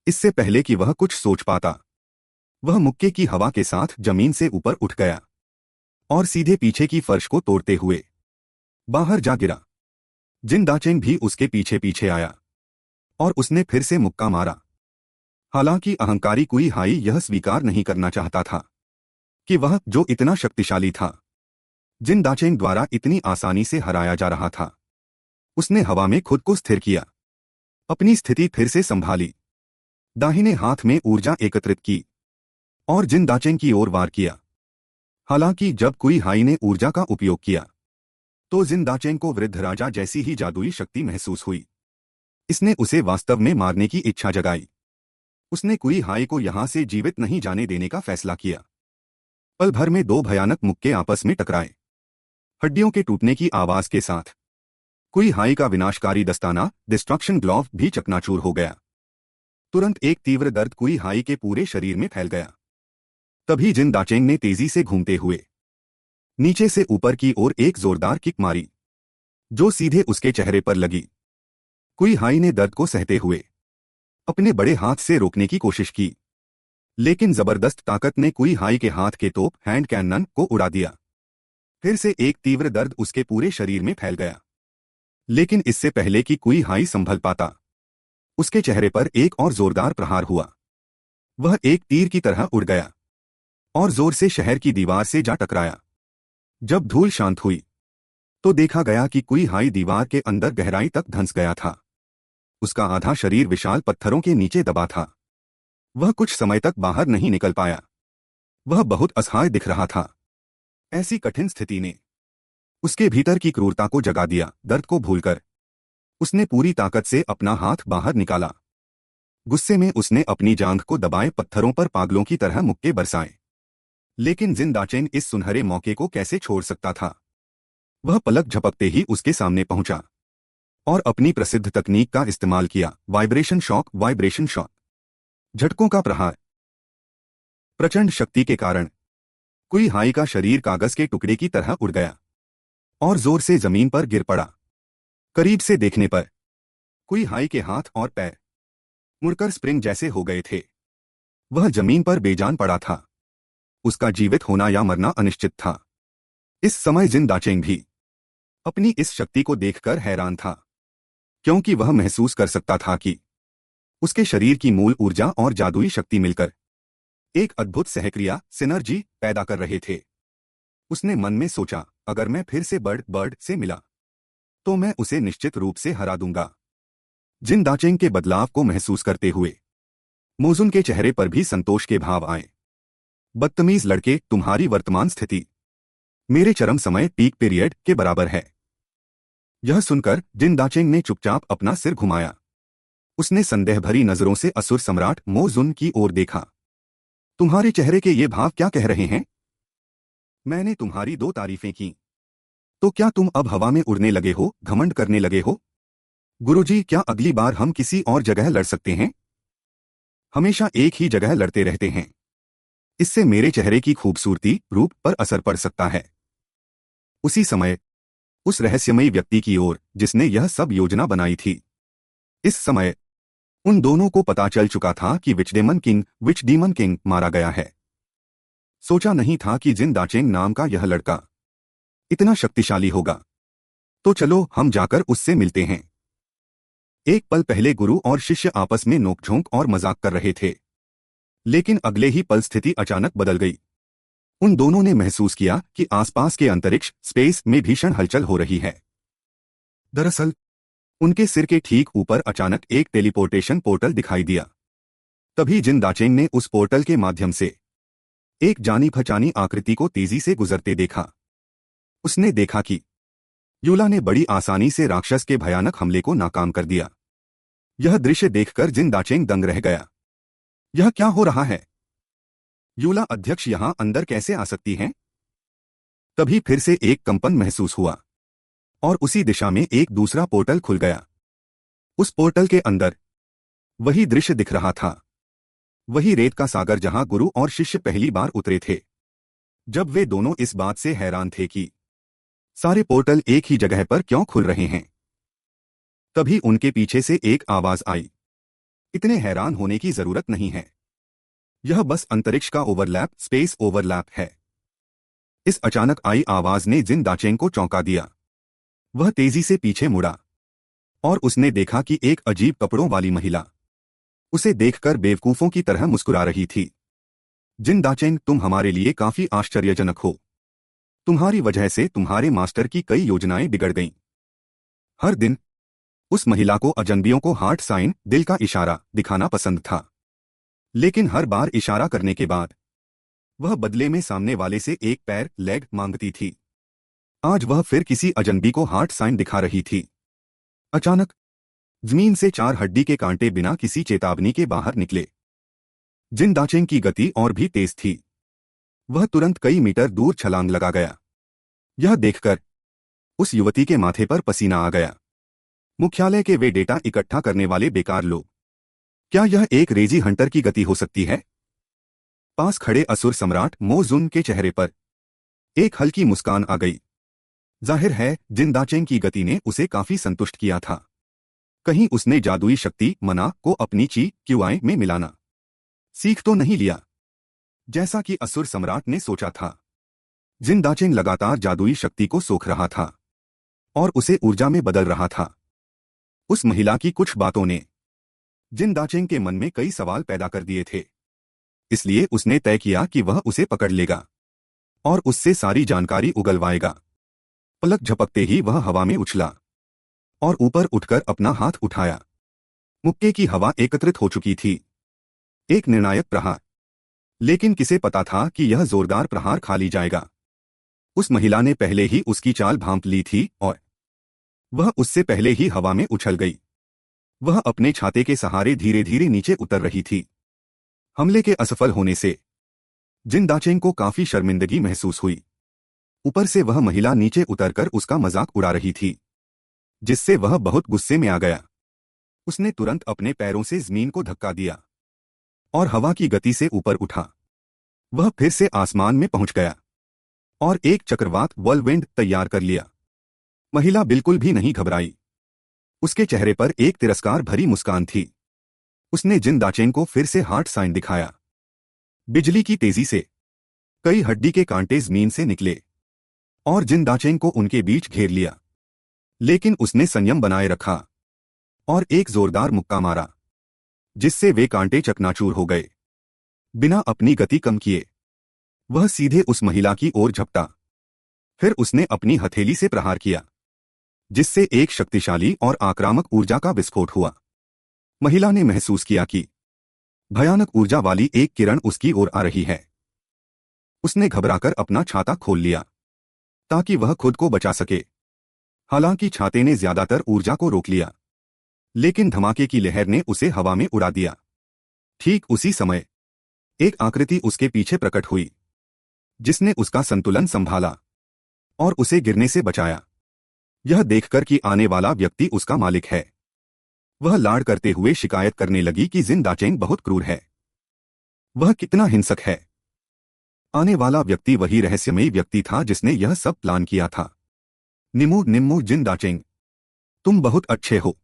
इससे पहले कि वह कुछ सोच पाता, वह मुक्के की हवा के साथ जमीन से ऊपर उठ गया और सीधे पीछे की फर्श को तोड़ते हुए बाहर जा गिरा। जिन दाचेंग भी उसके पीछे पीछे आया और उसने फिर से मुक्का मारा। हालांकि अहंकारी कुई हाई यह स्वीकार नहीं करना चाहता था कि वह जो इतना शक्तिशाली था, जिन दाचेंग द्वारा इतनी आसानी से हराया जा रहा था। उसने हवा में खुद को स्थिर किया, अपनी स्थिति फिर से संभाली, दाहिने हाथ में ऊर्जा एकत्रित की और जिन दाचेंग की ओर वार किया। हालांकि जब कुई हाई ने ऊर्जा का उपयोग किया तो जिन दाचेंग को वृद्ध राजा जैसी ही जादुई शक्ति महसूस हुई। इसने उसे वास्तव में मारने की इच्छा जगाई। उसने कुई हाई को यहां से जीवित नहीं जाने देने का फैसला किया। पल भर में दो भयानक मुक्के आपस में टकराए। हड्डियों के टूटने की आवाज के साथ कुई हाई का विनाशकारी दस्ताना डिस्ट्रक्शन ग्लोव भी चकनाचूर हो गया। तुरंत एक तीव्र दर्द कुई हाई के पूरे शरीर में फैल गया। तभी जिन दाचेंग ने तेजी से घूमते हुए नीचे से ऊपर की ओर एक जोरदार किक मारी, जो सीधे उसके चेहरे पर लगी। कुई हाई ने दर्द को सहते हुए अपने बड़े हाथ से रोकने की कोशिश की, लेकिन जबरदस्त ताकत ने कुई हाई के हाथ के तोप हैंड कैनन को उड़ा दिया। फिर से एक तीव्र दर्द उसके पूरे शरीर में फैल गया। लेकिन इससे पहले कि कुई हाई संभल पाता, उसके चेहरे पर एक और जोरदार प्रहार हुआ। वह एक तीर की तरह उड़ गया और जोर से शहर की दीवार से जा टकराया। जब धूल शांत हुई तो देखा गया कि कुई हाई दीवार के अंदर गहराई तक धंस गया था। उसका आधा शरीर विशाल पत्थरों के नीचे दबा था। वह कुछ समय तक बाहर नहीं निकल पाया। वह बहुत असहाय दिख रहा था। ऐसी कठिन स्थिति ने उसके भीतर की क्रूरता को जगा दिया। दर्द को भूलकर उसने पूरी ताकत से अपना हाथ बाहर निकाला। गुस्से में उसने अपनी जांघ को दबाए पत्थरों पर पागलों की तरह मुक्के बरसाए। लेकिन जिन दाचेन इस सुनहरे मौके को कैसे छोड़ सकता था। वह पलक झपकते ही उसके सामने पहुंचा और अपनी प्रसिद्ध तकनीक का इस्तेमाल किया। Vibration shock. वाइब्रेशन शॉक झटकों का प्रहार। प्रचंड शक्ति के कारण कुई हाई का शरीर कागज के टुकड़े की तरह उड़ गया और जोर से जमीन पर गिर पड़ा। करीब से देखने पर कुई हाई के हाथ और पैर मुड़कर स्प्रिंग जैसे हो गए थे। वह जमीन पर बेजान पड़ा था। उसका जीवित होना या मरना अनिश्चित था। इस समय जिन दाचेंग भी अपनी इस शक्ति को देखकर हैरान था, क्योंकि वह महसूस कर सकता था कि उसके शरीर की मूल ऊर्जा और जादुई शक्ति मिलकर एक अद्भुत सहक्रिया सिनर्जी पैदा कर रहे थे। उसने मन में सोचा, अगर मैं फिर से बर्ड से मिला तो मैं उसे निश्चित रूप से हरा दूंगा। जिन दाचेंग के बदलाव को महसूस करते हुए मोजुन के चेहरे पर भी संतोष के भाव आए। बदतमीज लड़के, तुम्हारी वर्तमान स्थिति मेरे चरम समय पीक पीरियड के बराबर है। यह सुनकर जिन दाचेंग ने चुपचाप अपना सिर घुमाया। उसने संदेह भरी नजरों से असुर सम्राट मोजुन की ओर देखा। तुम्हारे चेहरे के ये भाव क्या कह रहे हैं? मैंने तुम्हारी 2 तारीफें की, तो क्या तुम अब हवा में उड़ने लगे हो, घमंड करने लगे हो? गुरुजी, क्या अगली बार हम किसी और जगह लड़ सकते हैं? हमेशा एक ही जगह लड़ते रहते हैं। इससे मेरे चेहरे की खूबसूरती, रूप पर असर पड़ सकता है। उसी समय उस रहस्यमयी व्यक्ति की ओर जिसने यह सब योजना बनाई थी। इस समय उन दोनों को पता चल चुका था कि विच डीमन किंग मारा गया है। सोचा नहीं था कि जिन दाचेंग नाम का यह लड़का इतना शक्तिशाली होगा। तो चलो हम जाकर उससे मिलते हैं। एक पल पहले गुरु और शिष्य आपस में नोकझोंक और मजाक कर रहे थे, लेकिन अगले ही पल स्थिति अचानक बदल गई। उन दोनों ने महसूस किया कि आसपास के अंतरिक्ष स्पेस में भीषण हलचल हो रही है। दरअसल उनके सिर के ठीक ऊपर अचानक एक टेलीपोर्टेशन पोर्टल दिखाई दिया। तभी जिन दाचेंग ने उस पोर्टल के माध्यम से एक जानी पहचानी आकृति को तेजी से गुजरते देखा। उसने देखा कि यूला ने बड़ी आसानी से राक्षस के भयानक हमले को नाकाम कर दिया। यह दृश्य देखकर जिन दाचेंग दंग रह गया। यह क्या हो रहा है? यूला अध्यक्ष यहां अंदर कैसे आ सकती हैं? तभी फिर से एक कंपन महसूस हुआ और उसी दिशा में एक दूसरा पोर्टल खुल गया। उस पोर्टल के अंदर वही दृश्य दिख रहा था। वही रेत का सागर जहां गुरु और शिष्य पहली बार उतरे थे। जब वे दोनों इस बात से हैरान थे कि सारे पोर्टल एक ही जगह पर क्यों खुल रहे हैं, तभी उनके पीछे से एक आवाज आई। इतने हैरान होने की जरूरत नहीं है। यह बस अंतरिक्ष का ओवरलैप, स्पेस ओवरलैप है। इस अचानक आई आवाज ने जिन दाचेंग को चौंका दिया। वह तेजी से पीछे मुड़ा और उसने देखा कि एक अजीब कपड़ों वाली महिला उसे देखकर बेवकूफों की तरह मुस्कुरा रही थी। जिन दाचेंग, तुम हमारे लिए काफी आश्चर्यजनक हो। तुम्हारी वजह से तुम्हारे मास्टर की कई योजनाएं बिगड़ गईं। हर दिन उस महिला को अजनबियों को हार्ट साइन, दिल का इशारा दिखाना पसंद था, लेकिन हर बार इशारा करने के बाद वह बदले में सामने वाले से एक पैर, लेग मांगती थी। आज वह फिर किसी अजनबी को हार्ट साइन दिखा रही थी। अचानक जमीन से 4 हड्डी के कांटे बिना किसी चेतावनी के बाहर निकले। जिन दाचेंग की गति और भी तेज थी। वह तुरंत कई मीटर दूर छलांग लगा गया। यह देखकर उस युवती के माथे पर पसीना आ गया। मुख्यालय के वे डेटा इकट्ठा करने वाले बेकार लोग। क्या यह एक रेजी हंटर की गति हो सकती है? पास खड़े असुर सम्राट मोजुन के चेहरे पर एक हल्की मुस्कान आ गई। जाहिर है जिन दाचेंग की गति ने उसे काफी संतुष्ट किया था। कहीं उसने जादुई शक्ति मना को अपनी QI में मिलाना सीख तो नहीं लिया, जैसा कि असुर सम्राट ने सोचा था। जिन दाचेंग लगातार जादुई शक्ति को सोख रहा था और उसे ऊर्जा में बदल रहा था। उस महिला की कुछ बातों ने जिन दाचेंग के मन में कई सवाल पैदा कर दिए थे। इसलिए उसने तय किया कि वह उसे पकड़ लेगा और उससे सारी जानकारी उगलवाएगा। पलक झपकते ही वह हवा में उछला और ऊपर उठकर अपना हाथ उठाया। मुक्के की हवा एकत्रित हो चुकी थी। एक निर्णायक प्रहार। लेकिन किसे पता था कि यह जोरदार प्रहार खा ली जाएगा। उस महिला ने पहले ही उसकी चाल भांप ली थी और वह उससे पहले ही हवा में उछल गई। वह अपने छाते के सहारे धीरे धीरे नीचे उतर रही थी। हमले के असफल होने से जिन दाचेंग को काफी शर्मिंदगी महसूस हुई। ऊपर से वह महिला नीचे उतरकर उसका मजाक उड़ा रही थी, जिससे वह बहुत गुस्से में आ गया। उसने तुरंत अपने पैरों से जमीन को धक्का दिया और हवा की गति से ऊपर उठा। वह फिर से आसमान में पहुंच गया और एक चक्रवात व्हर्लविंड तैयार कर लिया। महिला बिल्कुल भी नहीं घबराई। उसके चेहरे पर एक तिरस्कार भरी मुस्कान थी। उसने जिन दाचेंग को फिर से हार्ट साइन दिखाया। बिजली की तेजी से कई हड्डी के कांटे जमीन से निकले और जिन दाचेंग को उनके बीच घेर लिया, लेकिन उसने संयम बनाए रखा और एक जोरदार मुक्का मारा, जिससे वे कांटे चकनाचूर हो गए। बिना अपनी गति कम किए वह सीधे उस महिला की ओर झपटा। फिर उसने अपनी हथेली से प्रहार किया, जिससे एक शक्तिशाली और आक्रामक ऊर्जा का विस्फोट हुआ। महिला ने महसूस किया कि भयानक ऊर्जा वाली एक किरण उसकी ओर आ रही है। उसने घबराकर अपना छाता खोल लिया ताकि वह खुद को बचा सके। हालांकि छाते ने ज्यादातर ऊर्जा को रोक लिया, लेकिन धमाके की लहर ने उसे हवा में उड़ा दिया। ठीक उसी समय एक आकृति उसके पीछे प्रकट हुई, जिसने उसका संतुलन संभाला और उसे गिरने से बचाया। यह देखकर कि आने वाला व्यक्ति उसका मालिक है, वह लाड़ करते हुए शिकायत करने लगी कि जिन दाचेंग बहुत क्रूर है। वह कितना हिंसक है। आने वाला व्यक्ति वही रहस्यमयी व्यक्ति था जिसने यह सब प्लान किया था। निमू निम्मू जिन दाचेंग, तुम बहुत अच्छे हो।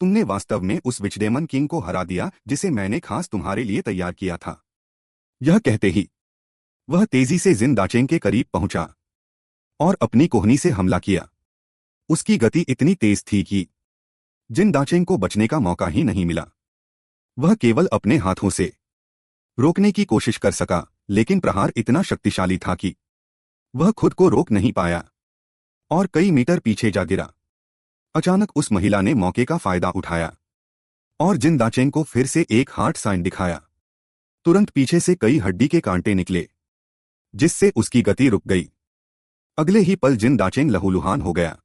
तुमने वास्तव में उस विचडेमन किंग को हरा दिया जिसे मैंने खास तुम्हारे लिए तैयार किया था। यह कहते ही वह तेजी से जिन दाचेंग के करीब पहुंचा और अपनी कोहनी से हमला किया। उसकी गति इतनी तेज थी कि जिन दाचेंग को बचने का मौका ही नहीं मिला। वह केवल अपने हाथों से रोकने की कोशिश कर सका, लेकिन प्रहार इतना शक्तिशाली था कि वह खुद को रोक नहीं पाया और कई मीटर पीछे जा गिरा। अचानक उस महिला ने मौके का फायदा उठाया और जिन दाचेंग को फिर से एक हार्ट साइन दिखाया। तुरंत पीछे से कई हड्डी के कांटे निकले, जिससे उसकी गति रुक गई। अगले ही पल जिन दाचेंग लहूलुहान हो गया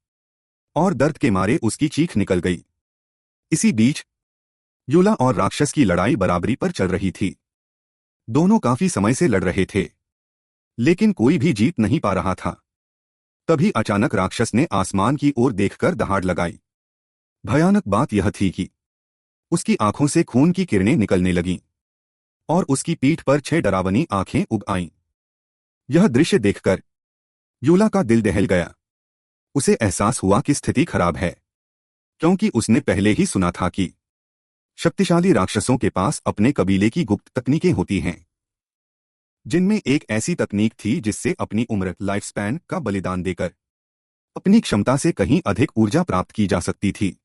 और दर्द के मारे उसकी चीख निकल गई। इसी बीच यूला और राक्षस की लड़ाई बराबरी पर चल रही थी। दोनों काफी समय से लड़ रहे थे, लेकिन कोई भी जीत नहीं पा रहा था। तभी अचानक राक्षस ने आसमान की ओर देखकर दहाड़ लगाई। भयानक बात यह थी कि उसकी आंखों से खून की किरणें निकलने लगीं और उसकी पीठ पर 6 डरावनी आंखें उग आईं। यह दृश्य देखकर यूला का दिल दहल गया। उसे एहसास हुआ कि स्थिति खराब है, क्योंकि उसने पहले ही सुना था कि शक्तिशाली राक्षसों के पास अपने कबीले की गुप्त तकनीकें होती हैं, जिनमें एक ऐसी तकनीक थी जिससे अपनी उम्र लाइफ स्पैन का बलिदान देकर अपनी क्षमता से कहीं अधिक ऊर्जा प्राप्त की जा सकती थी।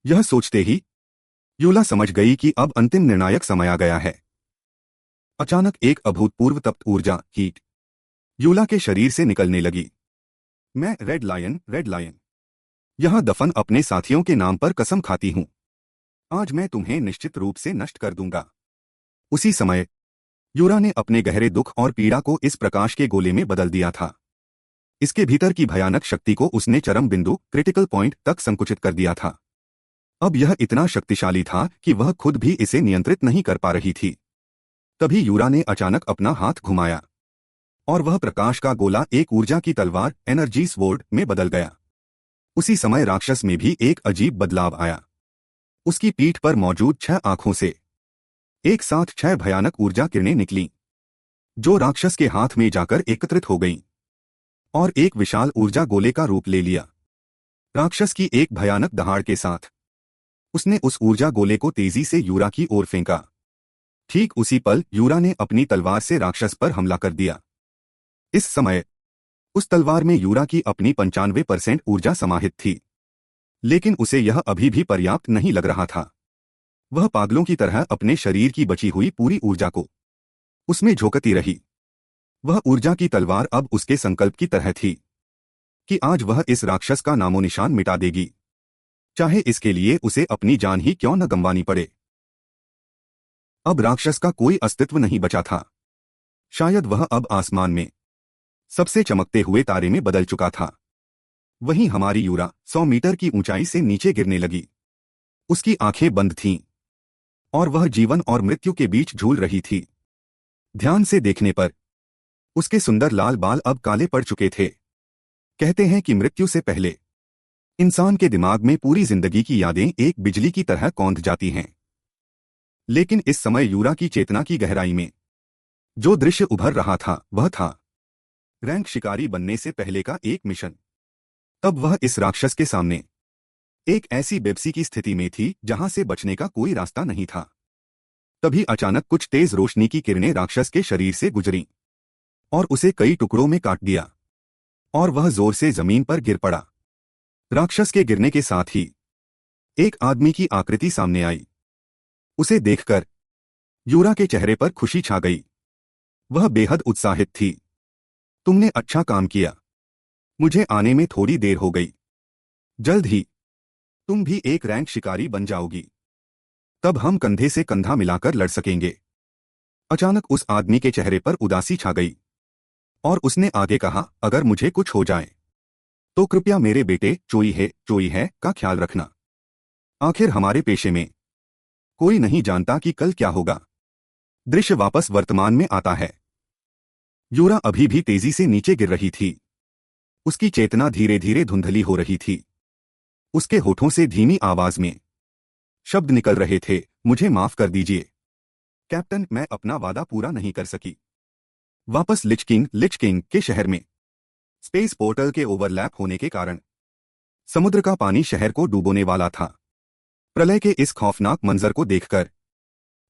यह सोचते ही यूला समझ गई कि अब अंतिम निर्णायक समय आ गया है। अचानक एक अभूतपूर्व तप्त ऊर्जा हीट यूला के शरीर से निकलने लगी। मैं रेड लायन यहां दफन अपने साथियों के नाम पर कसम खाती हूं, आज मैं तुम्हें निश्चित रूप से नष्ट कर दूंगा। उसी समय यूरा ने अपने गहरे दुख और पीड़ा को इस प्रकाश के गोले में बदल दिया था। इसके भीतर की भयानक शक्ति को उसने चरम बिंदु क्रिटिकल पॉइंट तक संकुचित कर दिया था। अब यह इतना शक्तिशाली था कि वह खुद भी इसे नियंत्रित नहीं कर पा रही थी। तभी यूरा ने अचानक अपना हाथ घुमाया और वह प्रकाश का गोला एक ऊर्जा की तलवार एनर्जी स्वॉर्ड में बदल गया। उसी समय राक्षस में भी एक अजीब बदलाव आया। उसकी पीठ पर मौजूद 6 आंखों से एक साथ 6 भयानक ऊर्जा किरणें निकलीं, जो राक्षस के हाथ में जाकर एकत्रित हो गईं और एक विशाल ऊर्जा गोले का रूप ले लिया। राक्षस की एक भयानक दहाड़ के साथ उसने उस ऊर्जा गोले को तेजी से यूरा की ओर फेंका। ठीक उसी पल यूरा ने अपनी तलवार से राक्षस पर हमला कर दिया। इस समय उस तलवार में यूरा की अपनी 95% ऊर्जा समाहित थी, लेकिन उसे यह अभी भी पर्याप्त नहीं लग रहा था। वह पागलों की तरह अपने शरीर की बची हुई पूरी ऊर्जा को उसमें झोंकती रही। वह ऊर्जा की तलवार अब उसके संकल्प की तरह थी कि आज वह इस राक्षस का नामो निशान मिटा देगी, चाहे इसके लिए उसे अपनी जान ही क्यों न गंवानी पड़े। अब राक्षस का कोई अस्तित्व नहीं बचा था। शायद वह अब आसमान में सबसे चमकते हुए तारे में बदल चुका था। वहीं हमारी यूरा 100 मीटर की ऊंचाई से नीचे गिरने लगी। उसकी आंखें बंद थीं और वह जीवन और मृत्यु के बीच झूल रही थी। ध्यान से देखने पर उसके सुंदर लाल बाल अब काले पड़ चुके थे। कहते हैं कि मृत्यु से पहले इंसान के दिमाग में पूरी जिंदगी की यादें एक बिजली की तरह कौंध जाती हैं। लेकिन इस समय यूरा की चेतना की गहराई में जो दृश्य उभर रहा था वह था रैंक शिकारी बनने से पहले का एक मिशन। तब वह इस राक्षस के सामने एक ऐसी बेबसी की स्थिति में थी जहां से बचने का कोई रास्ता नहीं था। तभी अचानक कुछ तेज रोशनी की किरणें राक्षस के शरीर से गुजरीं और उसे कई टुकड़ों में काट दिया और वह जोर से जमीन पर गिर पड़ा। राक्षस के गिरने के साथ ही एक आदमी की आकृति सामने आई। उसे देखकर यूरा के चेहरे पर खुशी छा गई। वह बेहद उत्साहित थी। तुमने अच्छा काम किया। मुझे आने में थोड़ी देर हो गई। जल्द ही तुम भी एक रैंक शिकारी बन जाओगी। तब हम कंधे से कंधा मिलाकर लड़ सकेंगे। अचानक उस आदमी के चेहरे पर उदासी छा गई और उसने आगे कहा, अगर मुझे कुछ हो जाए तो कृपया मेरे बेटे चोई है का ख्याल रखना। आखिर हमारे पेशे में कोई नहीं जानता कि कल क्या होगा। दृश्य वापस वर्तमान में आता है। यूरा अभी भी तेजी से नीचे गिर रही थी। उसकी चेतना धीरे धीरे धुंधली हो रही थी। उसके होठों से धीमी आवाज में शब्द निकल रहे थे, मुझे माफ कर दीजिए कैप्टन, मैं अपना वादा पूरा नहीं कर सकी। वापस लिच किंग के शहर में स्पेस पोर्टल के ओवरलैप होने के कारण समुद्र का पानी शहर को डूबोने वाला था। प्रलय के इस खौफनाक मंजर को देखकर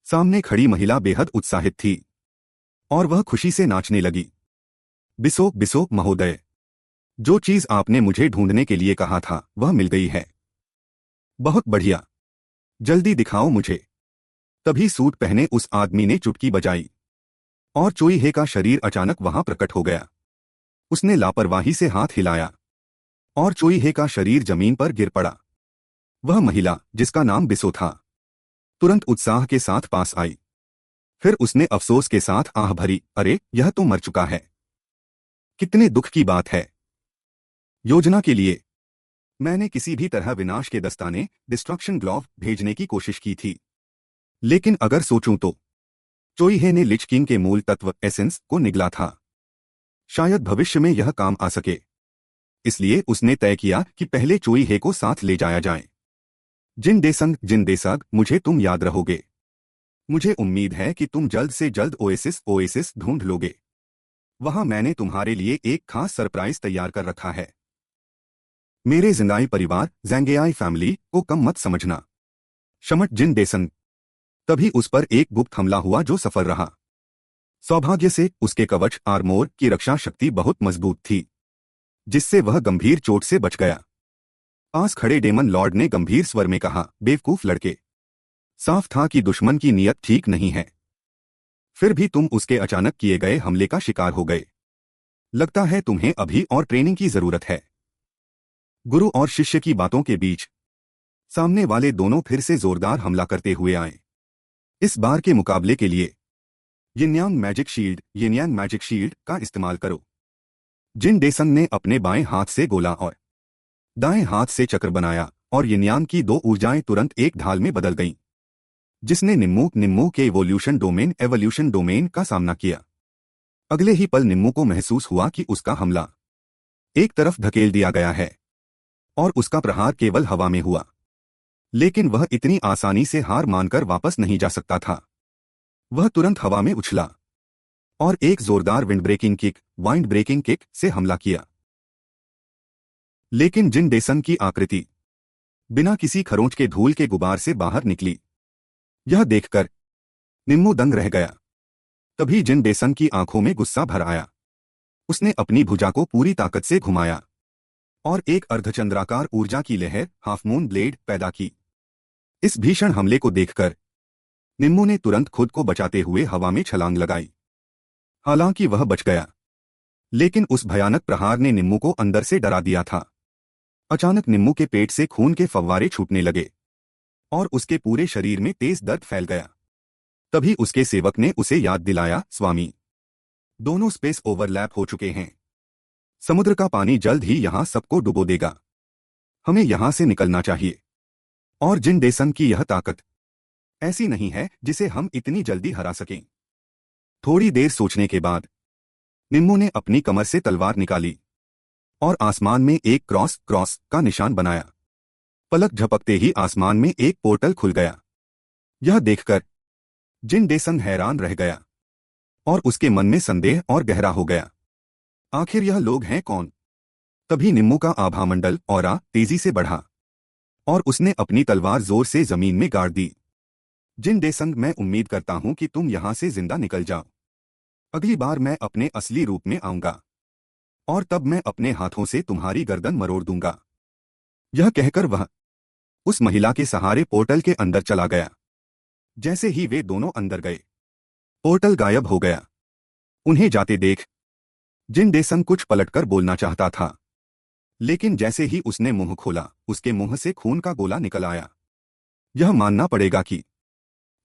सामने खड़ी महिला बेहद उत्साहित थी और वह खुशी से नाचने लगी। बिसो बिसो महोदय, जो चीज आपने मुझे ढूंढने के लिए कहा था वह मिल गई है। बहुत बढ़िया, जल्दी दिखाओ मुझे। तभी सूट पहने उस आदमी ने चुटकी बजाई और चोई हे का शरीर अचानक वहां प्रकट हो गया। उसने लापरवाही से हाथ हिलाया और चोई हे का शरीर जमीन पर गिर पड़ा। वह महिला, जिसका नाम बिसो था, तुरंत उत्साह के साथ पास आई। फिर उसने अफसोस के साथ आह भरी, अरे यह तो मर चुका है। कितने दुख की बात है। योजना के लिए मैंने किसी भी तरह विनाश के दस्ताने डिस्ट्रक्शन ग्लोव भेजने की कोशिश की थी, लेकिन अगर सोचूं तो चोई हे ने लिच किंग के मूल तत्व एसेंस को निगला था। शायद भविष्य में यह काम आ सके। इसलिए उसने तय किया कि पहले चोई हे को साथ ले जाया जाए। जिन देसंग, मुझे तुम याद रहोगे। मुझे उम्मीद है कि तुम जल्द से जल्द ओएसिस ढूंढ लोगे। वहां मैंने तुम्हारे लिए एक खास सरप्राइज तैयार कर रखा है। मेरे जिंगाई परिवार ज़ैंगेआई फैमिली को कम मत समझना। शमट जिन देसंग। तभी उस पर एक गुप्त हमला हुआ जो सफल रहा। सौभाग्य से उसके कवच आर्मोर की रक्षा शक्ति बहुत मजबूत थी, जिससे वह गंभीर चोट से बच गया। पास खड़े डेमन लॉर्ड ने गंभीर स्वर में कहा, बेवकूफ लड़के, साफ था कि दुश्मन की नीयत ठीक नहीं है। फिर भी तुम उसके अचानक किए गए हमले का शिकार हो गए। लगता है तुम्हें अभी और ट्रेनिंग की जरूरत है। गुरु और शिष्य की बातों के बीच सामने वाले दोनों फिर से जोरदार हमला करते हुए आए। इस बार के मुकाबले के लिए यिनयान मैजिक शील्ड का इस्तेमाल करो। जिन देसंग ने अपने बाएं हाथ से गोला और दाएं हाथ से चक्र बनाया और यिनयान की दो ऊर्जाएं तुरंत एक ढाल में बदल गईं, जिसने निम्मू के एवोल्यूशन डोमेन का सामना किया। अगले ही पल निम्मू को महसूस हुआ कि उसका हमला एक तरफ धकेल दिया गया है और उसका प्रहार केवल हवा में हुआ। लेकिन वह इतनी आसानी से हार मानकर वापस नहीं जा सकता था। वह तुरंत हवा में उछला और एक जोरदार वाइंड ब्रेकिंग किक से हमला किया। लेकिन जिन देसंग की आकृति बिना किसी खरोंच के धूल के गुबार से बाहर निकली। यह देखकर निम्मू दंग रह गया। तभी जिन देसंग की आंखों में गुस्सा भर आया। उसने अपनी भुजा को पूरी ताकत से घुमाया और एक अर्धचंद्राकार ऊर्जा की लहर हाफ मून ब्लेड पैदा की। इस भीषण हमले को देखकर निम्मू ने तुरंत खुद को बचाते हुए हवा में छलांग लगाई। हालांकि वह बच गया, लेकिन उस भयानक प्रहार ने निम्मू को अंदर से डरा दिया था। अचानक निम्मू के पेट से खून के फव्वारे छूटने लगे और उसके पूरे शरीर में तेज दर्द फैल गया। तभी उसके सेवक ने उसे याद दिलाया, स्वामी, दोनों स्पेस ओवरलैप हो चुके हैं। समुद्र का पानी जल्द ही यहां सबको डुबो देगा। हमें यहां से निकलना चाहिए। और जिन डेसन की यह ताकत ऐसी नहीं है जिसे हम इतनी जल्दी हरा सकें। थोड़ी देर सोचने के बाद निम्मो ने अपनी कमर से तलवार निकाली और आसमान में एक क्रॉस का निशान बनाया। पलक झपकते ही आसमान में एक पोर्टल खुल गया। यह देखकर जिन डेसन हैरान रह गया और उसके मन में संदेह और गहरा हो गया। आखिर यह लोग हैं कौन? तभी निम्मो का आभामंडल ऑरा तेजी से बढ़ा और उसने अपनी तलवार जोर से जमीन में गाड़ दी। जिन डेसन, मैं उम्मीद करता हूं कि तुम यहां से जिंदा निकल जाओ। अगली बार मैं अपने असली रूप में आऊंगा और तब मैं अपने हाथों से तुम्हारी गर्दन मरोड़ दूंगा। यह कहकर वह उस महिला के सहारे पोर्टल के अंदर चला गया। जैसे ही वे दोनों अंदर गए, पोर्टल गायब हो गया। उन्हें जाते देख जिन डेसन कुछ पलटकर बोलना चाहता था, लेकिन जैसे ही उसने मुंह खोला, उसके मुंह से खून का गोला निकल आया। यह मानना पड़ेगा कि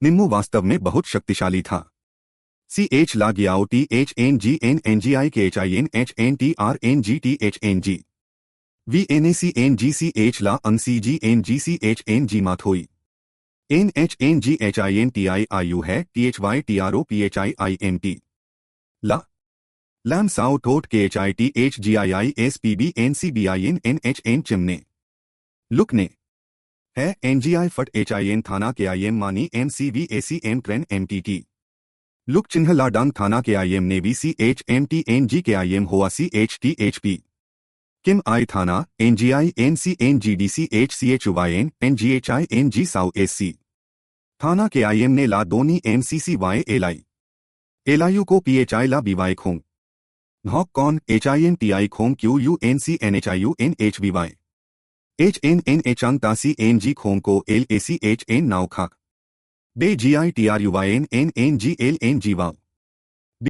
निम्मो वास्तव में बहुत शक्तिशाली था। CH लागियाओ THNGNNGINHNTRNGTHNG VNACNGCH ला अंगCGNGCHNG माथोई NHNGHINTIIU है THYTROPHIIMT ला लैम साओ टोट KHITHGIISPBNCBINNHN चिमने लुकने है NGI फट HIN थाना KIM मानी MCVACM ट्रेन MTT लुक चिन्ह लाडांग थाना KIM नेवी CHMTNG KIM हुआ CHTHP किम आई थाना NGI NCNGDC HCHUYN NGHI NG साउ SC थाना KIM ने ला दोनी MCCY LIU को PHI ला BY खोंग नॉक कॉन HINTI खोंग QUNCNHIU NHBY HNNH तासी NG खोंग को LACHN नाउ खाक डे GITRUYN NNGL NG वाव